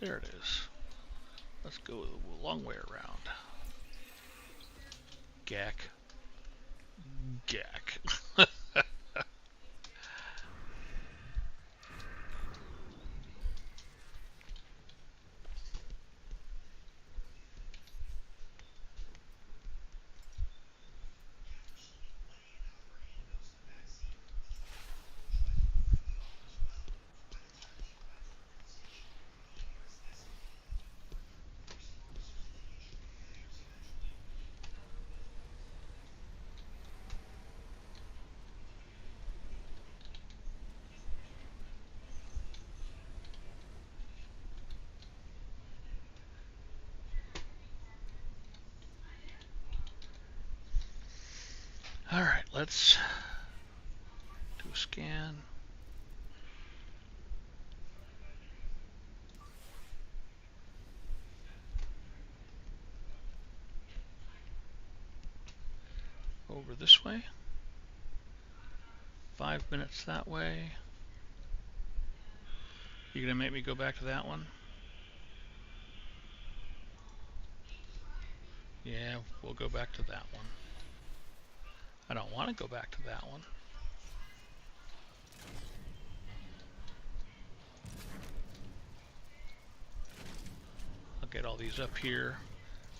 There it is. Let's go a long way around. Gack. Gack. Alright, let's do a scan. Over this way. 5 minutes that way. You gonna make me go back to that one? Yeah, we'll go back to that one. I don't want to go back to that one. I'll get all these up here,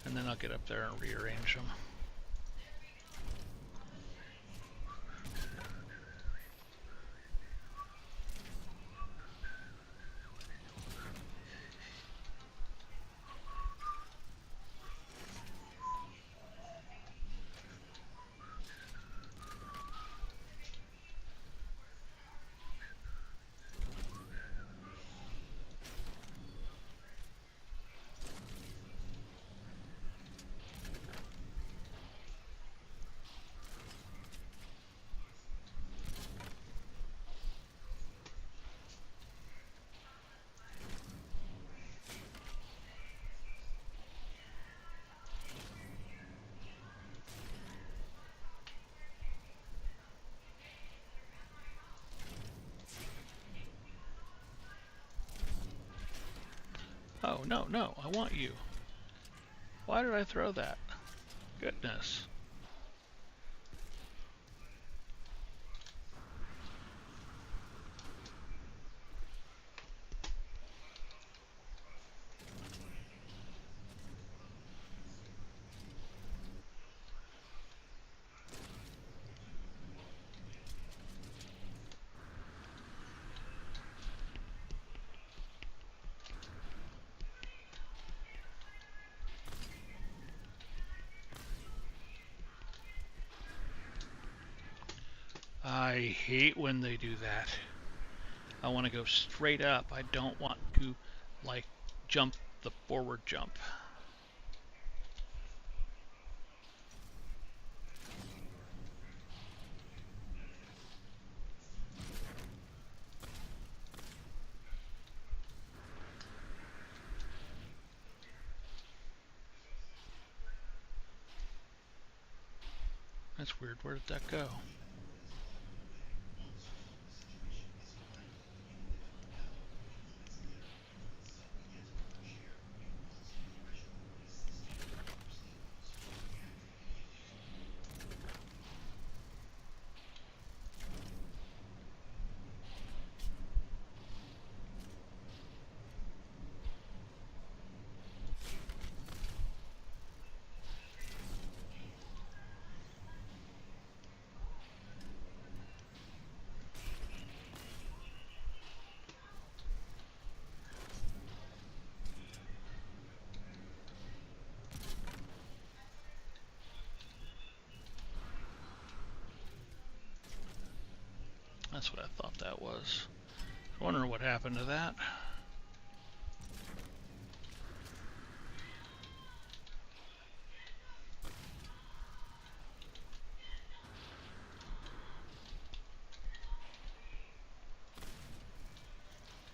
and then I'll get up there and rearrange them. Oh, no, no, I want you. Why did I throw that? Goodness. I hate when they do that. I want to go straight up. I don't want to, like, jump the forward jump. That's weird. Where did that go? That's what I thought that was. I wonder what happened to that.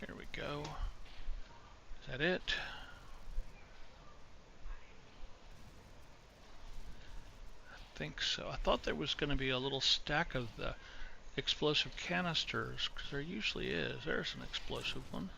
Here we go. Is that it? I think so. I thought there was going to be a little stack of the explosive canisters, because there usually is. There's an explosive one.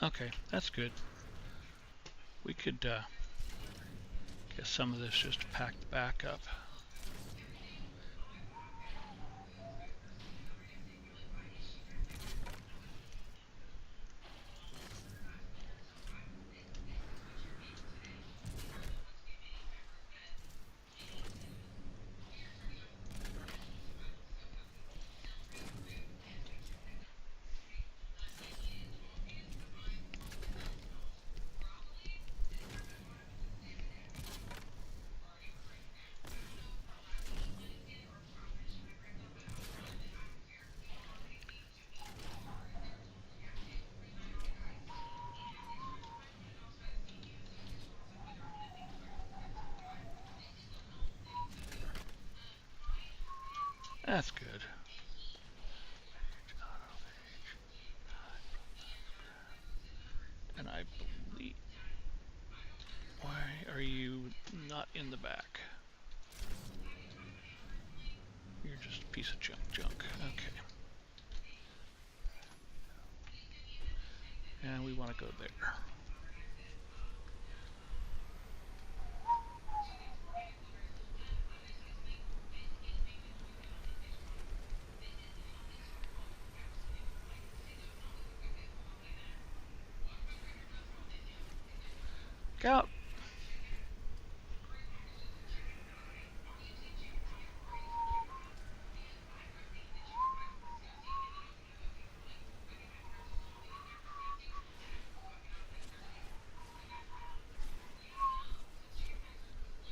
Okay, that's good. We could get some of this just packed back up. That's good. And I believe... Why are you not in the back? You're just a piece of junk. Okay. And we want to go there. Look out.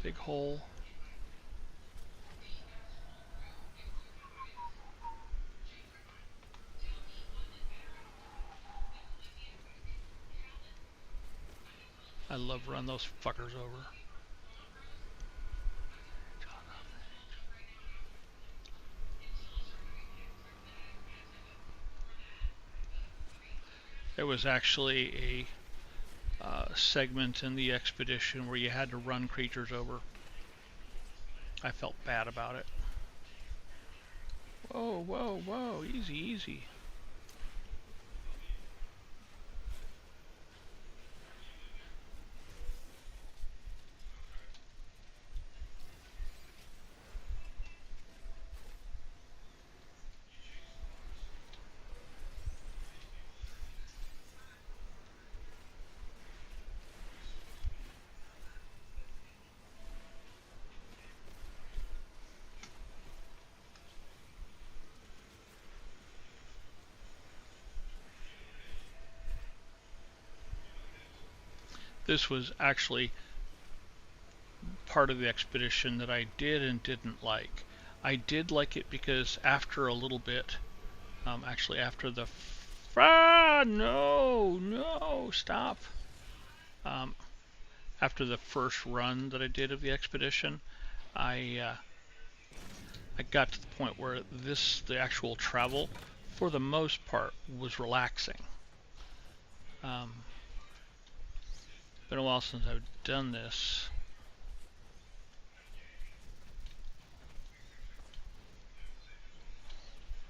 Big hole. I love run those fuckers over. There was actually a segment in the expedition where you had to run creatures over. I felt bad about it. Whoa, easy. This was actually part of the expedition that I did and didn't like. I did like it because after a little bit, actually after the no, stop. After the first run that I did of the expedition, I got to the point where the actual travel, for the most part, was relaxing. Been a while since I've done this.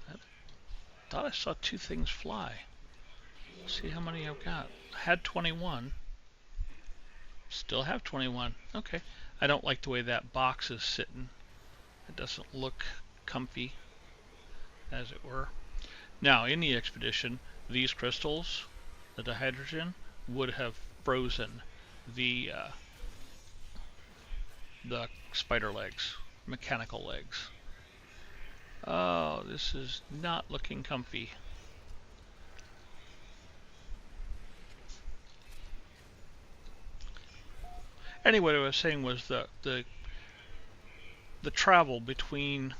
I thought I saw 2 things fly. Let's see how many I've got. I had 21. Still have 21. Okay. I don't like the way that box is sitting. It doesn't look comfy, as it were. Now, in the expedition, these crystals, the dihydrogen, would have frozen the spider legs, mechanical legs. Oh, this is not looking comfy. Anyway, what I was saying was the travel between,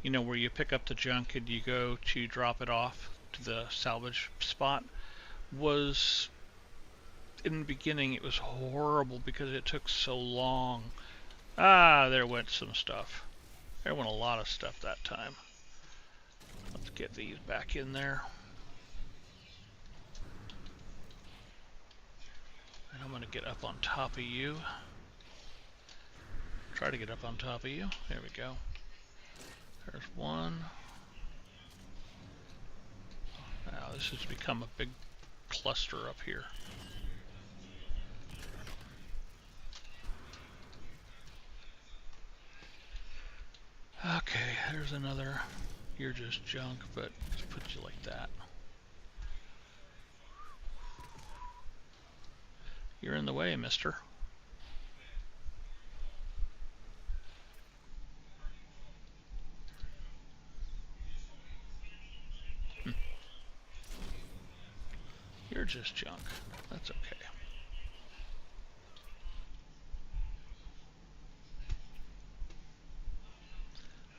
where you pick up the junk and you go to drop it off to the salvage spot was, in the beginning, it was horrible because it took so long. There went some stuff. There went a lot of stuff that time. Let's get these back in there. And I'm going to get up on top of you. Try to get up on top of you. There we go. There's one. Now this has become a big cluster up here. Okay, there's another. You're just junk, but let's put you like that. You're in the way, mister. You're just junk. That's okay.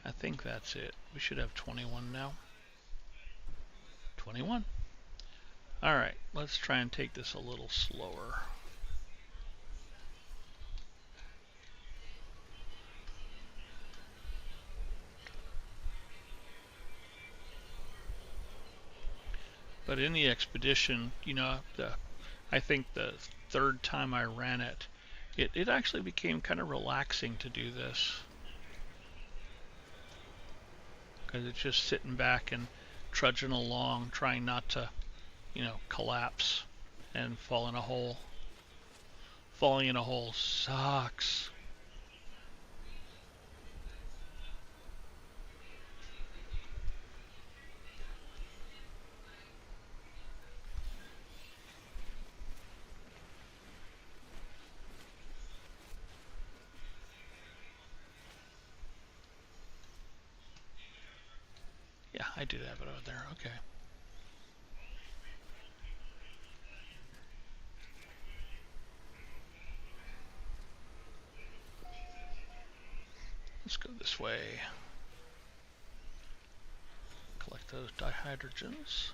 I think that's it. We should have 21 now. 21. Alright, let's try and take this a little slower. But in the expedition, I think the third time I ran it, it actually became kind of relaxing to do this. Because it's just sitting back and trudging along, trying not to, collapse and fall in a hole. Falling in a hole sucks. Yeah, I did have it over there. Okay. Let's go this way. Collect those dihydrogens.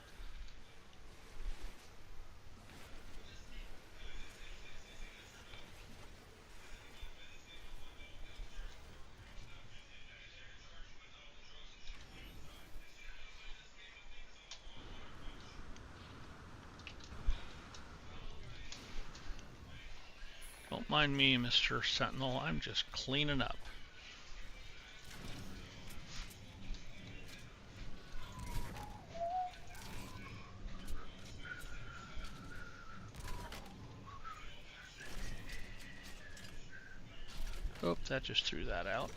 Don't mind me, Mr. Sentinel. I'm just cleaning up. Oh, that just threw that out.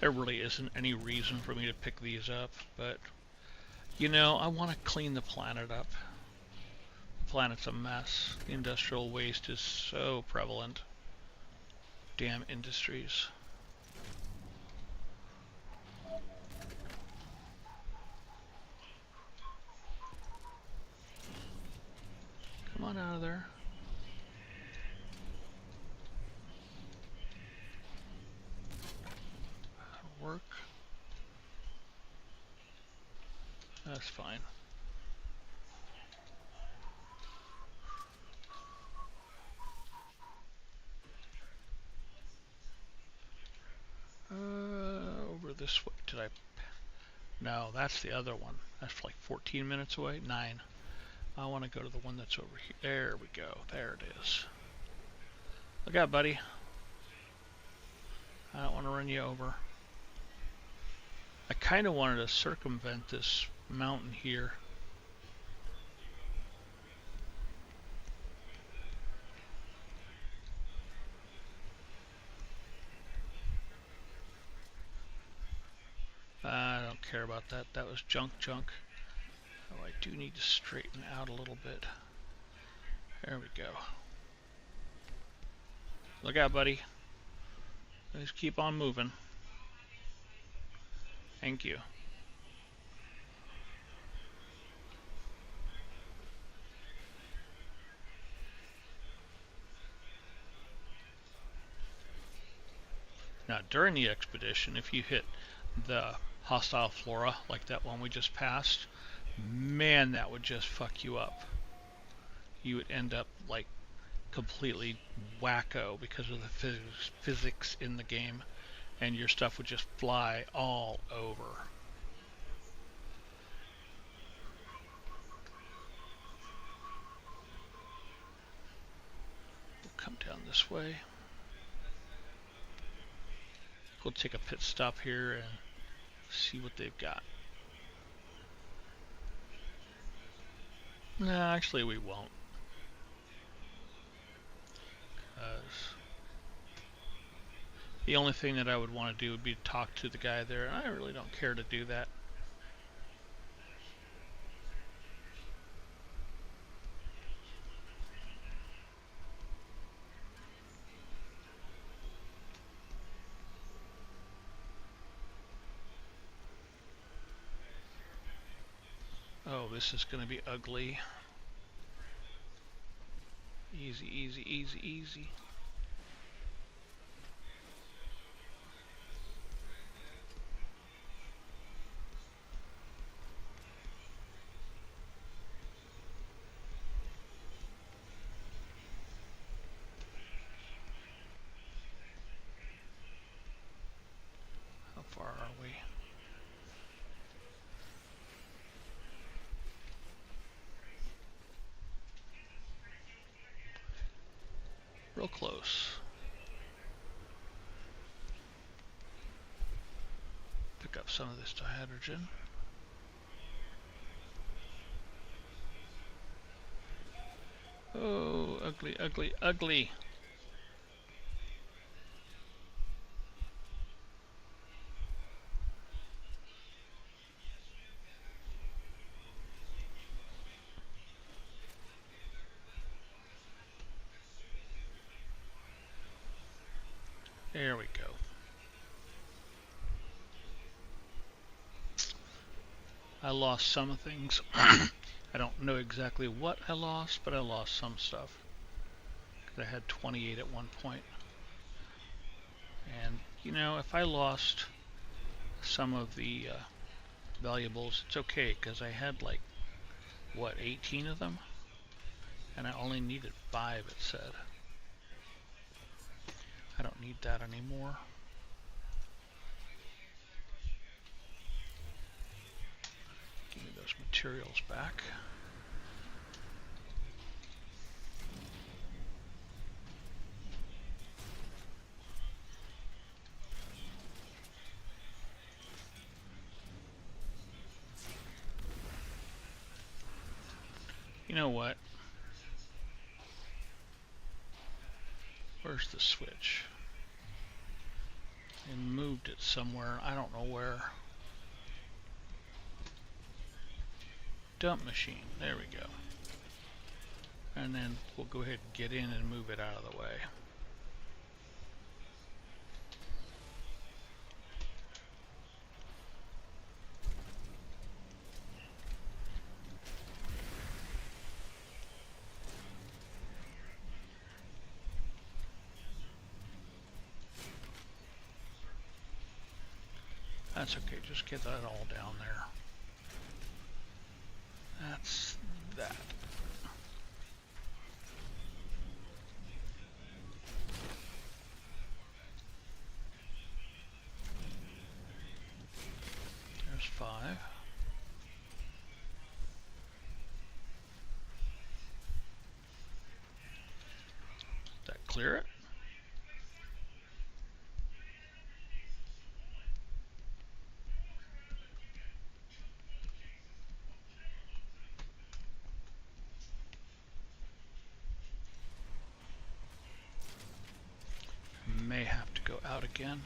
There really isn't any reason for me to pick these up, but I want to clean the planet up. The planet's a mess. The industrial waste is so prevalent. Damn industries. Come on out of there. That'll work. That's fine. Over this way. Did I? No, that's the other one. That's like 14 minutes away. 9. I want to go to the one that's over here. There we go. There it is. Look out, buddy. I don't want to run you over. I kind of wanted to circumvent this mountain here. I don't care about that. That was junk. Oh, I do need to straighten out a little bit. There we go. Look out, buddy. Just keep on moving. Thank you. Now, during the expedition, if you hit the hostile flora, like that one we just passed, man, that would just fuck you up. You would end up like completely wacko because of the physics in the game, and your stuff would just fly all over. We'll come down this way. We'll take a pit stop here and see what they've got. No, actually we won't. The only thing that I would want to do would be to talk to the guy there, and I really don't care to do that. Oh, this is going to be ugly. Easy, easy, easy, easy. How far are we? Real close. Pick up some of this dihydrogen. Oh, ugly, ugly, ugly. There we go. I lost some things. I don't know exactly what I lost, but I lost some stuff. I had 28 at one point. And, you know, if I lost some of the valuables, it's okay, because I had like, what, 18 of them? And I only needed 5, it said. I don't need that anymore. Give me those materials back. You know what? Where's the switch? And moved it somewhere. I don't know where. Dump machine. There we go. And then we'll go ahead and get in and move it out of the way. That's okay, just get that all down there. That's that. There's 5. Did that clear it? May have to go out again.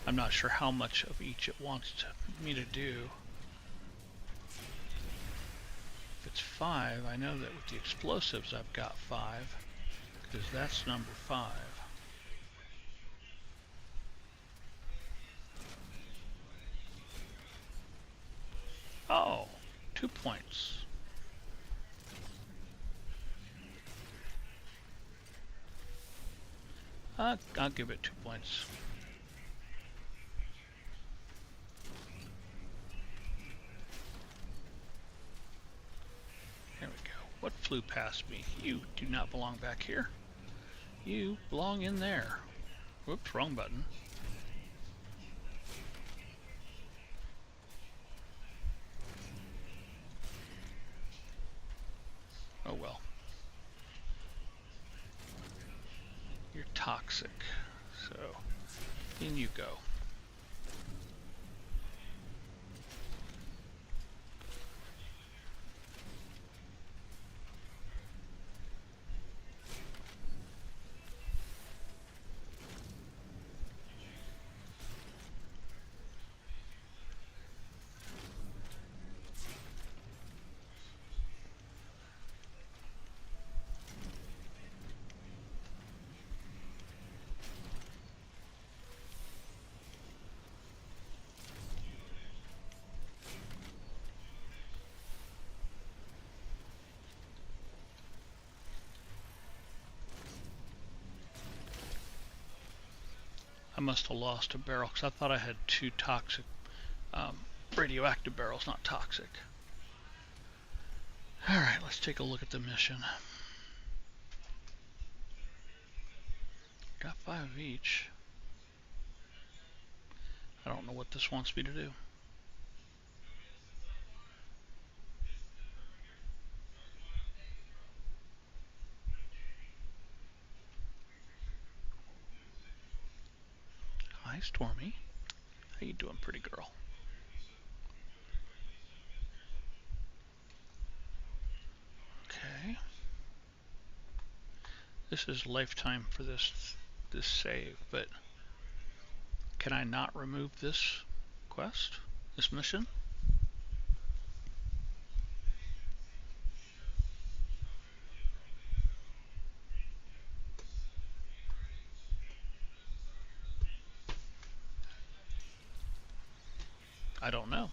I'm not sure how much of each it wants me to do. If it's 5, I know that with the explosives I've got 5, because that's number 5. Oh, 2 points. I'll give it 2 points. There we go. What flew past me? You do not belong back here. You belong in there. Whoops, wrong button. Oh well. You're toxic. So In you go. I must have lost a barrel because I thought I had 2 toxic, radioactive barrels, not toxic. Alright, let's take a look at the mission. Got 5 of each. I don't know what this wants me to do. Hi, Stormy. How you doing, pretty girl? Okay. This is lifetime for this save, but can I not remove this quest? This mission? I don't know.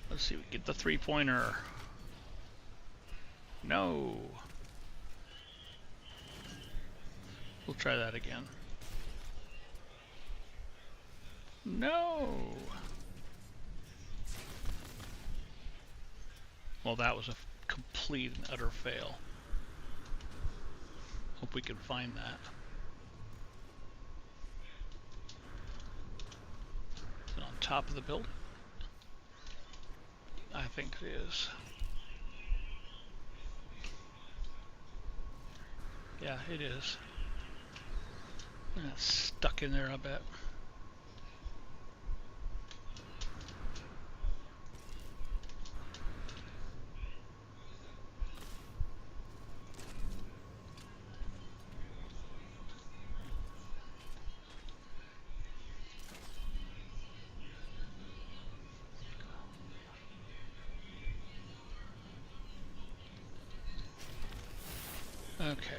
Let's see, we get the 3-pointer. No. We'll try that again. No. Well, that was a complete and utter fail. Hope we can find that. Is it on top of the building? I think it is. Yeah, it is. It's stuck in there, I bet. Okay.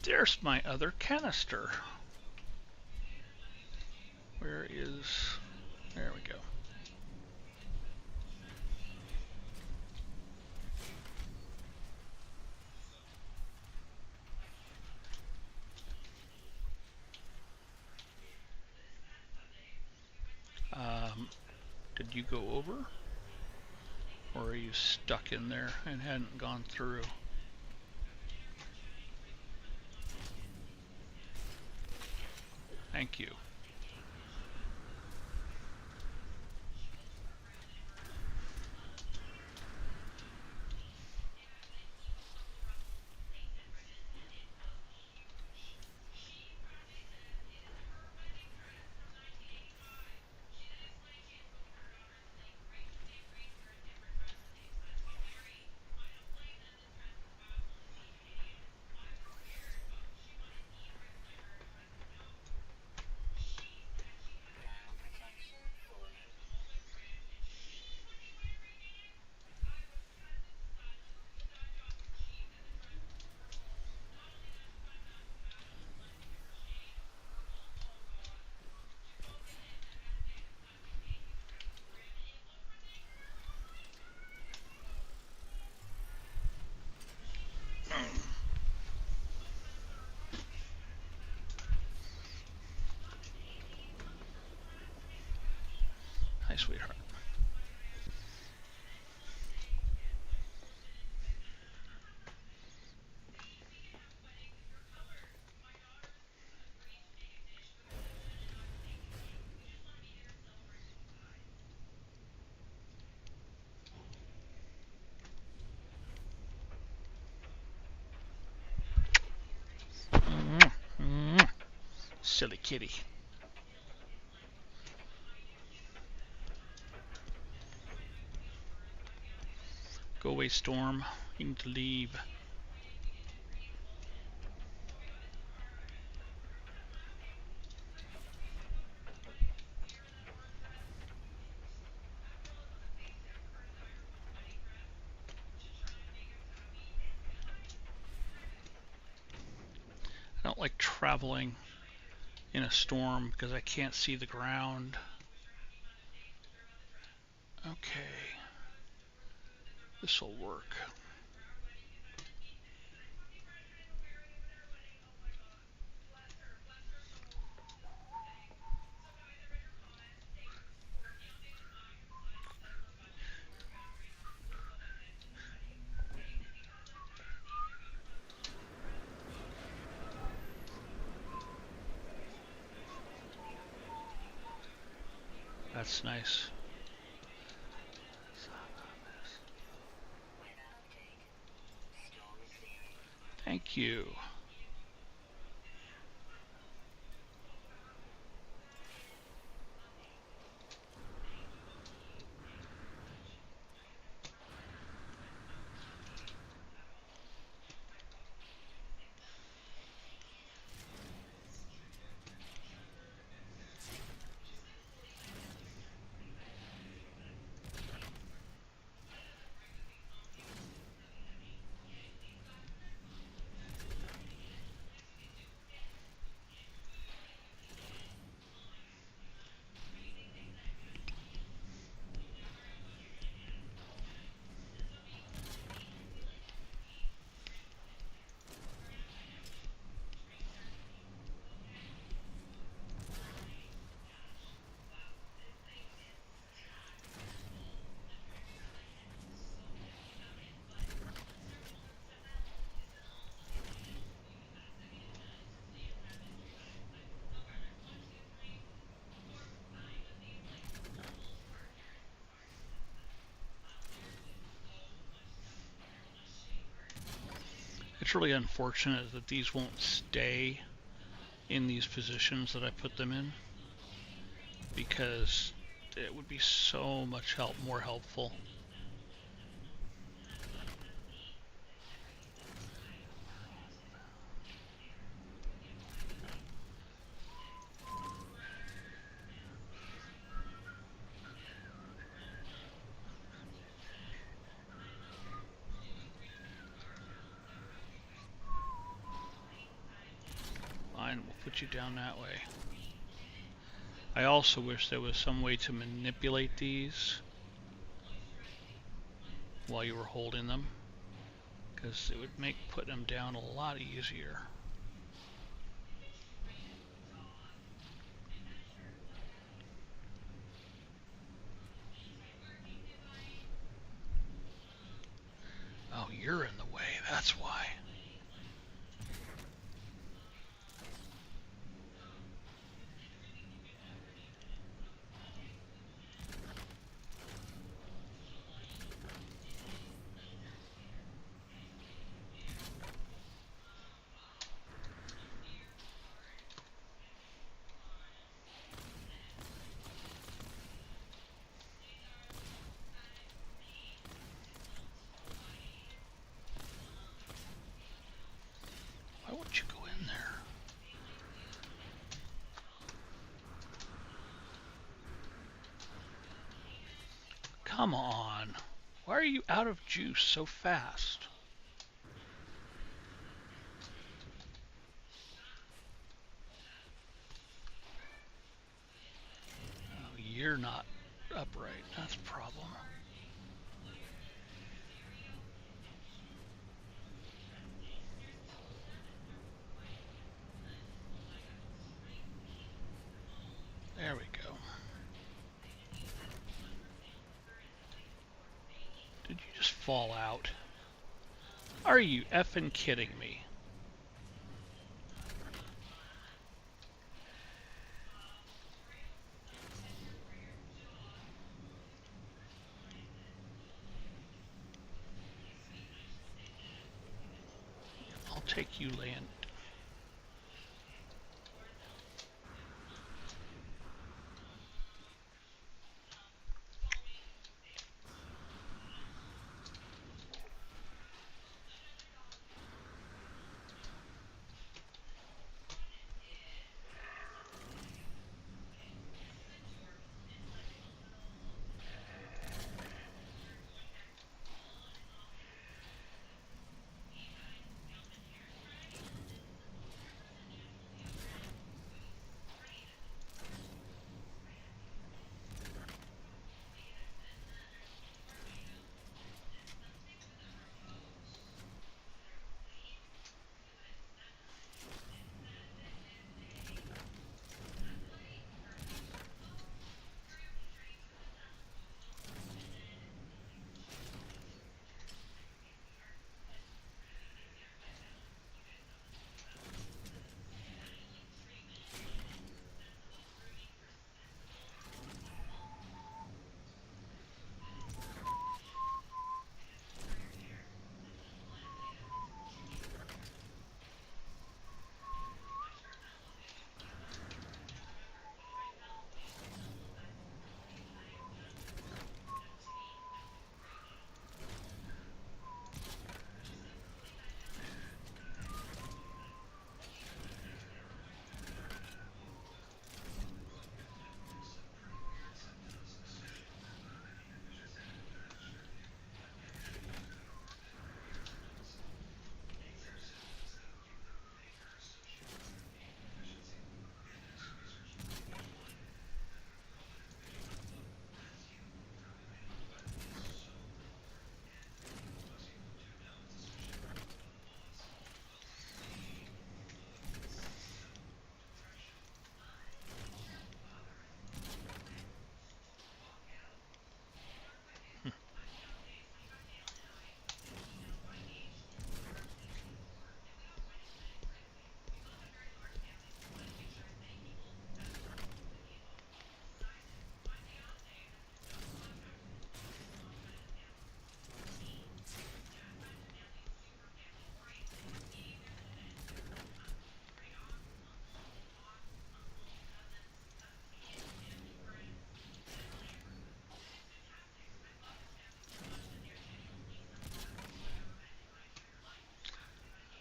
There's my other canister. Where is... There we go. Did you go over? Or are you stuck in there and hadn't gone through? Thank you. sweetheart. Silly kitty. Go away, Storm. You need to leave. I don't like traveling in a storm because I can't see the ground. Okay, this will work. That's nice. Thank you. It's really unfortunate that these won't stay in these positions that I put them in, because it would be so much more helpful. Fine, we'll put you down that way. I also wish there was some way to manipulate these while you were holding them, because it would make putting them down a lot easier. Oh, you're in the way, that's why. Why won't you go in there? Come on. Why are you out of juice so fast? Oh, you're not upright. That's a problem. There we go. fall out. Are you effing kidding me? I'll take you land.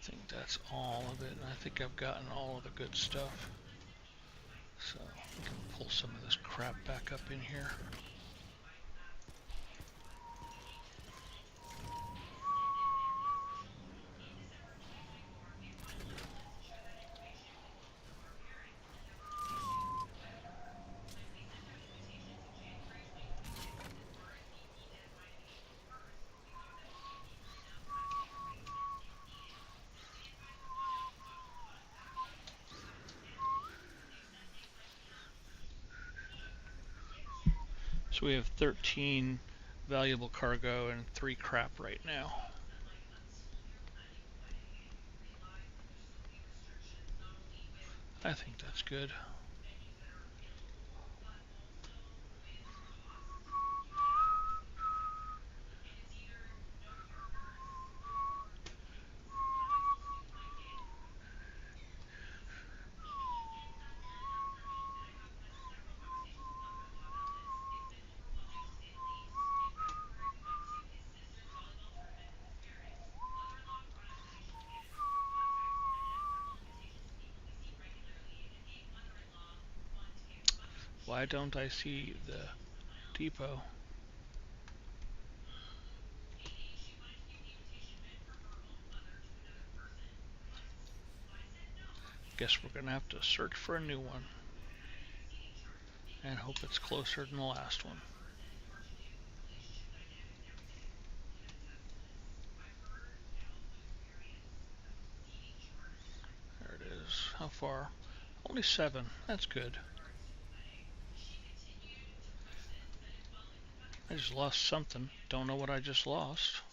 I think that's all of it. I think I've gotten all of the good stuff. So we can pull some of this crap back up in here. So we have 13 valuable cargo and 3 crap right now. I think that's good. Why don't I see the depot? Guess we're gonna have to search for a new one and hope it's closer than the last one. There it is. How far? Only 7. That's good. I just lost something. Don't know what I just lost.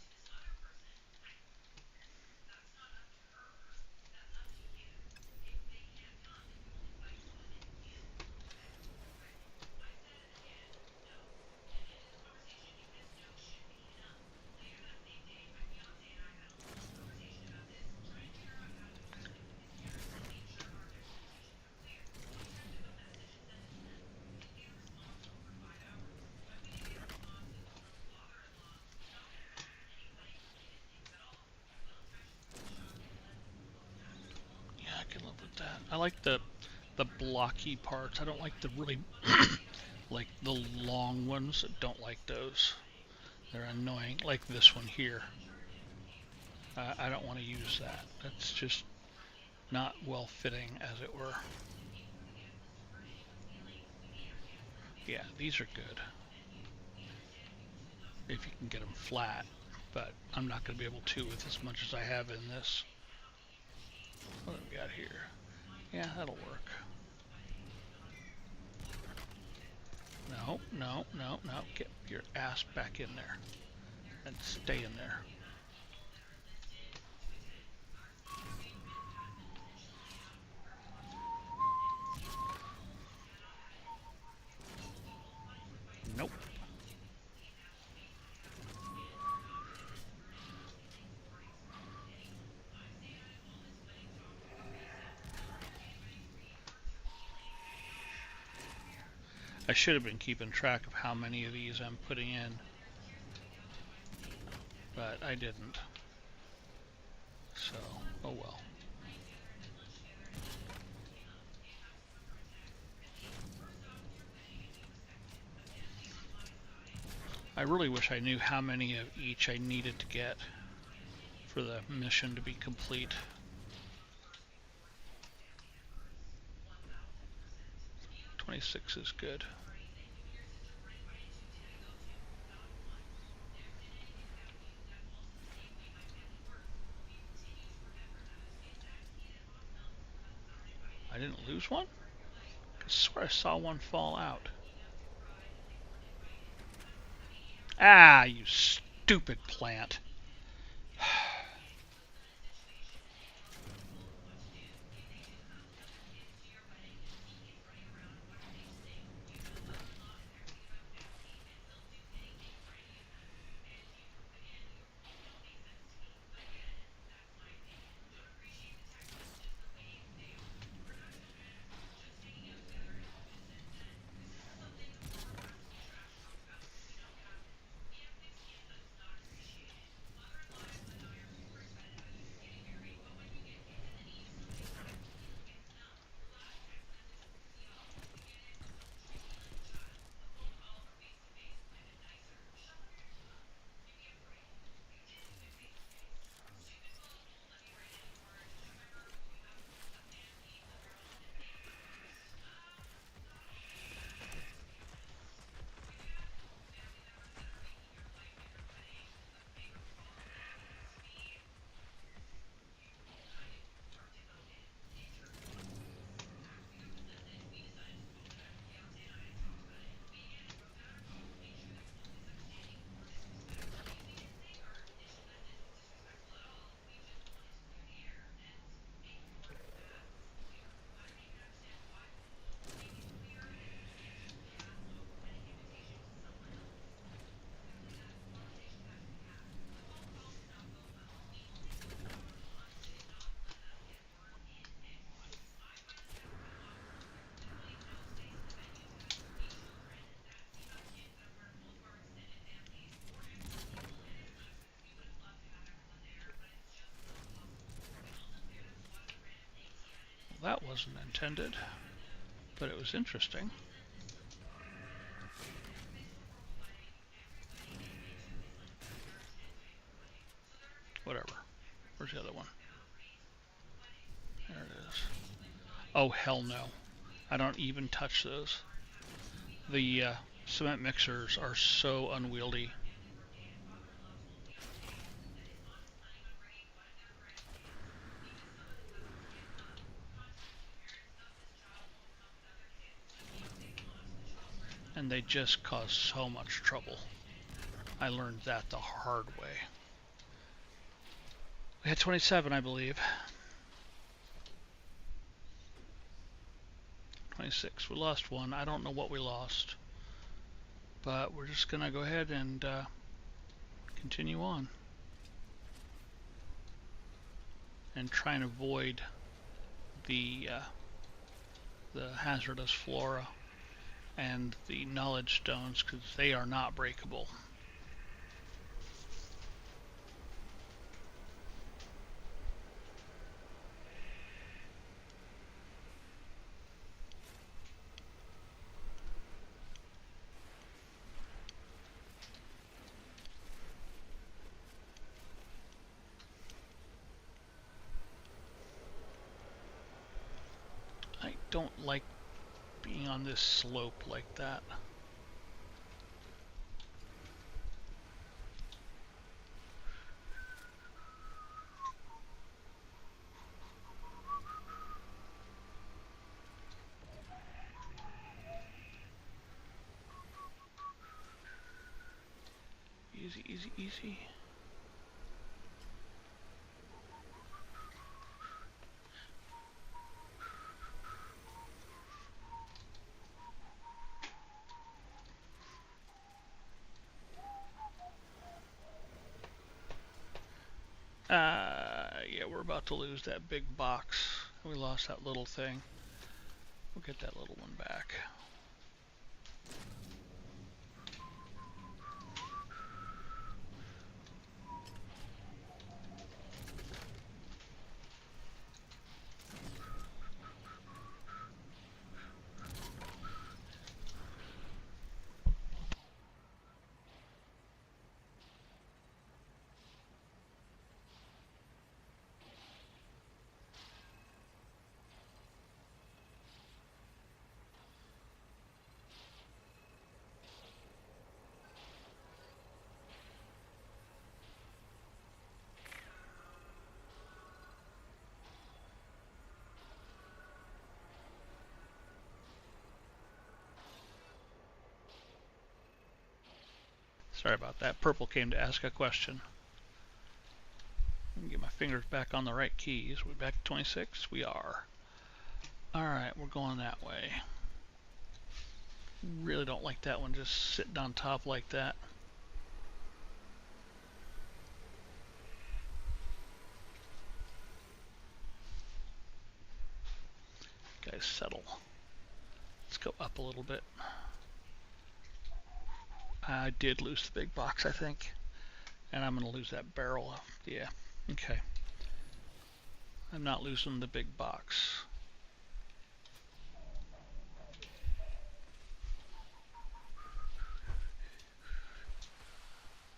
can live with that. I like the blocky parts. I don't like the really like the long ones. I don't like those. They're annoying. Like this one here. I don't want to use that. That's just not well fitting, as it were. Yeah, these are good if you can get them flat, but I'm not going to be able to with as much as I have in this. What have we got here? Yeah, that'll work. No, no, no, no. Get your ass back in there and stay in there. Nope. I should have been keeping track of how many of these I'm putting in, but I didn't. So, oh well. I really wish I knew how many of each I needed to get for the mission to be complete. 26 is good. I didn't lose one? I swear I saw one fall out. Ah, you stupid plant. That wasn't intended, but it was interesting. Whatever. Where's the other one? There it is. Oh, hell no. I don't even touch those. The cement mixers are so unwieldy. And they just cause so much trouble. I learned that the hard way. We had 27, I believe. 26. We lost one. I don't know what we lost. But we're just going to go ahead and continue on. And try and avoid the hazardous flora and the knowledge stones, because they are not breakable. don't like being on this slope like that. Easy, easy, easy. Yeah, we're about to lose that big box. We lost that little thing. We'll get that little one back. Sorry about that. Purple came to ask a question. Let me get my fingers back on the right keys. We back to 26? We are. Alright, we're going that way. Really don't like that one just sitting on top like that. Guys, settle. Let's go up a little bit. I did lose the big box, I think. And I'm going to lose that barrel. Yeah, okay. I'm not losing the big box.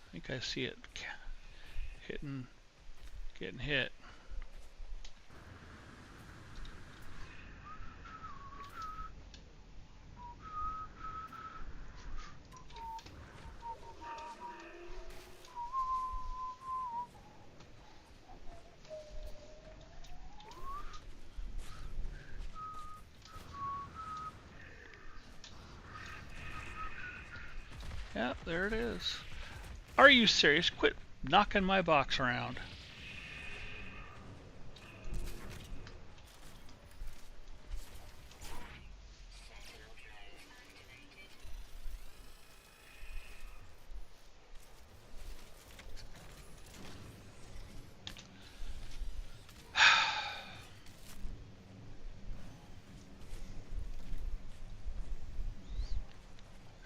I think I see it getting hit. Yeah, there it is. Are you serious? Quit knocking my box around.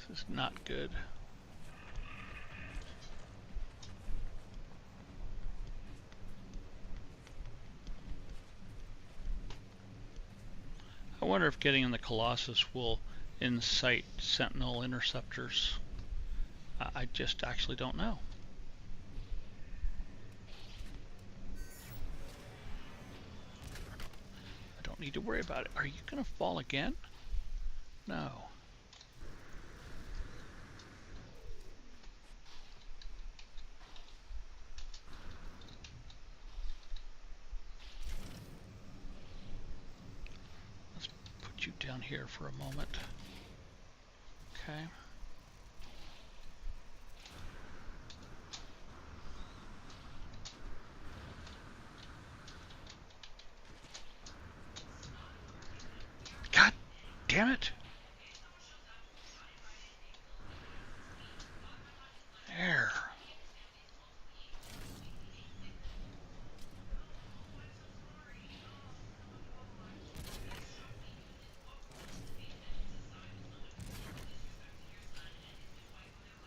This is not good. I wonder if getting in the Colossus will incite Sentinel interceptors. I just actually don't know. I don't need to worry about it. Are you going to fall again? No. Let's put you down here for a moment. Okay. God damn it! There.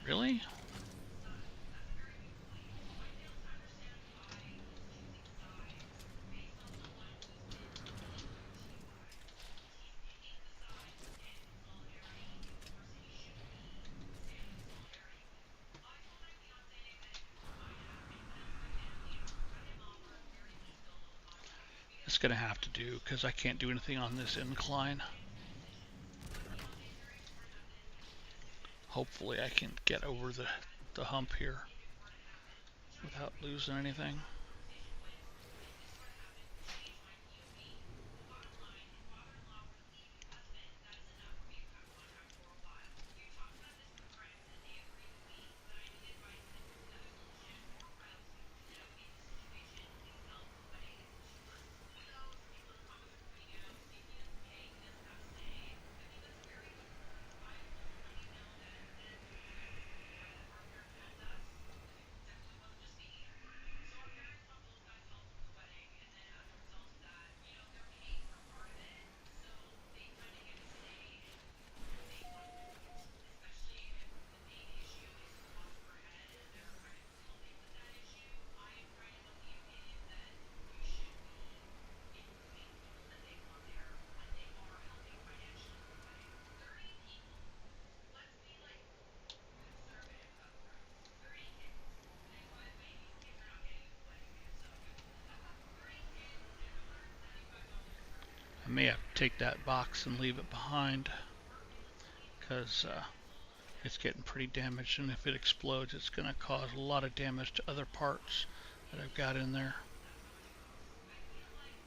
Really? It's going to have to do because I can't do anything on this incline. Hopefully I can get over the hump here without losing anything. I may have to take that box and leave it behind because it's getting pretty damaged, and if it explodes it's going to cause a lot of damage to other parts that I've got in there.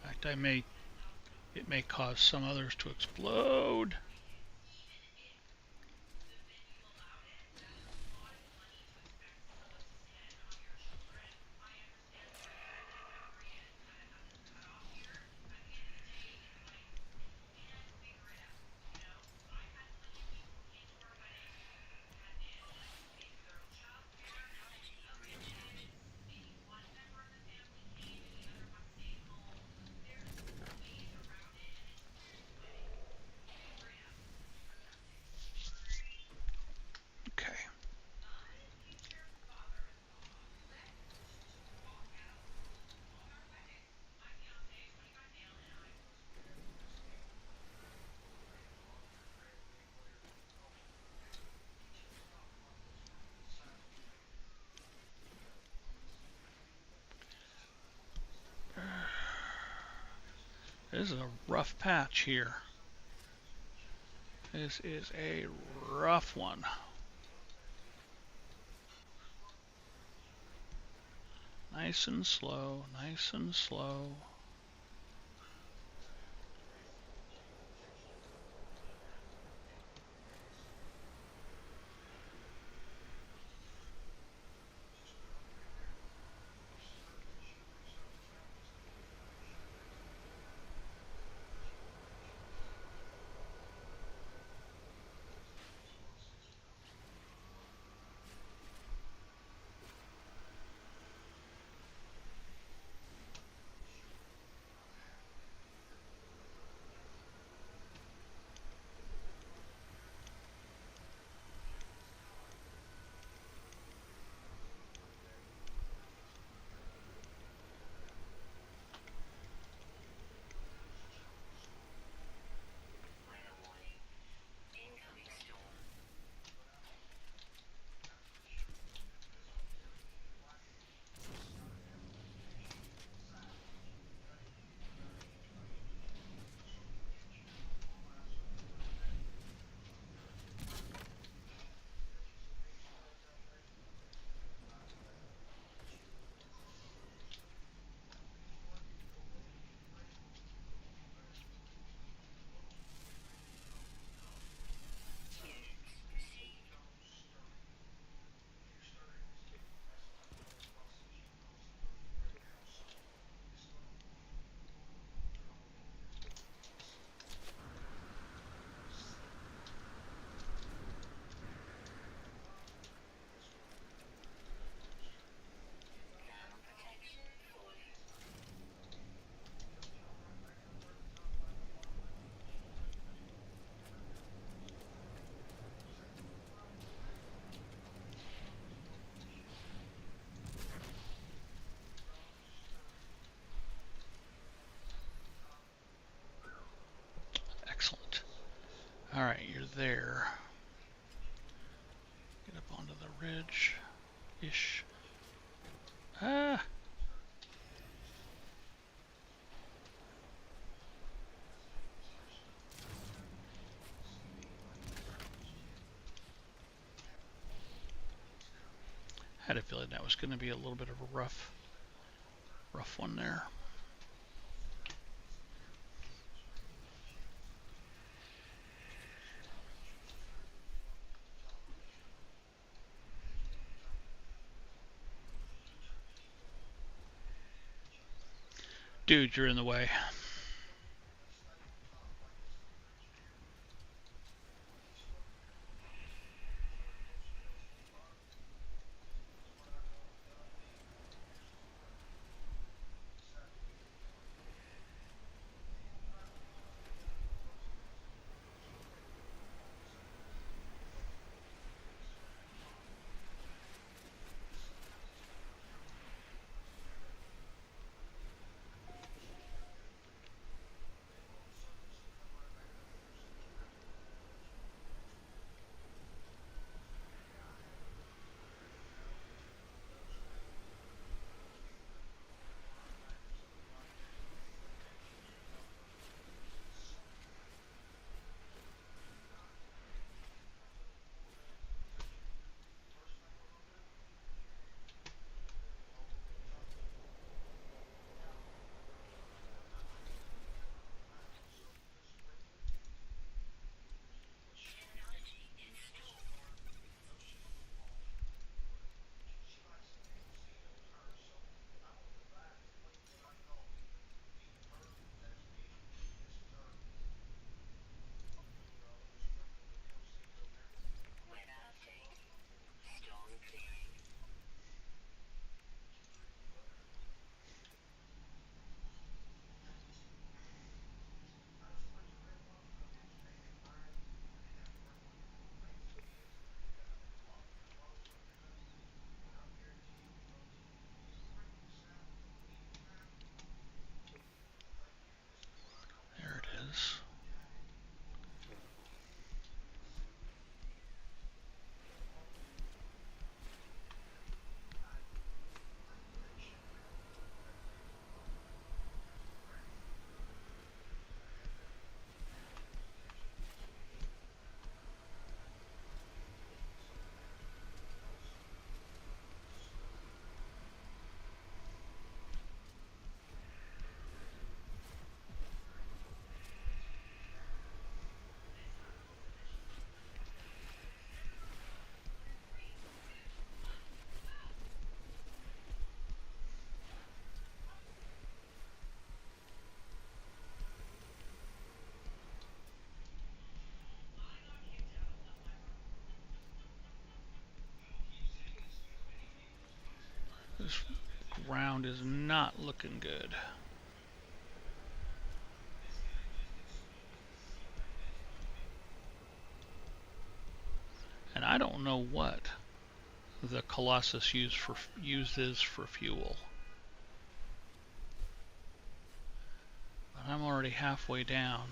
In fact, it may cause some others to explode. Okay. This is a rough patch here. This is a rough one. Nice and slow, nice and slow. Excellent. All right, you're there. Get up onto the ridge-ish. Ah! Had a feeling that was going to be a little bit of a rough one there. Dude, you're in the way. There it is. This ground is not looking good. And I don't know what the Colossus uses for fuel. But I'm already halfway down.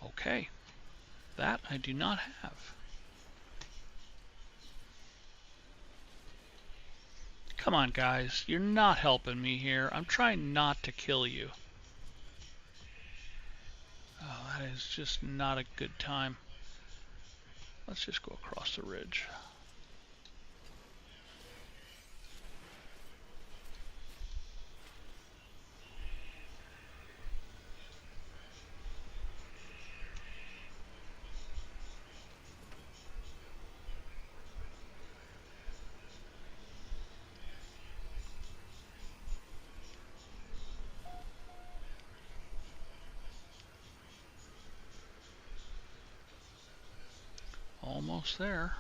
Okay, that I do not have. Come on, guys, you're not helping me here. I'm trying not to kill you. Oh, that is just not a good time. Let's just go across the ridge. Almost there.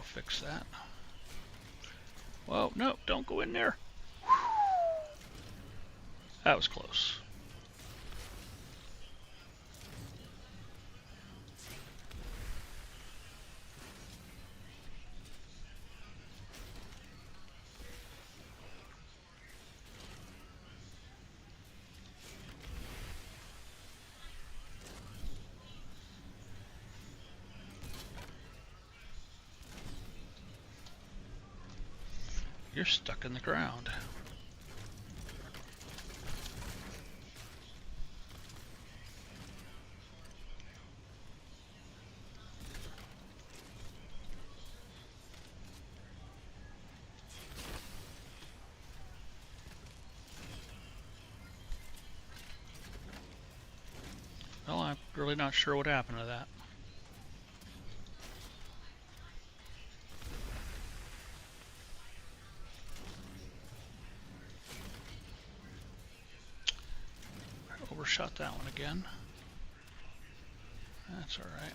fix that. Whoa, no, don't go in there. That was close. You're stuck in the ground. Well, I'm really not sure what happened to that. I overshot that one again. That's all right.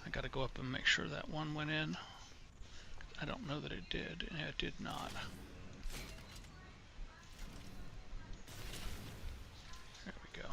I gotta go up and make sure that one went in. I don't know that it did, and it did not. There we go.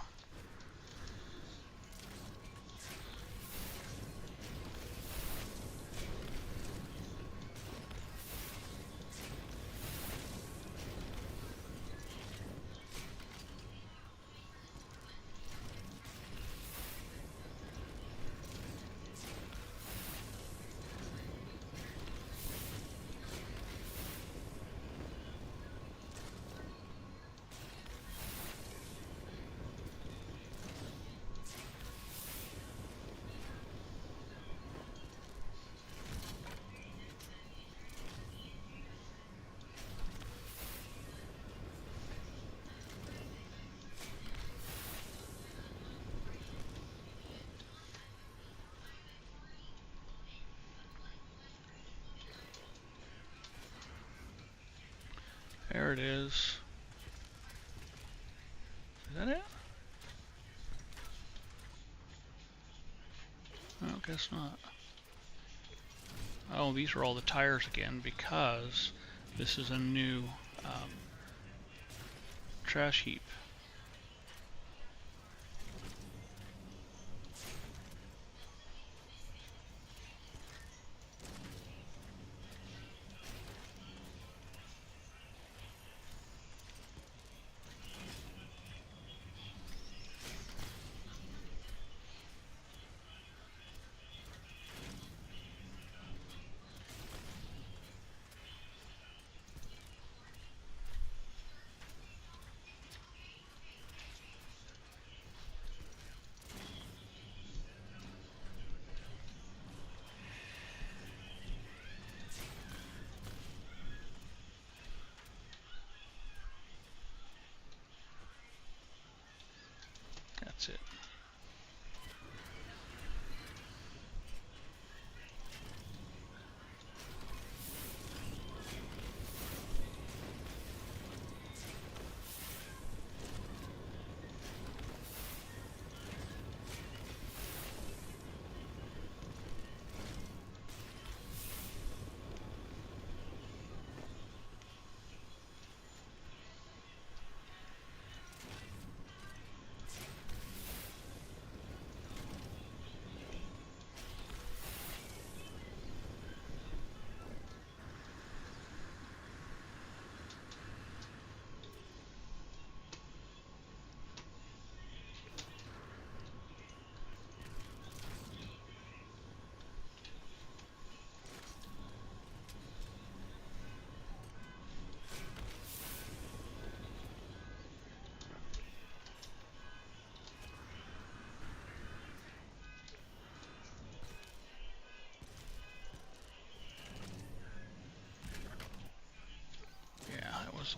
There it is. Is that it? Oh, guess not. Oh, these are all the tires again because this is a new trash heap.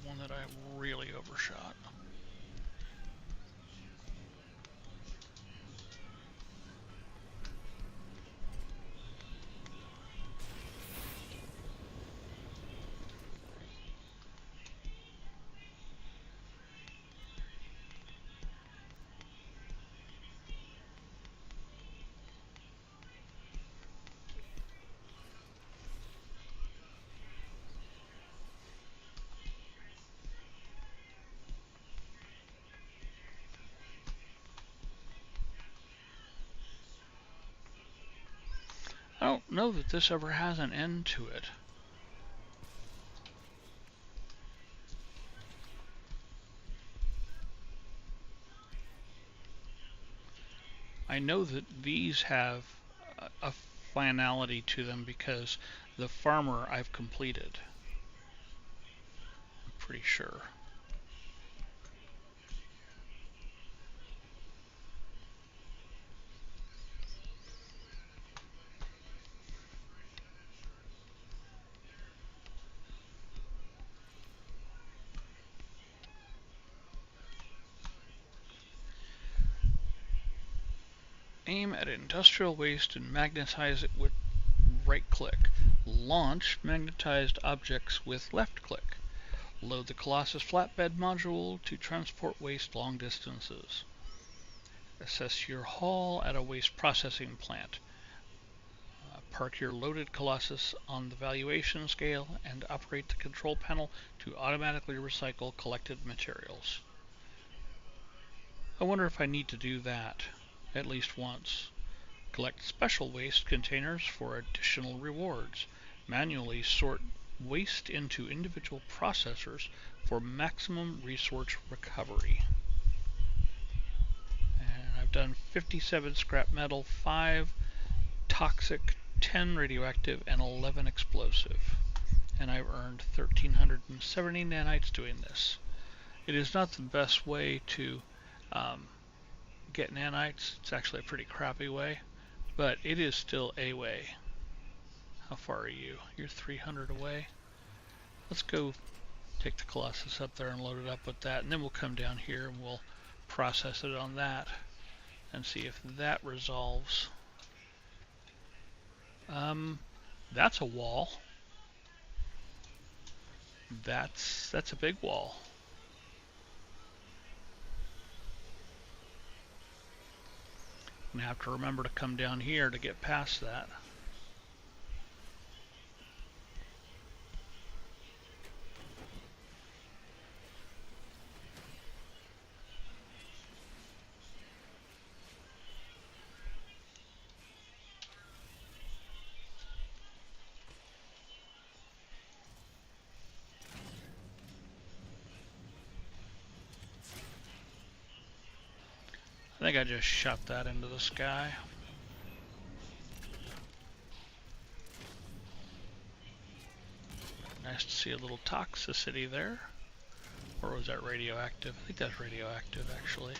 the one that I really overshot. I don't know that this ever has an end to it. I know that these have a finality to them because the farmer I've completed. I'm pretty sure. Aim at industrial waste and magnetize it with right click. Launch magnetized objects with left click. Load the Colossus flatbed module to transport waste long distances. Assess your haul at a waste processing plant. Park your loaded Colossus on the valuation scale and operate the control panel to automatically recycle collected materials. I wonder if I need to do that at least once. Collect special waste containers for additional rewards. Manually sort waste into individual processors for maximum resource recovery. And I've done 57 scrap metal, 5 toxic, 10 radioactive, and 11 explosive. And I've earned 1,370 nanites doing this. It is not the best way to get nanites. It's actually a pretty crappy way, but it is still a way. How far are you? You're 300 away. Let's go take the Colossus up there and load it up with that, and then we'll come down here and we'll process it on that and see if that resolves. That's a wall. That's a big wall. I'm gonna have to remember to come down here to get past that. I think I just shot that into the sky. Nice to see a little toxicity there. Or was that radioactive? I think that's radioactive, actually.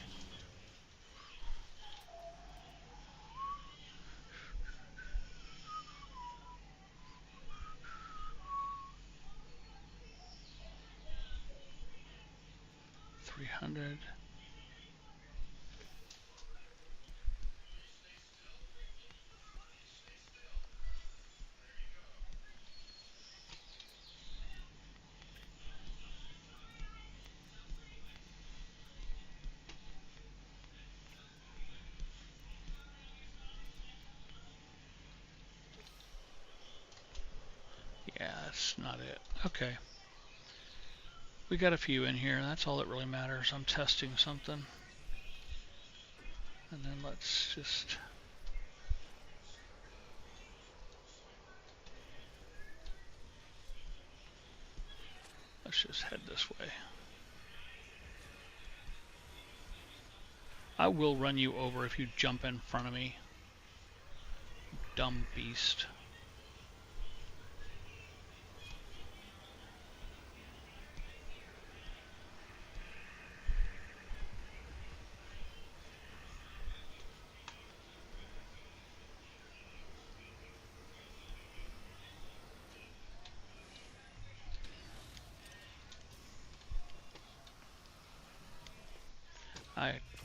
$300. Yeah, that's not it. Okay. We got a few in here. That's all that really matters. I'm testing something. And then let's just... let's just head this way. I will run you over if you jump in front of me. Dumb beast.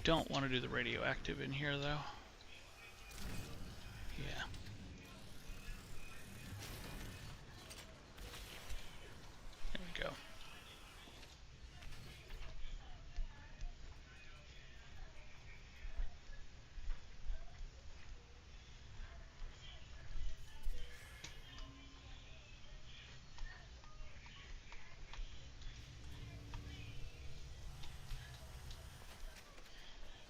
don't want to do the radioactive in here though. Yeah. There we go.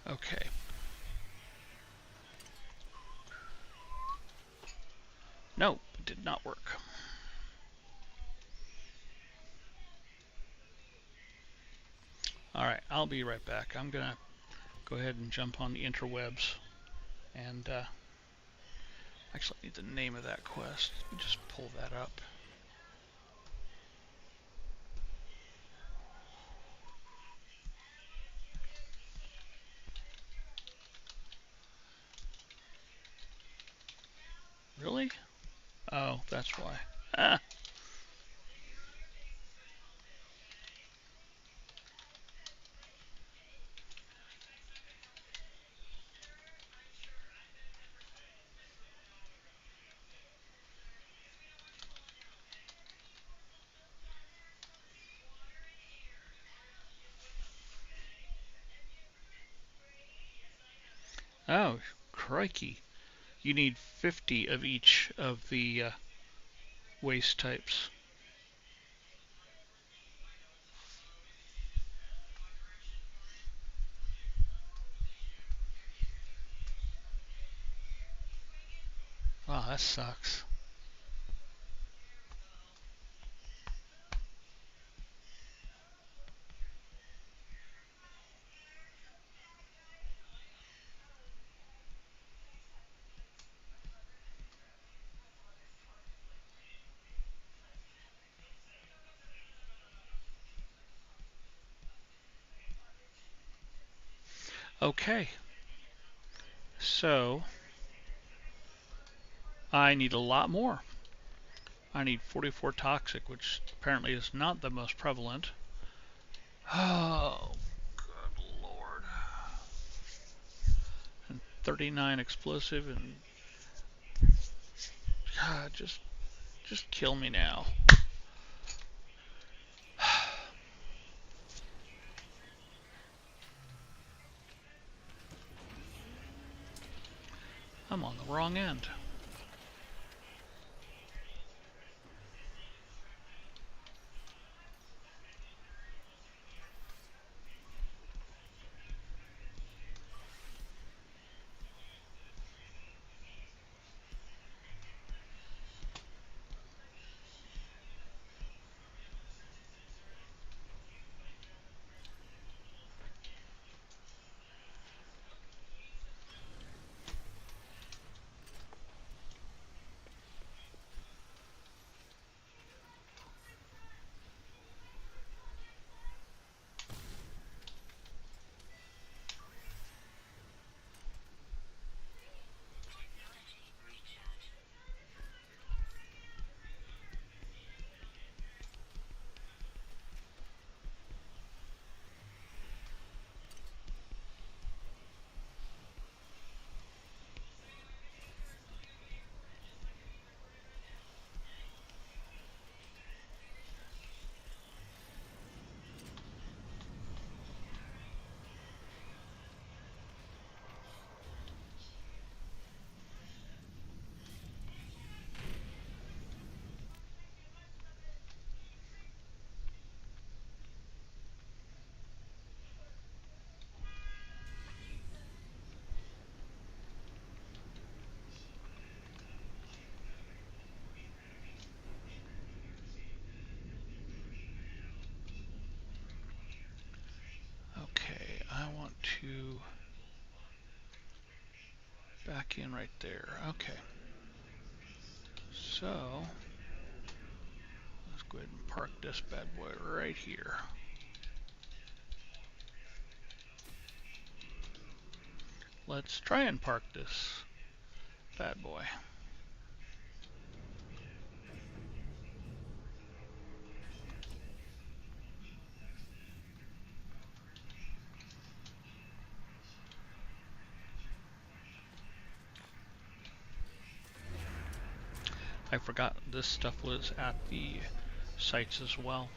Okay. No, it did not work. Alright, I'll be right back. I'm gonna go ahead and jump on the interwebs and actually I need the name of that quest. Let me just pull that up. Really? Oh, that's why. Ah. Oh, crikey. You need 50 of each of the waste types. Wow, that sucks. Okay, so I need a lot more. I need 44 toxic, which apparently is not the most prevalent. Oh, good lord. And 39 explosive and God, just kill me now. I'm on the wrong end. Okay, I want to back in right there. Okay. So, let's go ahead and park this bad boy right here. Let's try and park this bad boy. I forgot this stuff was at the sites as well.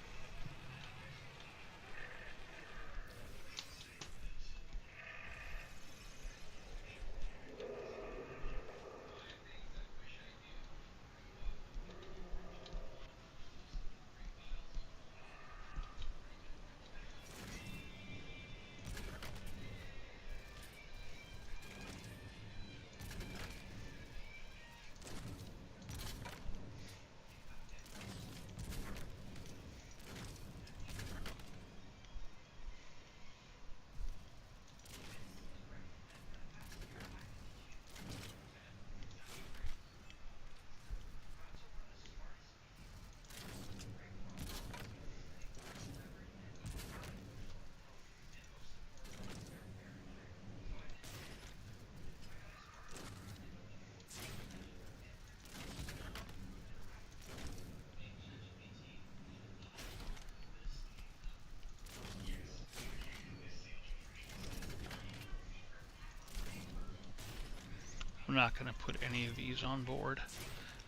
I'm not going to put any of these on board.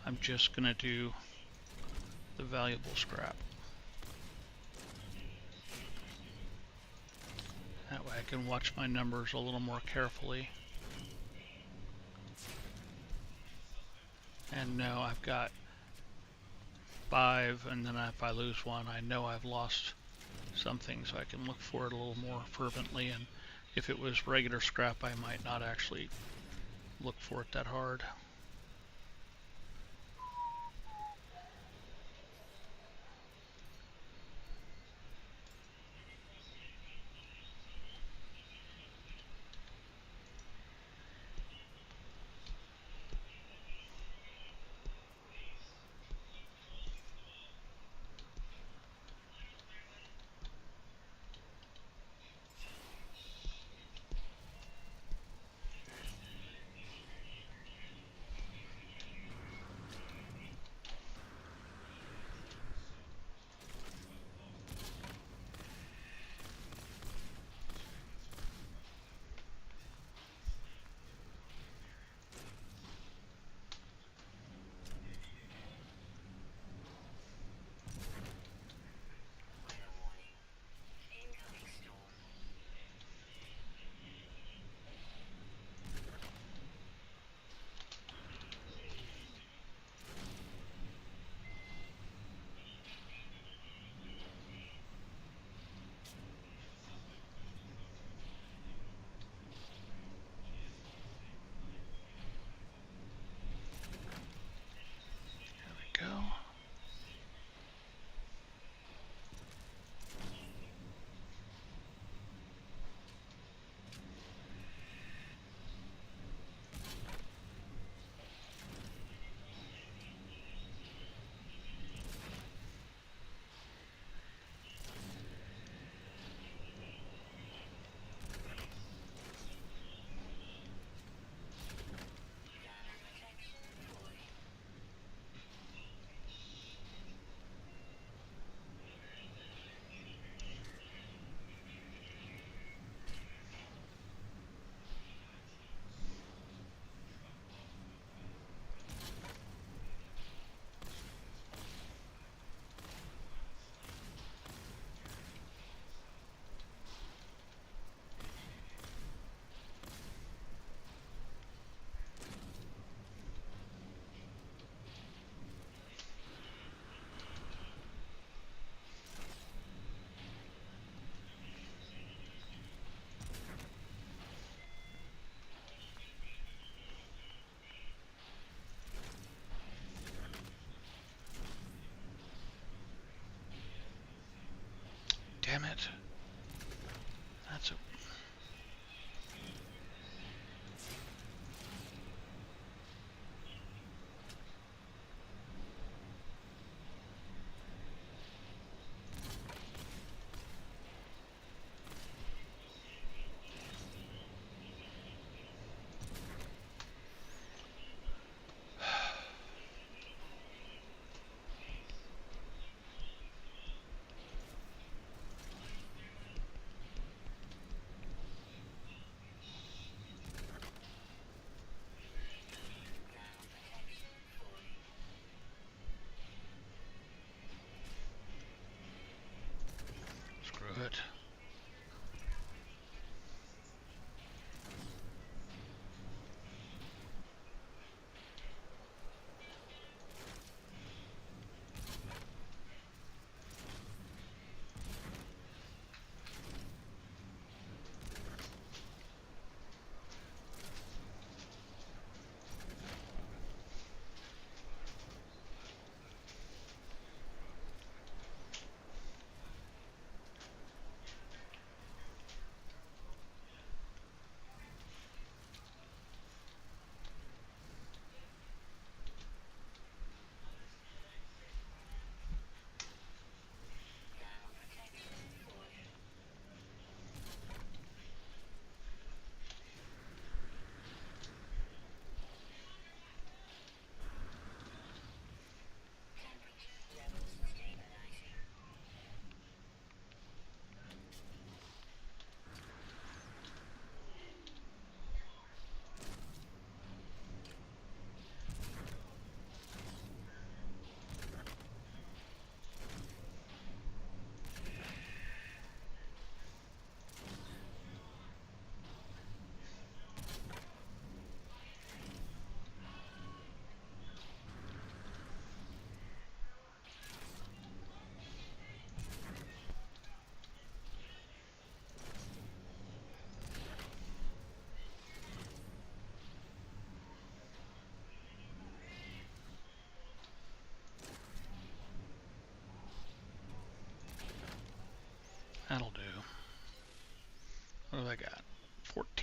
I'm just going to do the valuable scrap. That way I can watch my numbers a little more carefully. And know I've got 5, and then if I lose one, I know I've lost something, so I can look for it a little more fervently. And if it was regular scrap, I might not actually look for it that hard.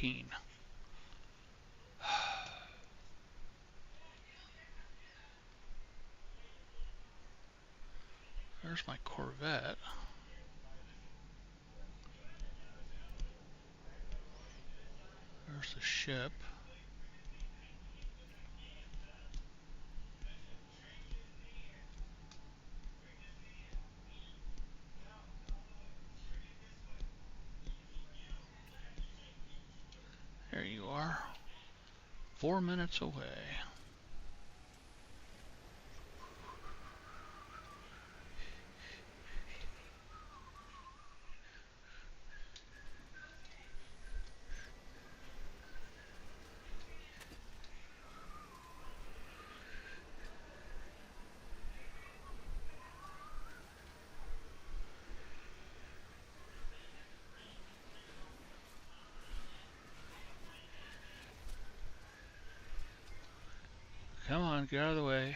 14. There's my Corvette. There's the ship. There you are. 4 minutes away. Come on, get out of the way.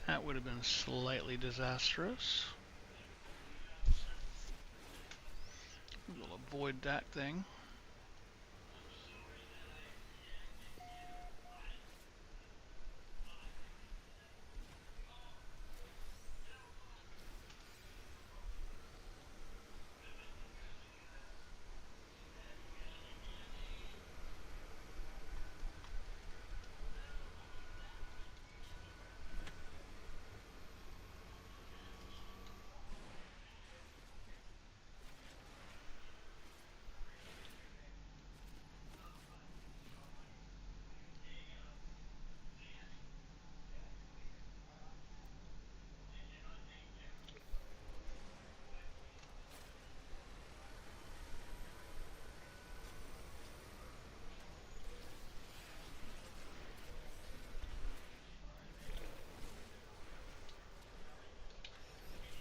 That would have been slightly disastrous. We'll avoid that thing.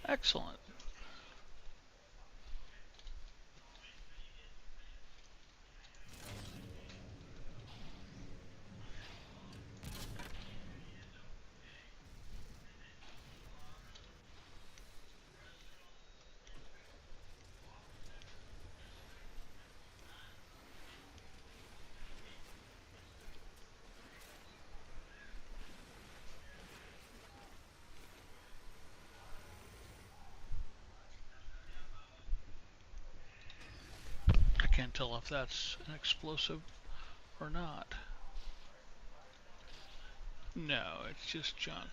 Excellent. I can't tell if that's an explosive or not. No, it's just junk.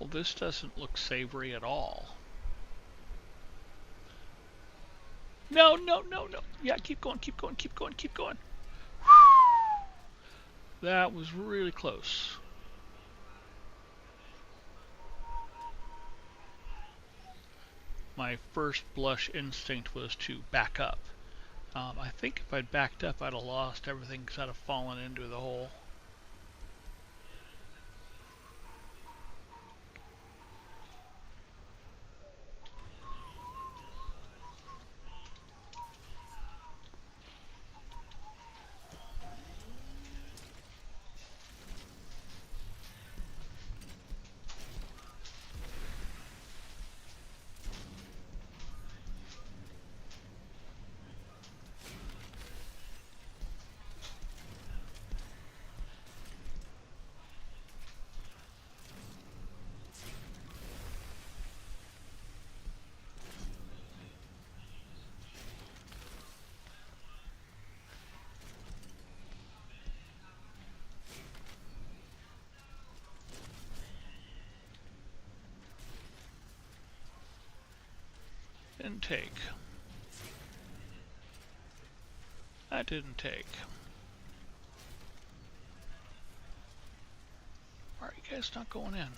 Well, this doesn't look savory at all. No, no, no, no. Yeah, keep going, keep going, keep going, keep going. That was really close. My first blush instinct was to back up. I think if I'd backed up, I'd have lost everything because I'd have fallen into the hole. Didn't take. That didn't take. Why are you guys not going in?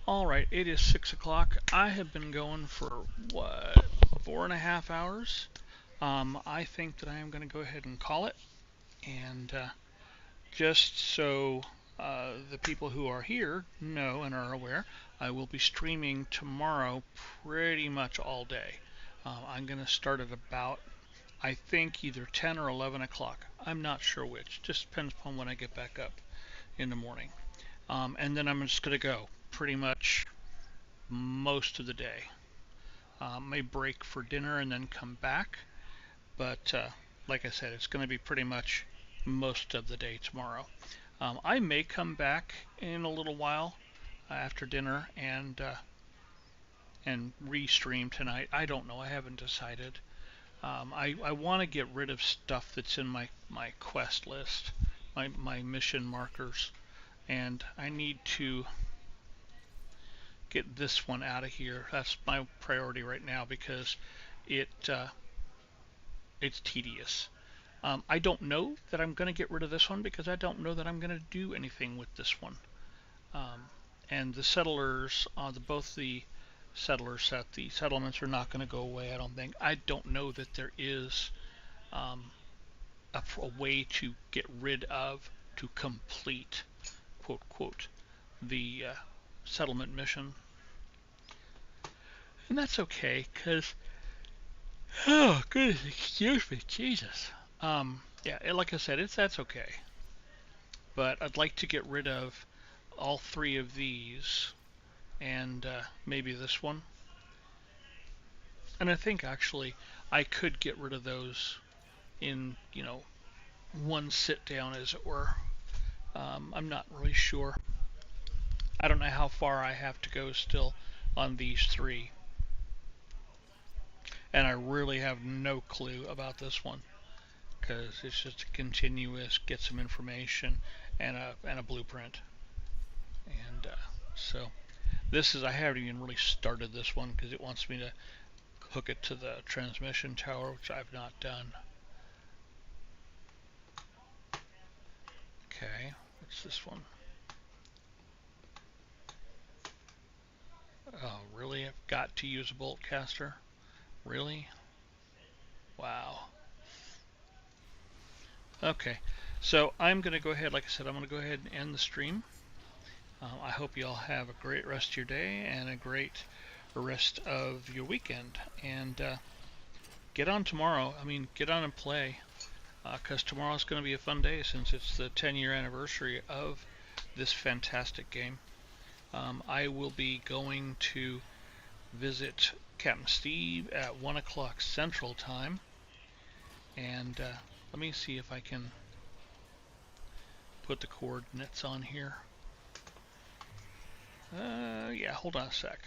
All right, it is 6 o'clock. I have been going for what, 4.5 hours. I think that I am going to go ahead and call it. And just so the people who are here know and are aware, I will be streaming tomorrow pretty much all day. I'm going to start at about, I think, either 10 or 11 o'clock. I'm not sure which. Just depends upon when I get back up in the morning. And then I'm just going to go pretty much most of the day. May break for dinner and then come back. But like I said, it's going to be pretty much most of the day tomorrow. I may come back in a little while after dinner and restream tonight. I don't know. I haven't decided. I want to get rid of stuff that's in my quest list, my mission markers, and I need to get this one out of here. That's my priority right now because it it's tedious. I don't know that I'm going to get rid of this one because I don't know that I'm going to do anything with this one. Um, and the settlers, both the settlers set, the settlements are not going to go away. I don't think. I don't know that there is um, a way to get rid of, to complete, quote quote, the settlement mission, and that's okay because Oh, goodness, excuse me, Jesus. Yeah, like I said, that's okay. But I'd like to get rid of all three of these and maybe this one. And I think actually I could get rid of those in, one sit down, as it were. I'm not really sure. I don't know how far I have to go still on these three. And I really have no clue about this one because it's just a continuous get some information and a blueprint. And so this is I haven't even really started this one because it wants me to hook it to the transmission tower, which I've not done. Okay, what's this one? Oh, really? I've got to use a bolt caster? Really? Wow. Okay, so I'm going to go ahead, like I said, I'm going to go ahead and end the stream. I hope you all have a great rest of your day and a great rest of your weekend. And get on tomorrow. I mean, get on and play because tomorrow's going to be a fun day since it's the 10-year anniversary of this fantastic game. I will be going to visit Captain Steve at 1 o'clock Central Time. And let me see if I can put the coordinates on here. Yeah, hold on a sec.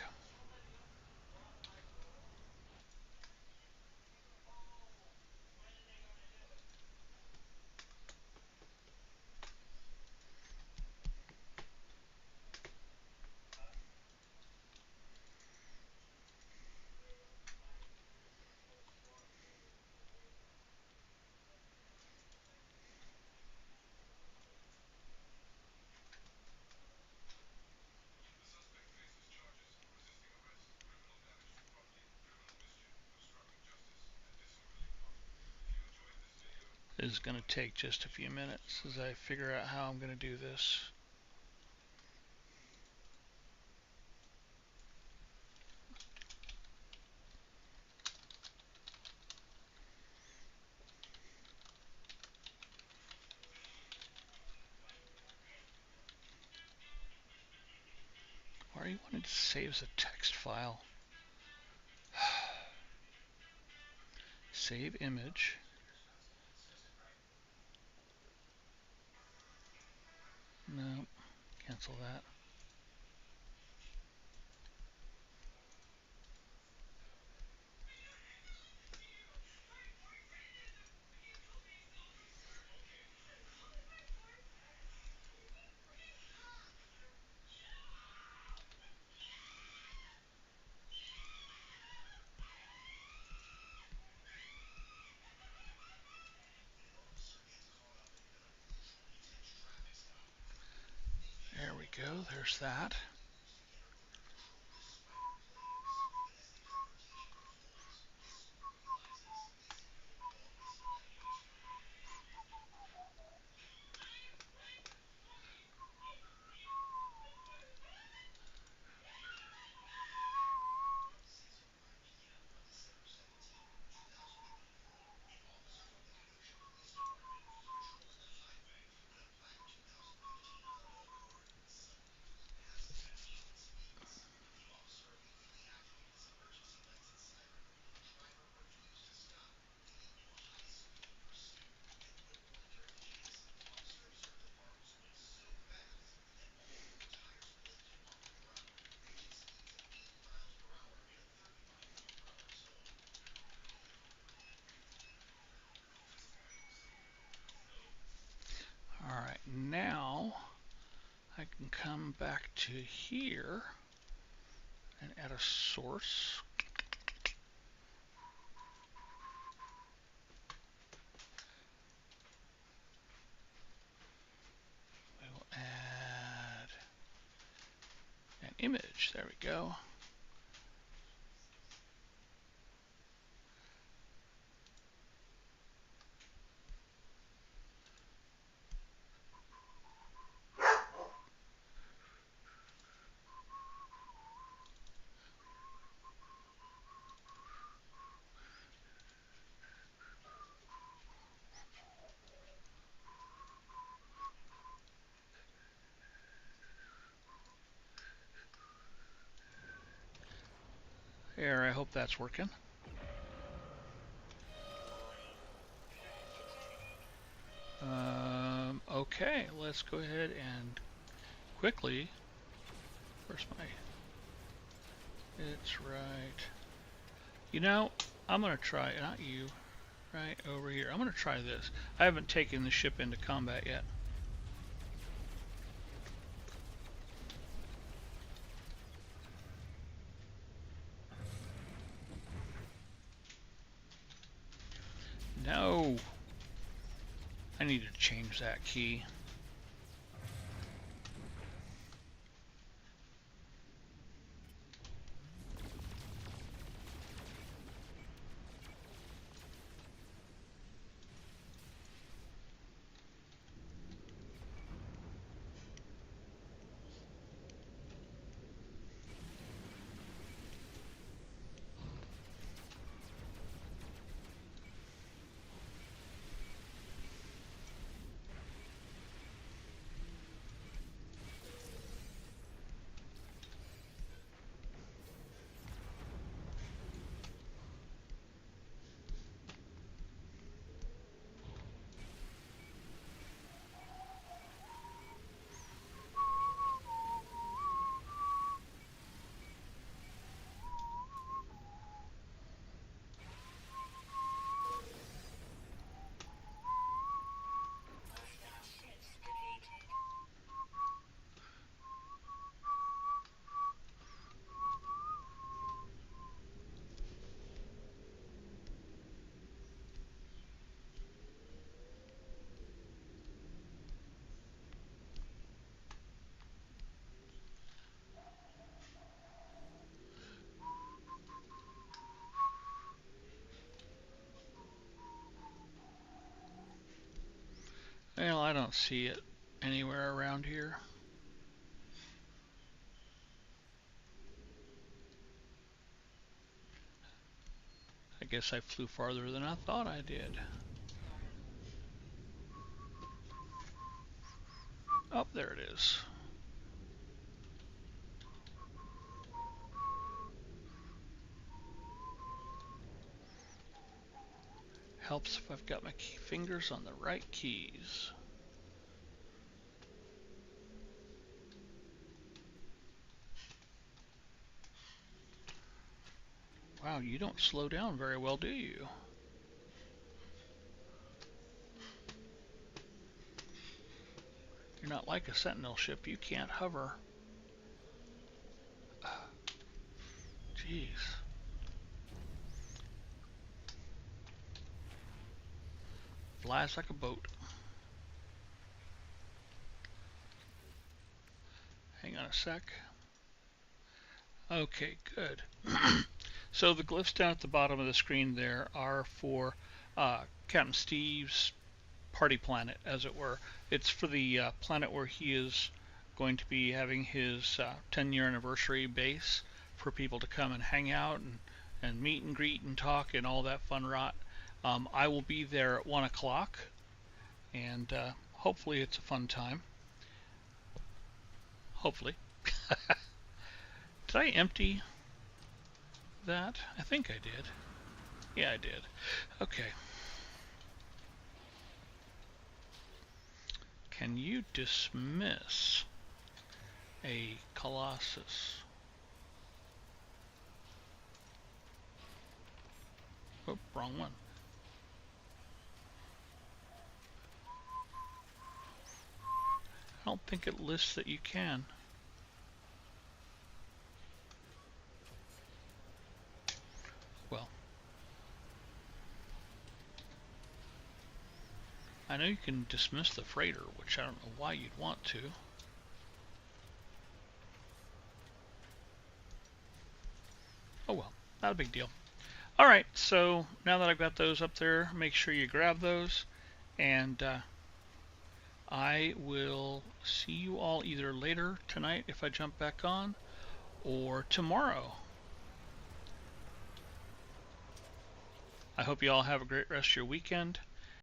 This is going to take just a few minutes as I figure out how I'm going to do this. Why are you wanting to save as a text file? Save image. No, cancel that. There we go. There's that. All right, now I can come back to here and add a source. We will add an image. There we go. There, I hope that's working. Okay, let's go ahead and quickly, where's my, it's right, you know, I'm going to try, not you, right over here. I'm going to try this. I haven't taken the ship into combat yet. No! I need to change that key. Well, I don't see it anywhere around here. I guess I flew farther than I thought I did. Oh, there it is. Helps if I've got my fingers on the right keys. Wow, you don't slow down very well, do you? You're not like a sentinel ship. You can't hover. Jeez. Flies like a boat. Hang on a sec. Okay, good. So the glyphs down at the bottom of the screen there are for Captain Steve's party planet, as it were. It's for the planet where he is going to be having his 10-year anniversary base for people to come and hang out and meet and greet and talk and all that fun rot. I will be there at 1 o'clock, and hopefully it's a fun time. Hopefully. Did I empty that? I think I did. Yeah, I did. Okay. Can you dismiss a Colossus? Oh, wrong one. I don't think it lists that you can. Well, I know you can dismiss the freighter, which I don't know why you'd want to. Oh well, not a big deal. Alright, so now that I've got those up there, make sure you grab those, and I will see you all either later tonight if I jump back on, or tomorrow. I hope you all have a great rest of your weekend.